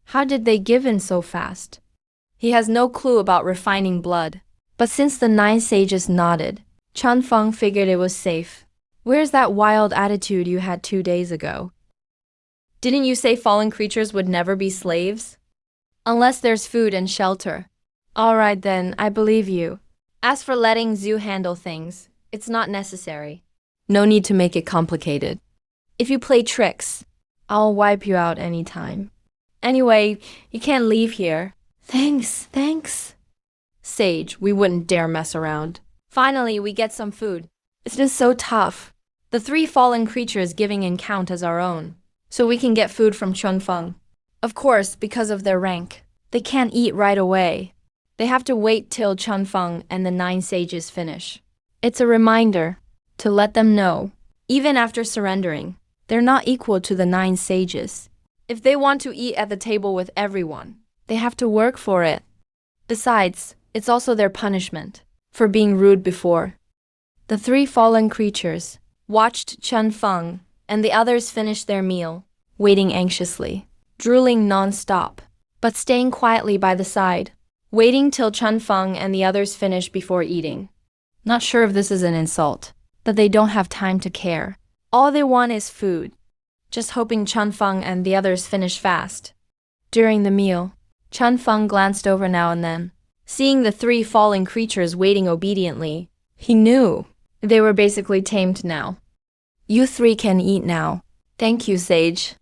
How did they give in so fast? He has no clue about refining blood. But since the 9 sages nodded, Chun Feng figured it was safe. Where's that wild attitude you had 2 days ago? Didn't you say fallen creatures would never be slaves? Unless there's food and shelter. All right then, I believe you. As for letting Zhu handle things, it's not necessary. No need to make it complicated. If you play tricks, I'll wipe you out anytime. Anyway, you can't leave here. Thanks. Sage, we wouldn't dare mess around. Finally, we get some food. It's just so tough. The 3 fallen creatures giving in count as our own. So we can get food from Chun Feng. Of course, because of their rank, they can't eat right away. They have to wait till Chun Feng and the 9 sages finish. It's a reminder to let them know, even after surrendering, they're not equal to the 9 sages. If they want to eat at the table with everyone, they have to work for it. Besides, it's also their punishment for being rude before. The 3 fallen creatures watched Chun Feng and the others finish their meal, waiting anxiously, drooling non-stop, but staying quietly by the side, waiting till Chun Feng and the others finish before eating. Not sure if this is an insult, that they don't have time to care. All they want is food, just hoping Chun Feng and the others finish fast. During the meal, Chun Feng glanced over now and then, seeing the 3 fallen creatures waiting obediently. He knew they were basically tamed now. You 3 can eat now. Thank you, Sage.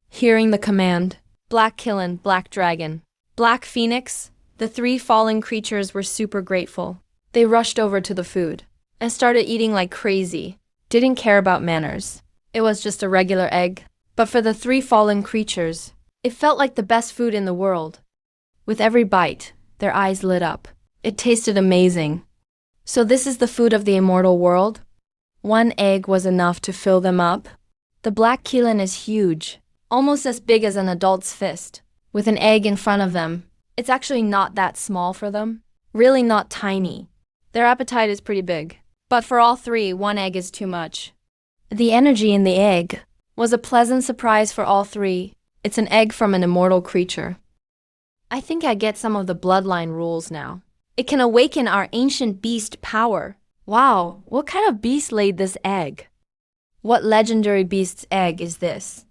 Hearing the command, Black Killen, Black Dragon, Black Phoenix, the 3 fallen creatures were super grateful. They rushed over to the food and started eating like crazy. Didn't care about manners. It was just a regular egg. But for the 3 fallen creatures, it felt like the best food in the world. With every bite, their eyes lit up. It tasted amazing. So this is the food of the immortal world? 1 egg was enough to fill them up. The black Killen is huge, almost as big as an adult's fist. With an egg in front of them, it's actually not that small for them. Really not tiny. Their appetite is pretty big. But for all 3, 1 egg is too much. The energy in the egg was a pleasant surprise for all 3. It's an egg from an immortal creature. I think I get some of the bloodline rules now. It can awaken our ancient beast power. Wow, what kind of beast laid this egg? What legendary beast's egg is this?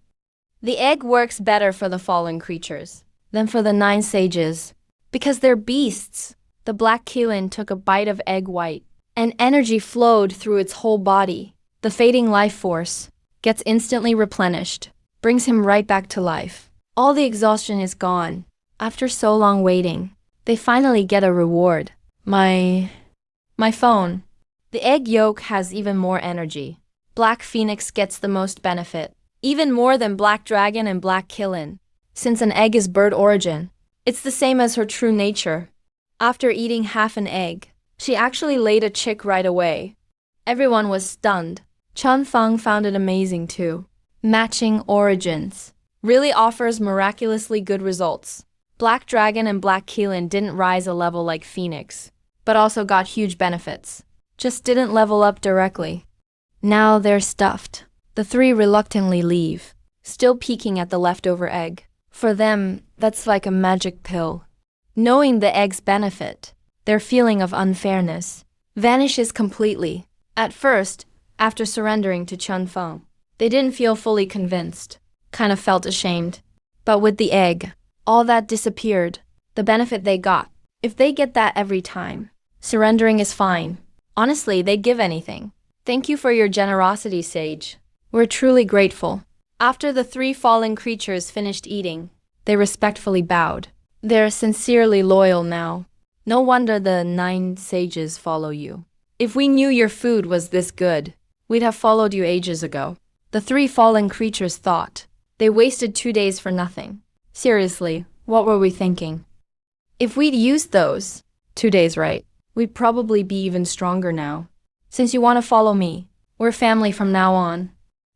The egg works better for the fallen creatures than for the 9 sages, because they're beasts. The black Killen took a bite of egg white, and energy flowed through its whole body. The fading life force gets instantly replenished, brings him right back to life. All the exhaustion is gone. After so long waiting, they finally get a reward. My phone. The egg yolk has even more energy. Black Phoenix gets the most benefit, even more than Black Dragon and Black Killen. Since an egg is bird origin, it's the same as her true nature. After eating half an egg, she actually laid a chick right away. Everyone was stunned. Chun Feng found it amazing too. Matching origins really offers miraculously good results. Black Dragon and Black Killen didn't rise a level like Phoenix, but also got huge benefits. Just didn't level up directly. Now they're stuffed. The 3 reluctantly leave, still peeking at the leftover egg. For them, that's like a magic pill. Knowing the egg's benefit, their feeling of unfairness vanishes completely. At first, after surrendering to Chun Feng, they didn't feel fully convinced, kind of felt ashamed. But with the egg, all that disappeared, the benefit they got. If they get that every time, surrendering is fine. Honestly, they'd give anything. Thank you for your generosity, Sage. We're truly grateful. After the three fallen creatures finished eating, they respectfully bowed. They're sincerely loyal now. No wonder the 9 sages follow you. If we knew your food was this good, we'd have followed you ages ago. The 3 fallen creatures thought. They wasted 2 days for nothing. Seriously, what were we thinking? If we'd used those 2 days right, we'd probably be even stronger now. Since you want to follow me, we're family from now on.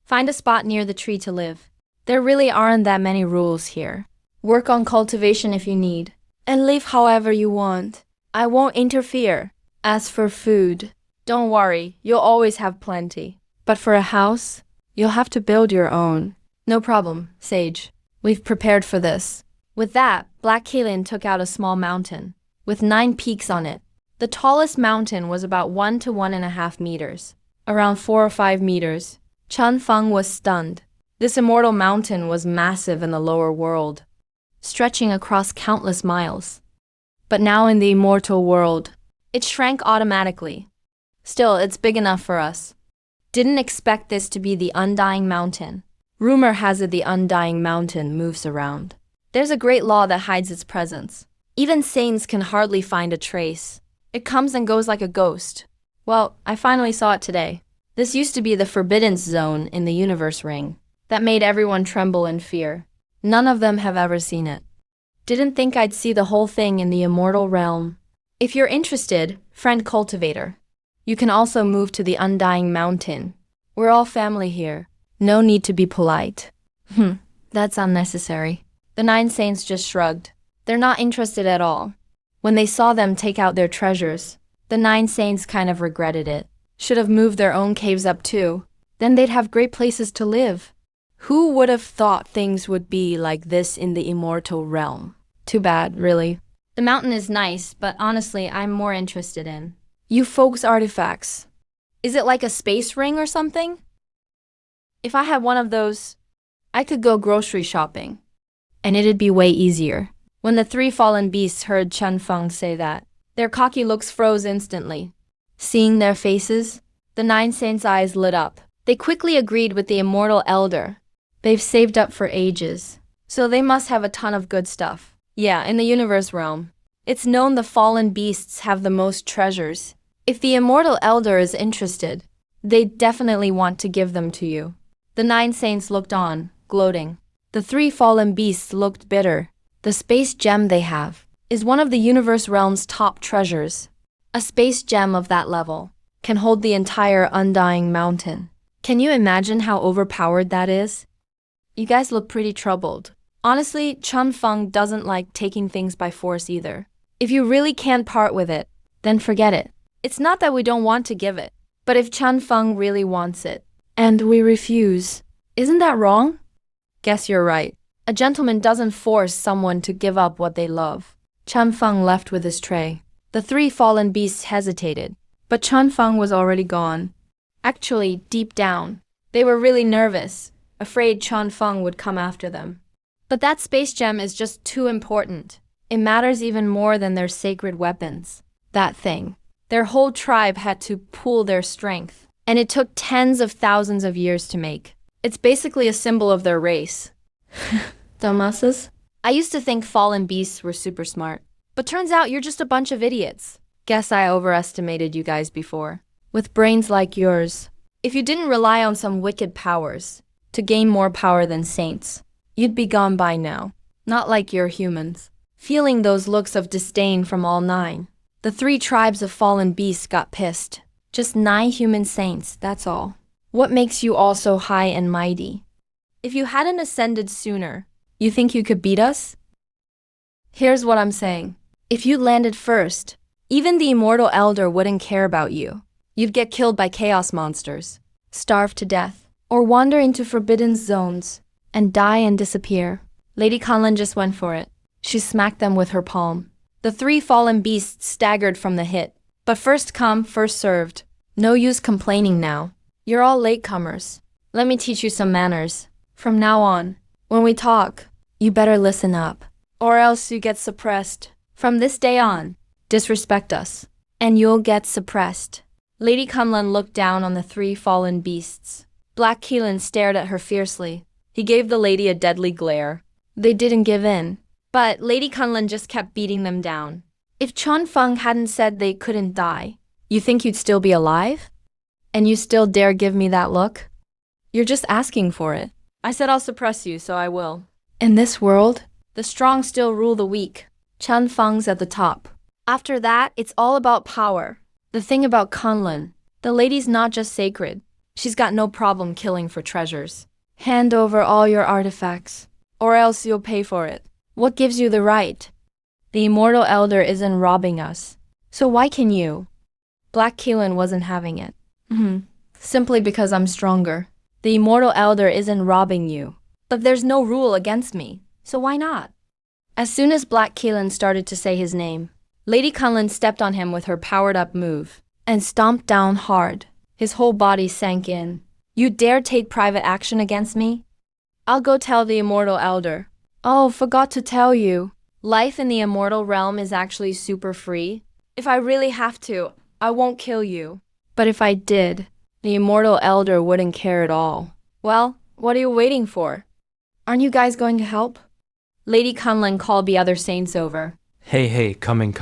Find a spot near the tree to live. There really aren't that many rules here. Work on cultivation if you need, and live however you want. I won't interfere. As for food, don't worry, you'll always have plenty. But for a house, you'll have to build your own. No problem, Sage. We've prepared for this. With that, Black Kaelin took out a small mountain, with 9 peaks on it. The tallest mountain was about 1 to 1.5 meters, around 4 or 5 meters. Chen Feng was stunned. This immortal mountain was massive in the lower world, stretching across countless miles. But now in the immortal world, it shrank automatically. Still, it's big enough for us. Didn't expect this to be the Undying Mountain. Rumor has it the Undying Mountain moves around. There's a great law that hides its presence. Even saints can hardly find a trace. It comes and goes like a ghost. Well, I finally saw it today. This used to be the forbidden zone in the universe ring. That made everyone tremble in fear. None of them have ever seen it. Didn't think I'd see the whole thing in the immortal realm. If you're interested, friend cultivator, you can also move to the Undying Mountain. We're all family here. No need to be polite. That's unnecessary. The 9 saints just shrugged. They're not interested at all. When they saw them take out their treasures, the 9 saints kind of regretted it. Should have moved their own caves up too. Then they'd have great places to live. Who would have thought things would be like this in the immortal realm? Too bad, really. The mountain is nice, but honestly, I'm more interested in you folks' artifacts. Is it like a space ring or something? If I had one of those, I could go grocery shopping, and it'd be way easier. When the 3 fallen beasts heard Chen Feng say that, their cocky looks froze instantly. Seeing their faces, the 9 saints' eyes lit up. They quickly agreed with the immortal elder. They've saved up for ages, so they must have a ton of good stuff. Yeah, in the universe realm, it's known the fallen beasts have the most treasures. If the immortal elder is interested, they definitely want to give them to you. The 9 saints looked on, gloating. The 3 fallen beasts looked bitter. The space gem they have is one of the universe realm's top treasures. A space gem of that level can hold the entire Undying Mountain. Can you imagine how overpowered that is? You guys look pretty troubled. Honestly, Chen Feng doesn't like taking things by force either. If you really can't part with it, then forget it. It's not that we don't want to give it, but if Chen Feng really wants it, and we refuse, isn't that wrong? Guess you're right. A gentleman doesn't force someone to give up what they love. Chen Feng left with his tray. The 3 fallen beasts hesitated, but Chen Feng was already gone. Actually, deep down, they were really nervous, afraid Chen Feng would come after them. But that space gem is just too important. It matters even more than their sacred weapons. That thing. Their whole tribe had to pool their strength, and it took tens of thousands of years to make. It's basically a symbol of their race. Dumbasses? I used to think fallen beasts were super smart, but turns out you're just a bunch of idiots. Guess I overestimated you guys before. With brains like yours, if you didn't rely on some wicked powers to gain more power than saints, you'd be gone by now. Not like you're humans. Feeling those looks of disdain from all 9, the 3 tribes of fallen beasts got pissed. Just 9 human saints, that's all. What makes you all so high and mighty? If you hadn't ascended sooner, you think you could beat us? Here's what I'm saying. If you landed first, even the immortal elder wouldn't care about you. You'd get killed by chaos monsters, starve to death, or wander into forbidden zones and die and disappear. Lady Conlon just went for it. She smacked them with her palm. The 3 fallen beasts staggered from the hit, but first come, first served. No use complaining now. You're all latecomers. Let me teach you some manners. From now on, when we talk, you better listen up, or else you get suppressed. From this day on, disrespect us, and you'll get suppressed. Lady Kunlun looked down on the three fallen beasts. Black Keelan stared at her fiercely. He gave the lady a deadly glare. They didn't give in, but Lady Kunlun just kept beating them down. If Chun Feng hadn't said they couldn't die, you think you'd still be alive? And you still dare give me that look? You're just asking for it. I said I'll suppress you, so I will. In this world, the strong still rule the weak. Chun Feng's at the top. After that, it's all about power. The thing about Kunlun, the lady's not just sacred. She's got no problem killing for treasures. Hand over all your artifacts, or else you'll pay for it. What gives you the right? The immortal elder isn't robbing us. So why can you? Black Keelan wasn't having it. Simply because I'm stronger. The immortal elder isn't robbing you. But there's no rule against me, so why not? As soon as Black Keelan started to say his name, Lady Kunlun stepped on him with her powered-up move and stomped down hard. His whole body sank in. You dare take private action against me? I'll go tell the immortal elder. Oh, forgot to tell you. Life in the immortal realm is actually super free. If I really have to, I won't kill you. But if I did, the immortal elder wouldn't care at all. Well, what are you waiting for? Aren't you guys going to help? Lady Kunlun called the other saints over. Hey, coming.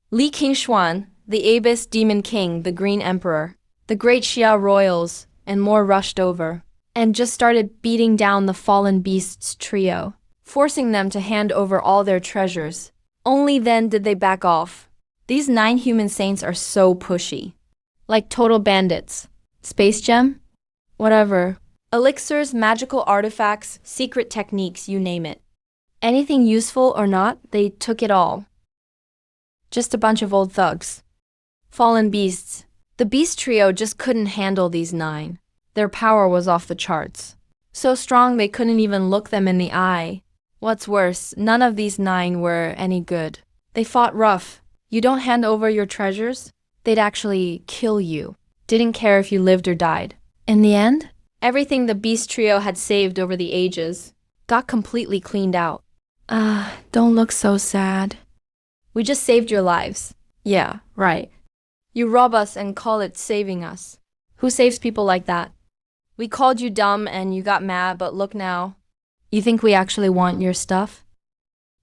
Li Qingshuan, the Abyss Demon King, the Green Emperor, the great Xia royals, and more rushed over, and just started beating down the fallen beasts trio, forcing them to hand over all their treasures. Only then did they back off. These 9 human saints are so pushy. Like total bandits. Space gem? Whatever. Elixirs, magical artifacts, secret techniques, you name it. Anything useful or not, they took it all. Just a bunch of old thugs. Fallen beasts. The beast trio just couldn't handle these 9. Their power was off the charts. So strong they couldn't even look them in the eye. What's worse, none of these 9 were any good. They fought rough. You don't hand over your treasures, they'd actually kill you. Didn't care if you lived or died. In the end, everything the beast trio had saved over the ages got completely cleaned out. Don't look so sad. We just saved your lives. Yeah, right. You rob us and call it saving us. Who saves people like that? We called you dumb and you got mad, but look now. You think we actually want your stuff?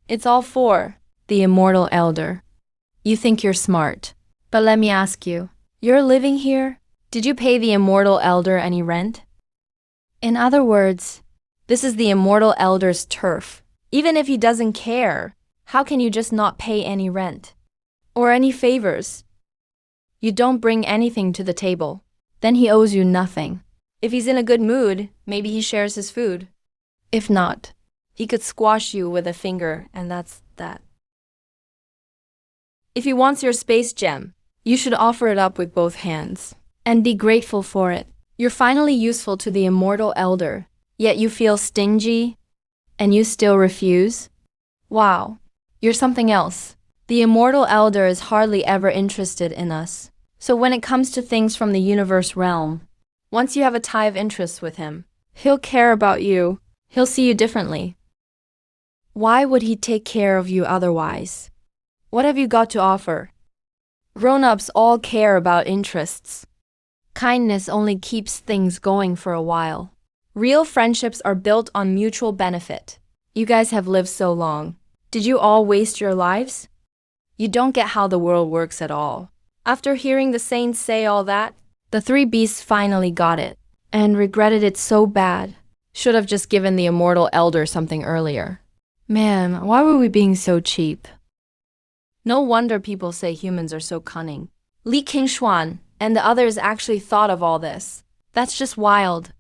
It's all for the immortal elder. You think you're smart. But let me ask you, you're living here? Did you pay the immortal elder any rent? In other words, this is the immortal elder's turf. Even if he doesn't care, how can you just not pay any rent? Or any favors? You don't bring anything to the table. Then he owes you nothing. If he's in a good mood, maybe he shares his food. If not, he could squash you with a finger, and that's that. If he wants your space gem, you should offer it up with both hands. And be grateful for it. You're finally useful to the immortal elder, yet you feel stingy, and you still refuse? Wow, you're something else. The immortal elder is hardly ever interested in us. So when it comes to things from the universe realm, once you have a tie of interest with him, he'll care about you. He'll see you differently. Why would he take care of you otherwise? What have you got to offer? Grown-ups all care about interests. Kindness only keeps things going for a while. Real friendships are built on mutual benefit. You guys have lived so long. Did you all waste your lives? You don't get how the world works at all. After hearing the saints say all that, the 3 beasts finally got it, and regretted it so bad. Should have just given the immortal elder something earlier. Man, why were we being so cheap? No wonder people say humans are so cunning. Li Qingshuan and the others actually thought of all this. That's just wild.